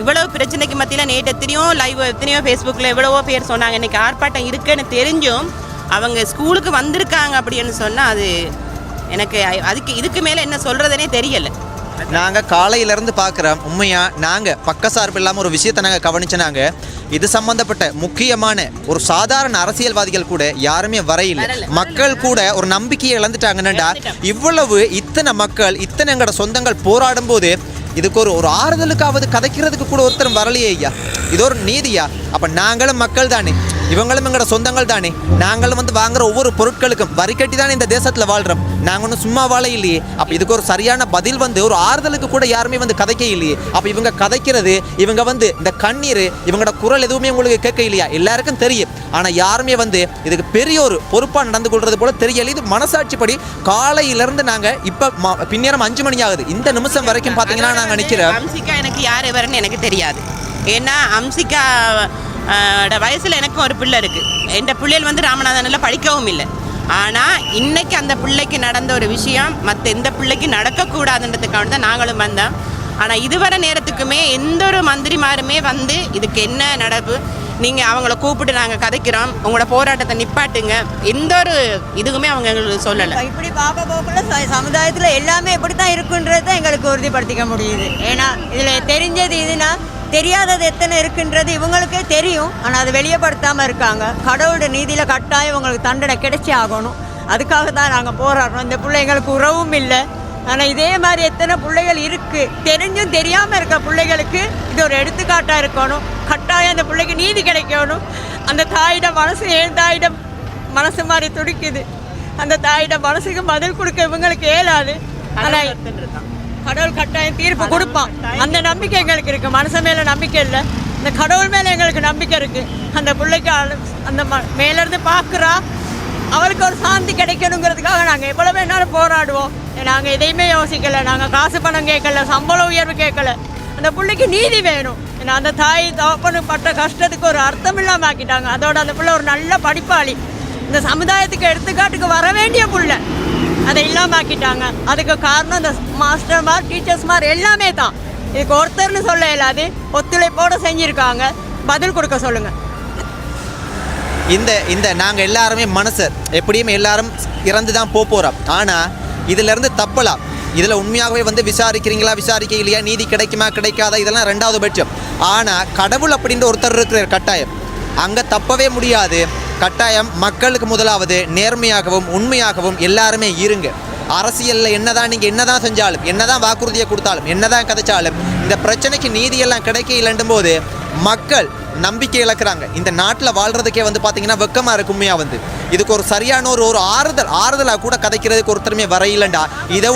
இவ்வளவு பிரச்சனைக்கு மத்தியில் நேற்று எத்தனையோ ஃபேஸ்புக்கில் எவ்வளவோ பேர் சொன்னாங்க இன்னைக்கு ஆர்ப்பாட்டம் இருக்குன்னு தெரிஞ்சும் அவங்க ஸ்கூலுக்கு வந்திருக்காங்க அப்படின்னு சொன்னால் அது எனக்கு இதுக்கு மேலே என்ன சொல்கிறதுனே தெரியலை. நாங்கள் காலையிலேருந்து பார்க்குறோம். உண்மையாக நாங்கள் பக்கசார்பு இல்லாமல் ஒரு விஷயத்தை நாங்கள் கவனிச்சனாங்க. இது சம்பந்தப்பட்ட முக்கியமான ஒரு சாதாரண அரசியல்வாதிகள் கூட யாருமே வரையில்லை. மக்கள் கூட ஒரு நம்பிக்கையை இழந்துட்டாங்கன்னா இவ்வளவு இத்தனை மக்கள் இத்தனை எங்களோட சொந்தங்கள் போராடும் போது இதுக்கு ஒரு ஆறுதலுக்காவது கதைக்கிறதுக்கு கூட ஒருத்தரும் வரலையே ஐயா. இது ஒரு நீதியா? அப்போ நாங்களும் மக்கள் தானே, இவங்களும் எங்களோட சொந்தங்கள் தானே. நாங்களும் வந்து வாங்குற ஒவ்வொரு பொருட்களுக்கும் வரி கட்டி தானே இந்த தேசத்தில் வாழ்கிறோம். நாங்கள் ஒன்றும் சும்மா வாழ இல்லையே. அப்போ இதுக்கு ஒரு சரியான பதில் வந்து ஒரு ஆறுதலுக்கு கூட யாருமே வந்து கதைக்க இல்லையே. அப்போ இவங்க கதைக்கிறது, இவங்க வந்து இந்த கண்ணீர், இவங்களோட குரல் எதுவுமே உங்களுக்கு கேட்க இல்லையா? எல்லாருக்கும் தெரியும். ஆனால் யாருமே வந்து இதுக்கு பெரிய ஒரு பொறுப்பாக நடந்து கொள்வது போல தெரியல. இது மனசாட்சிப்படி காலையிலேருந்து நாங்கள் இப்போ பின்னேரம் 5 மணி ஆகுது. இந்த நிமிஷம் வரைக்கும் பார்த்தீங்கன்னா நாங்கள் நிற்கிறோம். அம்சிகா எனக்கு யார் எவருன்னு எனக்கு தெரியாது. ஏன்னா அம்சிகா வயசில் எனக்கும் ஒரு பிள்ளை இருக்குது. என் பிள்ளைகள் வந்து ராமநாதனில் படிக்கவும் இல்லை. ஆனால் இன்னைக்கு அந்த பிள்ளைக்கு நடந்த ஒரு விஷயம் மற்ற எந்த பிள்ளைக்கு நடக்கக்கூடாதுன்றதுக்காக தான் நாங்களும் வந்தோம். ஆனால் இதுவரை நேரத்துக்குமே எந்த ஒரு மந்திரிமாருமே வந்து இதுக்கு என்ன நடப்பு, நீங்கள் அவங்கள கூப்பிட்டு நாங்கள் கதைக்கிறோம், உங்களோட போராட்டத்தை நிப்பாட்டுங்க, எந்த ஒரு இதுக்குமே அவங்க எங்களுக்கு சொல்லலை. இப்படி பார்க்க போக்குள்ள சமுதாயத்தில் எல்லாமே எப்படி தான் இருக்குன்றது எங்களுக்கு உறுதிப்படுத்திக்க முடியுது. ஏன்னா இதில் தெரிஞ்சது இதுனா தெரியாதது எத்தனை இருக்குன்றது இவங்களுக்கே தெரியும். ஆனால் அது வெளியப்படுத்தாமல் இருக்காங்க. கடவுளோட நீதியில் கட்டாயம் இவங்களுக்கு தண்டனை கிடைச்சி ஆகணும். அதுக்காக தான் நாங்கள் போராடுறோம். இந்த பிள்ளைங்களுக்கு உறவும் இல்லை. ஆனால் இதே மாதிரி எத்தனை பிள்ளைகள் இருக்குது, தெரிஞ்சும் தெரியாமல் இருக்க பிள்ளைகளுக்கு இது ஒரு எடுத்துக்காட்டாக இருக்கணும். கட்டாயம் அந்த பிள்ளைக்கு நீதி கிடைக்கணும். அந்த தாயிடம் மனசு ஏன் தாயிடம் மனசு மாதிரி துடிக்குது. அந்த தாயிடம் மனசுக்கு பதில் கொடுக்க இவங்களுக்கு இயலாது. ஆனால் கடவுள் கட்டாயம் தீர்ப்பு கொடுப்பான். அந்த நம்பிக்கை எங்களுக்கு இருக்குது. மனசு மேலே நம்பிக்கை இல்லை, இந்த கடவுள் மேலே எங்களுக்கு நம்பிக்கை இருக்குது. அந்த பிள்ளைக்கு அந்த மேலேருந்து பார்க்குறா, அவளுக்கு ஒரு சாந்தி கிடைக்கணுங்கிறதுக்காக நாங்கள் எவ்வளோ வேணாலும் போராடுவோம். நாங்கள் எதையுமே யோசிக்கலை. நாங்கள் காசு பணம் கேட்கல, சம்பள உயர்வு கேட்கல. அந்த பிள்ளைக்கு நீதி வேணும். ஏன்னா அந்த தாய் தகப்பனு பட்ட கஷ்டத்துக்கு ஒரு அர்த்தம் இல்லாமல் ஆக்கிட்டாங்க. அதோட அந்த பிள்ளை ஒரு நல்ல படிப்பாளி, இந்த சமுதாயத்துக்கு எடுத்துக்காட்டுக்கு வர வேண்டிய பிள்ளை, அதை இல்லாமல் ஆக்கிட்டாங்க. அதுக்கு காரணம் இந்த மாஸ்டர்மார், டீச்சர்ஸ்மார் எல்லாமே தான். இதுக்கு ஒருத்தர்னு சொல்ல இயலாது. ஒத்துழைப்போடு செஞ்சுருக்காங்க. பதில் கொடுக்க சொல்லுங்கள். இந்த நாங்கள் எல்லாருமே மனுஷர், எப்படியும் எல்லாரும் இறந்து தான் போகிறோம். ஆனால் இதிலேருந்து தப்பலாம். இதில் உண்மையாகவே வந்து விசாரிக்கிறீங்களா, விசாரிக்க இல்லையா, நீதி கிடைக்குமா கிடைக்காதா, இதெல்லாம் 2வது பட்சம். ஆனால் கடவுள் அப்படின்ற ஒருத்தர் இருக்கிற கட்டாயம் அங்கே தப்பவே முடியாது. கட்டாயம் மக்களுக்கு முதலாவது நேர்மையாகவும் உண்மையாகவும் எல்லாருமே இருங்க. அரசியலில் என்னதான் நீங்கள் என்னதான் செஞ்சாலும், என்னதான் வாக்குறுதியை கொடுத்தாலும், என்னதான் கதைச்சாலும் இந்த பிரச்சனைக்கு நீதியெல்லாம் கிடைக்க இல்லைன்னும் போது மக்கள் நம்பிக்கை இழக்கிறாங்க. இந்த நாட்டில் வாழ்கிறதுக்கே வந்து பார்த்தீங்கன்னா வெக்கமாக இருக்கு. உண்மையாக வந்து இதுக்கு ஒரு சரியான ஒரு ஆறுதலாக கூட கதைக்கிறதுக்கு ஒருத்தருமே வரையிலண்டா. இதை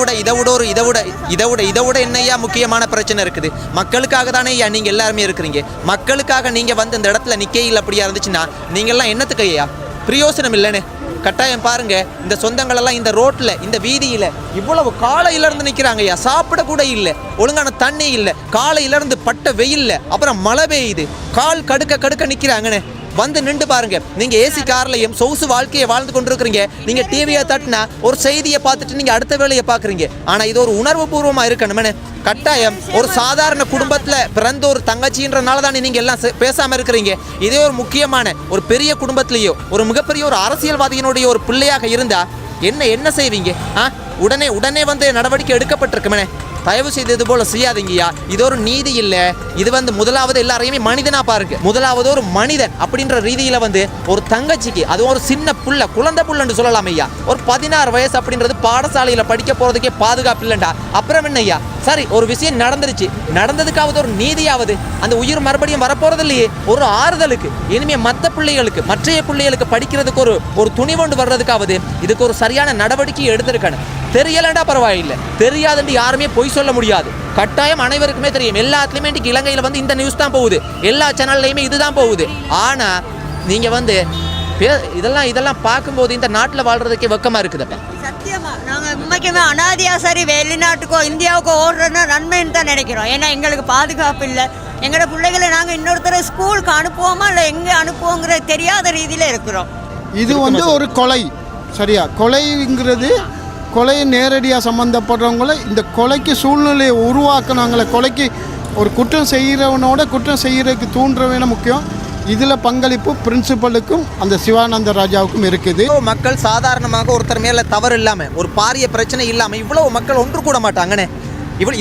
விட என்னையா முக்கியமான பிரச்சனை இருக்குது? மக்களுக்காக தானே ஐயா நீங்கள் எல்லாருமே இருக்கிறீங்க. மக்களுக்காக நீங்கள் வந்து இந்த இடத்துல நிற்கையில் அப்படியா இருந்துச்சுன்னா நீங்கள்லாம் என்னத்துக்கு ஐயா பிரயோசனம் இல்லைன்னு கட்டாயம் பாருங்க. இந்த சொந்தங்களெல்லாம் இந்த ரோட்டில், இந்த வீதியில் இவ்வளவு காலையிலேருந்து நிற்கிறாங்க ஐயா. சாப்பிட கூட இல்லை, ஒழுங்கான தண்ணி இல்லை, காலையிலேருந்து பட்ட வெயில்ல, அப்புறம் மழை பெய்யுது, கால் கடுக்க நிற்கிறாங்கன்னு. வந்து நின்று பாருங்க. நீங்க ஏசி கார்லயும் சொகுசு வாழ்க்கையை வாழ்ந்து கொண்டிருக்கிறீங்க. நீங்க டிவியை தட்டினா ஒரு செய்தியை பார்த்துட்டு நீங்க அடுத்த வேலையை பாக்குறீங்க. ஆனா இது ஒரு உணர்வு பூர்வமா இருக்கணுமே. கட்டாயம் ஒரு சாதாரண குடும்பத்துல பிறந்த ஒரு தங்கச்சின்றனால தானே நீங்க எல்லாம் பேசாம இருக்கிறீங்க. இதே ஒரு முக்கியமான ஒரு பெரிய குடும்பத்திலேயோ ஒரு மிகப்பெரிய ஒரு அரசியல்வாதியினுடைய ஒரு பிள்ளையாக இருந்தா என்ன செய்வீங்க? உடனே வந்து நடவடிக்கை எடுக்கப்பட்டிருக்குமே. தயவு செய்து இது போல செய்யாதீங்கய்யா. இது ஒரு நீதி இல்லை. இது வந்து முதலாவது எல்லாரையுமே மனிதனா பாருங்க. முதலாவது ஒரு மனிதன் அப்படின்ற ரீதியில வந்து ஒரு தங்கச்சிக்கு அது ஒரு சின்ன புள்ள குழந்தை புள்ளன்னு சொல்லலாம் ஐயா. ஒரு 16 வயசு அப்படின்றது பாடசாலையில படிக்க போறதுக்கே பாதுகாப்பு இல்லைண்டா. அப்புறம் என்ன ஐயா? சரி, ஒரு விஷயம் நடந்துருச்சு, நடந்ததுக்காவது ஒரு நீதியாவது. அந்த உயிர் மறுபடியும் வரப்போறது இல்லையே. ஒரு ஆறுதலுக்கு இனிமே மற்றைய பிள்ளைகளுக்கு படிக்கிறதுக்கு ஒரு துணிவொண்டு வர்றதுக்காவது இதுக்கு ஒரு சரியான நடவடிக்கை எடுத்திருக்கணும். தெரியலண்டா பரவாயில்லை, தெரியாதுன்னு யாருமே பொய் சொல்ல முடியாது. கட்டாயம் அனைவருக்குமே தெரியும். எல்லாத்துலயுமே இன்னைக்கு இலங்கையில வந்து இந்த நியூஸ் தான் போகுது, எல்லா சேனல்லையுமே இதுதான் போகுது. ஆனா நீங்க வந்து இதெல்லாம் பார்க்கும்போது இந்த நாட்டில் வாழ்றதுக்கே வெக்கமா இருக்குதுப்பா. சத்தியமா நாங்கள் உண்மைக்குமே அனாதியா சரி வெளிநாட்டுக்கோ இந்தியாவுக்கோ ஓடுறதுன்னா நன்மைன்னு தான் நினைக்கிறோம். ஏன்னா எங்களுக்கு பாதுகாப்பு இல்லை. எங்களோட பிள்ளைகளை நாங்கள் இன்னொருத்தர ஸ்கூலுக்கு அனுப்புவோமா இல்லை எங்கே அனுப்புவோங்கிற தெரியாத ரீதியில் இருக்கிறோம். இது வந்து ஒரு கொலை, சரியா? கொலைங்கிறது கொலையை நேரடியாக சம்மந்தப்படுறவங்கள இந்த கொலைக்கு சூழ்நிலையை உருவாக்குனாங்களே. கொலைக்கு ஒரு குற்றம் செய்கிறவனோட குற்றம் செய்கிறதுக்கு தூண்டுறவன முக்கியம். இதில் பங்களிப்பு பிரின்சிபலுக்கும் அந்த சிவானந்த ராஜாவுக்கும் இருக்குது. மக்கள் சாதாரணமாக ஒருத்தர் மேலே தவறு இல்லாமல் ஒரு பாரிய பிரச்சனை இல்லாமல் இவ்வளவு மக்கள் ஒன்று கூட மாட்டாங்கண்ணே.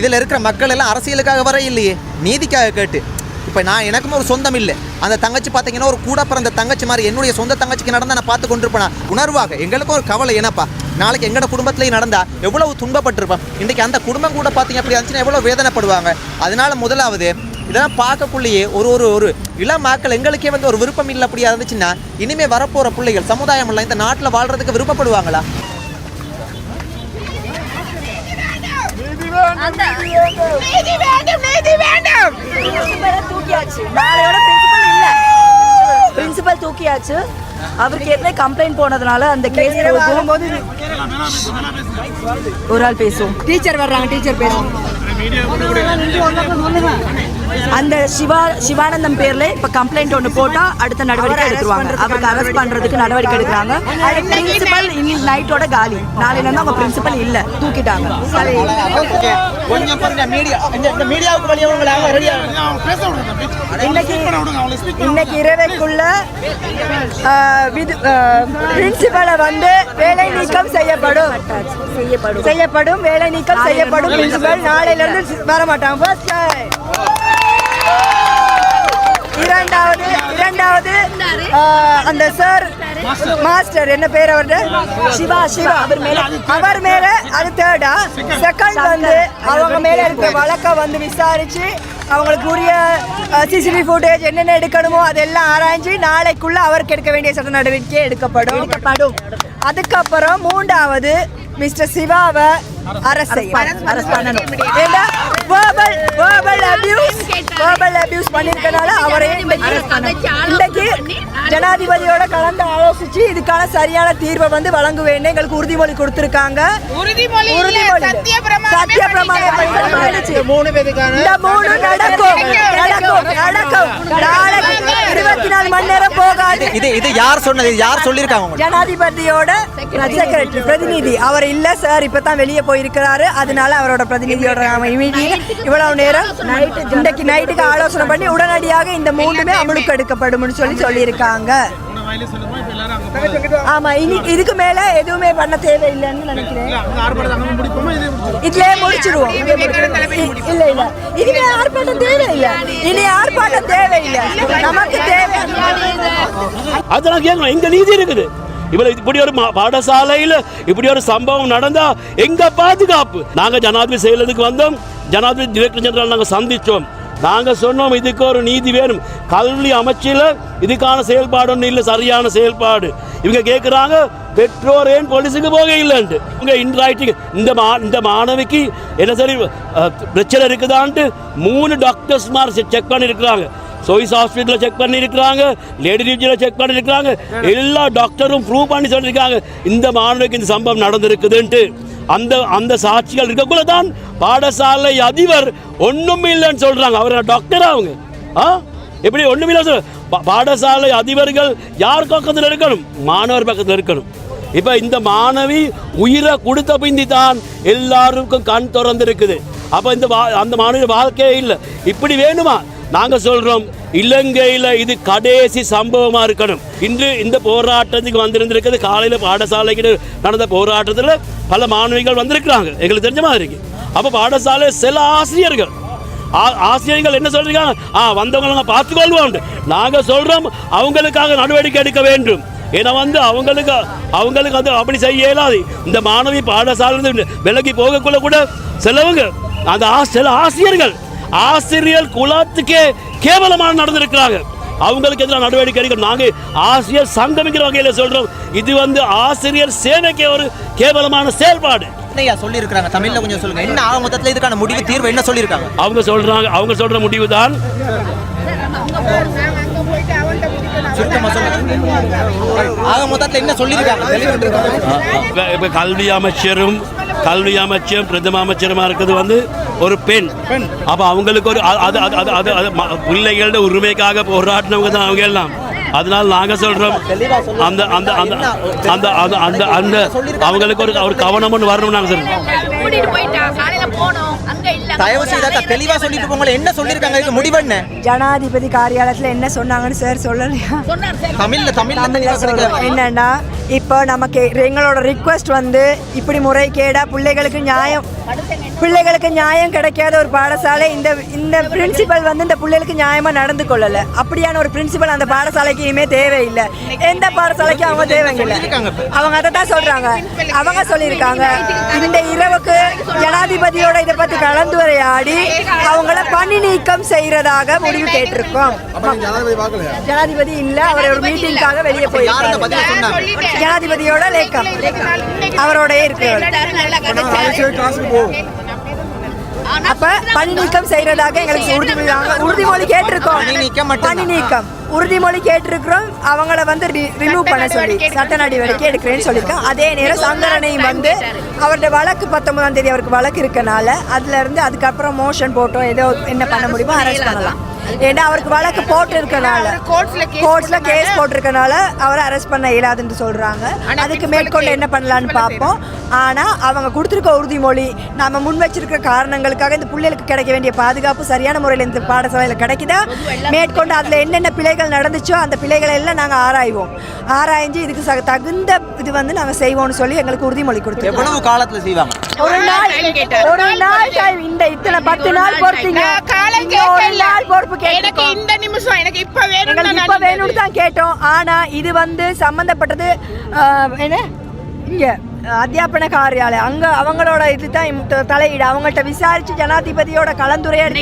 இதில் இருக்கிற மக்கள் எல்லாம் அரசியலுக்காக வர இல்லையே, நீதிக்காக கேட்டு. இப்போ எனக்கும் ஒரு சொந்தம் இல்லை. அந்த தங்கச்சி பார்த்தீங்கன்னா ஒரு கூட பிறந்த தங்கச்சி மாதிரி என்னுடைய சொந்த தங்கச்சிக்கு நடந்தால் நான் பார்த்து கொண்டிருப்பேன். உணர்வாக எங்களுக்கும் ஒரு கவலை. என்னப்பா, நாளைக்கு எங்களோட குடும்பத்திலேயே நடந்தால் எவ்வளவு துன்பப்பட்டிருப்பேன். இன்றைக்கி அந்த குடும்பம் கூட பார்த்தீங்க அப்படி இருந்துச்சுன்னா எவ்வளோ வேதனைப்படுவாங்க. அதனால முதலாவது இதெல்லாம் பார்க்கக்குள்ளேயே ஒரு இளம் மக்கள் எங்களுக்கே வந்து ஒரு விருப்பம் இல்லை அப்படியா இருந்துச்சுன்னா இனிமேல் வரப்போகிற பிள்ளைகள் சமுதாயம் எல்லாம் இந்த நாட்டில் வாழ்றதுக்கு விருப்பப்படுவாங்களா? பிரின்சிபல் தூக்கியாச்சு. அவருக்கு ஏற்கனவே கம்ப்ளைண்ட் போனதுனால அந்த கேஸ் ஒரு ஆள் பேசுவோம். டீச்சர் வர்றாங்க, டீச்சர் பேசுவோம். அந்த சிவானந்தம் பேர்ல இப்ப கம்ப்ளைண்ட் ஒன்று போட்டா அடுத்த நடவடிக்கை எடுத்துருவாங்க. அவருக்கு அரெஸ்ட் பண்றதுக்கு நடவடிக்கை எடுக்கிறாங்க. பிரின்சிபல் இன்னைக்கு நைட்டோட காலி. நாளையில இருந்து அவங்க பிரின்சிபல் இல்ல, தூக்கிட்டாங்க. இன்னைக்கு இரவைக்குள்ள பிரின்சிபலை வந்து வேலை நீக்கம் செய்யப்படும். வேலை நீக்கம் செய்யப்படும். பிரின்சிபல் நாளையில இருந்து வர மாட்டாங்க. இரண்டாவது அந்த சார் மாஸ்டர் என்ன பேர் அவரு? சிவா. அவர் மேல அது தேர்டா. செகண்ட் வந்து அவங்க மேல இருக்க வழக்க வந்து விசாரிச்சு அவங்களுக்கு உரிய சிசிடிவி ஃபுட்டேஜ் என்னென்ன எடுக்கணுமோ அதெல்லாம் ஆராய்ஞ்சு நாளைக்குள்ள அவருக்கு எடுக்க வேண்டிய சட்ட நடவடிக்கை எடுக்கப்படும். அதுக்கப்புறம் மூன்றாவது மிஸ்டர் சிவாவை அரசு பண்ணணும். ஏன்னா verbal abuse பண்ணிருக்கனால அவரே இன்னைக்கு ஜனாதிபதியோட கலந்து ஆலோசிச்சு இதுக்கான சரியான தீர்வை வந்து வழங்குவேன்னு எங்களுக்கு உறுதிமொழி கொடுத்திருக்காங்க. சத்திய பிரமாணம் இந்த மூணு நடக்கும். 24 மணி நேரம் போகாது. இது யார் சொன்னது? யார் சொல்லிருக்காங்க? ஜனாதிபதியோட செக்ரட்டரி பிரதிநிதி. அவர் இல்ல சார், இப்பதான் வெளியே போயிருக்கிறாரு. அதனால அவரோட பிரதிநிதியோட இவ்வளவு நேரம் இன்றைக்கு நைட்டுக்கு ஆலோசனை பண்ணி உடனடியாக இந்த மூணுமே அமலுக்கு எடுக்கப்படும் சொல்லியிருக்காங்க. ஆமா, இதுக்கு மேல எதுவுமே பண்ண தேவையில்லைன்னு நினைக்கிறேன். இதுலயே முடிச்சிருவோம். இல்ல இனிமே ஆர்ப்பாட்டம் தேவையில்லை. நமக்கு தேவை அதெல்லாம் கேட்கணும். எங்க நீதி இருக்குது. இவ்வளவு இப்படி ஒரு பாடசாலையில் இப்படி ஒரு சம்பவம் நடந்தா எங்க பாதுகாப்பு? நாங்க ஜனாதிபதி செயலத்துக்கு வந்தோம். ஜனாதிபதி டைரக்டர் ஜெனரல் நாங்கள் சந்திச்சோம். நாங்கள் சொன்னோம் இதுக்கு ஒரு நீதி வேணும். கல்வி அமைச்சில் இதுக்கான செயல்பாடு ஒன்றும் இல்லை, சரியான செயல்பாடு. இவங்க கேட்குறாங்க பெற்றோர் ஏன் போலீஸுக்கு போக இல்லைன்ட்டு. இவங்க இன்ரைட்டிங் இந்த மாணவிக்கு என்ன சரி பிரச்சனை இருக்குதான்ட்டு 3 டாக்டர்ஸ் மாதிரி செக் பண்ணியிருக்கிறாங்க. சோயிஸ் ஹாஸ்பிட்டலில் செக் பண்ணியிருக்கிறாங்க, லேடி டிவிஜனில் செக் பண்ணியிருக்கிறாங்க. எல்லா டாக்டரும் ப்ரூவ் பண்ணி சொல்லியிருக்காங்க இந்த மாணவிக்கு இந்த சம்பவம் நடந்திருக்குதுன்ட்டு. அந்த சாட்சிகள் இருக்கக்குள்ள தான் பாடசாலை அதிபர் ஒன்றும் இல்லைன்னு சொல்கிறாங்க. அவர் டாக்டரா அவங்க இப்படி ஒன்றுமில்ல சொல்ல பாடசாலை அதிபர்கள் யார் பக்கத்தில் இருக்கணும்? மாணவர் பக்கத்தில் இருக்கணும். இப்போ இந்த மாணவி உயிரை கொடுத்த பிந்தி தான் எல்லாருக்கும் கண் திறந்து இருக்குது. அப்போ அந்த மாணவி வாழ்க்கையே இல்லை. இப்படி வேணுமா? நாங்கள் சொல்கிறோம், இலங்கையில் இது கடைசி சம்பவமாக இருக்கணும். இன்று இந்த போராட்டத்துக்கு வந்திருந்திருக்குது. காலையில் பாடசாலைக்கு நடந்த போராட்டத்தில் பல மாணவிகள் வந்திருக்கிறாங்க, எங்களுக்கு தெரிஞ்ச மாதிரி இருக்கு. அப்போ பாடசாலை சில ஆசிரியர்கள் என்ன சொல்றீங்க? வந்தவங்க பார்த்துக்கொள்வோம். நாங்கள் சொல்கிறோம், அவங்களுக்காக நடவடிக்கை எடுக்க வேண்டும். ஏன்னா அவங்களுக்கு அது அப்படி செய்ய இயலாது. இந்த மாணவி பாடசாலை விலகி போகக்குள்ள கூட சிலவங்க அந்த சில ஆசிரியர் குலத்துக்கே கேவலமாக நடந்திருக்கிறாங்க. அவங்களுக்கு எதிராக நடவடிக்கை எடுக்கணும். நாங்கள் ஆசிரியர் சங்கம்ங்கிற வகையில் சொல்கிறோம், இது ஆசிரியர் சேவைக்கு ஒரு கேவலமான செயல்பாடு. சொல்லியிருக்காங்க தமிழ்ல கொஞ்சம் சொல்லுங்க. என்ன ஆக மொத்தத்தில் இதுக்கான முடிவு தீர்வு என்ன சொல்லியிருக்காங்க? அவங்க சொல்ற முடிவு தான் ஆக மொத்தத்தில் என்ன சொல்லியிருக்காங்க? இப்ப கல்வி அமைச்சரும் பிரதம அமைச்சருமா இருக்கிறது ஒரு பெண். அப்ப அவங்களுக்கு ஒரு பிள்ளைகளோட உரிமைக்காக போராடினவங்க தான் அவங்க எல்லாம். அதனால நாங்க சொல்றோம், அந்த அந்த அந்த அந்த அந்த அந்த அவங்களுக்கு ஒரு கவனம் ஒன்று வரணும். நாங்க சொல்றோம், தெளிவா சொல்லிட்டு போங்க. என்ன சொல்லிருக்காங்க? முடிவு என்ன? ஜனாதிபதி காரியாலயத்தில் என்ன சொன்னாங்கன்னு சார் சொல்லலையா? என்னன்னா, இப்போ நமக்கு எங்களோட ரிக்வெஸ்ட் இப்படி முறைகேடா பிள்ளைகளுக்கு நியாயம் கிடைக்காத ஒரு பாடசாலை இந்த பிரின்சிபல் இந்த பிள்ளைகளுக்கு நியாயமா நடந்து கொள்ளல. அப்படியான ஒரு பிரின்சிபல் அந்த பாடசாலைக்கு இனிமே தேவையில்லை. எந்த பாடசாலைக்கும் அவங்க தேவையில்லை. அவங்க அதை தான் சொல்றாங்க. அவங்க சொல்லியிருக்காங்க, இந்த இரவுக்கு ஜனாதிபதியோட இதை பத்தி கலந்துரையாடி அவங்கள பணி நீக்கம் செய்யறதாக முடிவு கேட்டிருக்கோம். ஜனாதிபதி இல்ல, அவர் ஒரு மீட்டிங்காக வெளியே போயிருக்காங்க. ஜனாதிபதியோட லேக்கம் அவரோட இருக்கு. அப்ப பணி நீக்கம் செய்யறதாக எங்களுக்கு உறுதிமொழி கேட்டிருக்கோம். பணி நீக்கம் உறுதிமொழி கேட்டிருக்கிறோம். அவங்கள ரிமூவ் பண்ண சொல்லி சட்ட நடவடிக்கை எடுக்கிறேன்னு சொல்லியிருக்கோம். அதே நேரம் சங்கரனையும் அவருடைய வழக்கு 19ஆம் தேதி அவருக்கு வழக்கு இருக்கனால அதுல இருந்து அதுக்கப்புறம் மோஷன் போட்டோ ஏதோ என்ன பண்ண முடியுமோ அரெஸ்ட் பண்ணலாம். ஏன்னா அவருக்கு வழக்கு போட்டு இருக்கனால, கோர்ட்ஸ்ல கேஸ் போட்டிருக்கனால அவரை அரெஸ்ட் பண்ண இயலாதுன்னு சொல்றாங்க. அதுக்கு மேற்கொண்டு என்ன பண்ணலான்னு பார்ப்போம். ஆனா அவங்க கொடுத்துருக்க உறுதிமொழி, நாம முன் வச்சிருக்கிற காரணங்களுக்காக இந்த பிள்ளைகளுக்கு கிடைக்க வேண்டிய பாதுகாப்பு சரியான முறையில் இந்த பாடசாலையில கிடைக்குதா, மேற்கொண்டு அதுல என்னென்ன பிழைகள் நடந்துச்சோ அந்த பிழைகளை எல்லாம் நாங்க ஆராய்ஞ்சு இதுக்கு தகுந்த இது நாங்க செய்வோம்னு சொல்லி எங்களுக்கு உறுதிமொழி கொடுத்து. எவ்வளவு காலத்துல செய்வாங்க? ஒரு நாள் இந்த இத்தனை 10 நாள் பொறுத்தீங்க. ஒரு நாள் பொறுப்பு இந்த நிமிஷம் எனக்கு இப்ப வேணும்னு தான் கேட்டோம். ஆனா இது சம்பந்தப்பட்டது என்ன இங்க அத்தியாபன காரியாலயம், அங்க அவங்களோட இதுதான் தலையீடு. அவங்கள்ட்ட விசாரிச்சு ஜனாதிபதியோட கலந்துரையாடி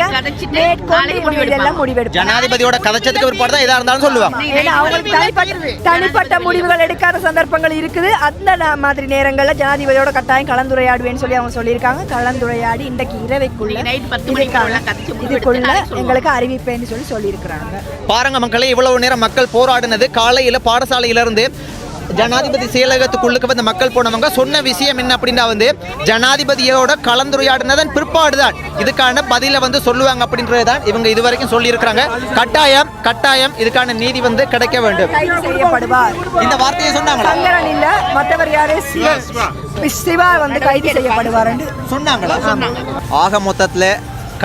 முடிவெடுப்பாங்க. ஜனாதிபதியோட கதைச்சதுக்கு பிற்பாடு தான் எதா இருந்தாலும் சொல்லுவாங்க. ஏன்னா அவங்களுக்கு தனிப்பட்ட முடிவுகள் எடுக்காத சந்தர்ப்பங்கள் இருக்குது. அந்த மாதிரி நேரங்கள்ல ஜனாதிபதியோட கட்டாயம் கலந்துரையாடுவேன்னு சொல்லி அவங்க சொல்லியிருக்காங்க. கலந்துரையாடி இன்றைக்கு இரவைக்குள்ள இதுக்குள்ள எங்களுக்கு அறிவிப்பேன்னு சொல்லியிருக்கிறாங்க. பாருங்க மக்களே, இவ்வளவு நேரம் மக்கள் போராடினது காலையில பாடசாலையிலிருந்து ஜனாதிபதி செயலகத்துக்குள்ளுக்கு வந்து மக்கள் போனவங்க சொன்ன விஷயம் என்ன அப்படின்னா ஜனாதிபதியோட கலந்துரையாடினதன் பிற்பாடுதான் இதுக்கான பதில சொல்லுவாங்க அப்படின்றதுதான் இவங்க இதுவரைக்கும் சொல்லி இருக்கிறாங்க. கட்டாயம் இதுக்கான நீதி கிடைக்க வேண்டும். இந்த வார்த்தையை சொன்னாங்க. மற்றவர் யாரு? சிவா கைது செய்யப்படுவார் சொன்னாங்களா? ஆக மொத்தத்துல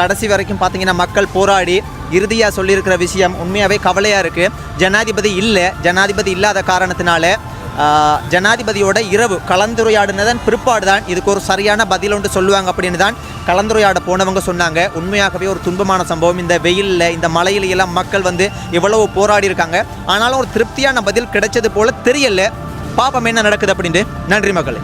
கடைசி வரைக்கும் பார்த்தீங்கன்னா மக்கள் போராடி இறுதியாக சொல்லியிருக்கிற விஷயம் உண்மையாகவே கவலையாக இருக்குது. ஜனாதிபதி இல்லாத காரணத்தினால ஜனாதிபதியோட இரவு கலந்துரையாடினதன் பிற்பாடு தான் இதுக்கு ஒரு சரியான பதில் ஒன்று சொல்லுவாங்க அப்படின்னு தான் கலந்துரையாட போனவங்க சொன்னாங்க. உண்மையாகவே ஒரு துன்பமான சம்பவம். இந்த வெயிலில் இந்த மழையில எல்லாம் மக்கள் எவ்வளவு போராடி இருக்காங்க. ஆனாலும் ஒரு திருப்தியான பதில் கிடைச்சது போல தெரியல. பாப்பம் என்ன நடக்குது அப்படின்ட்டு. நன்றி மக்களே.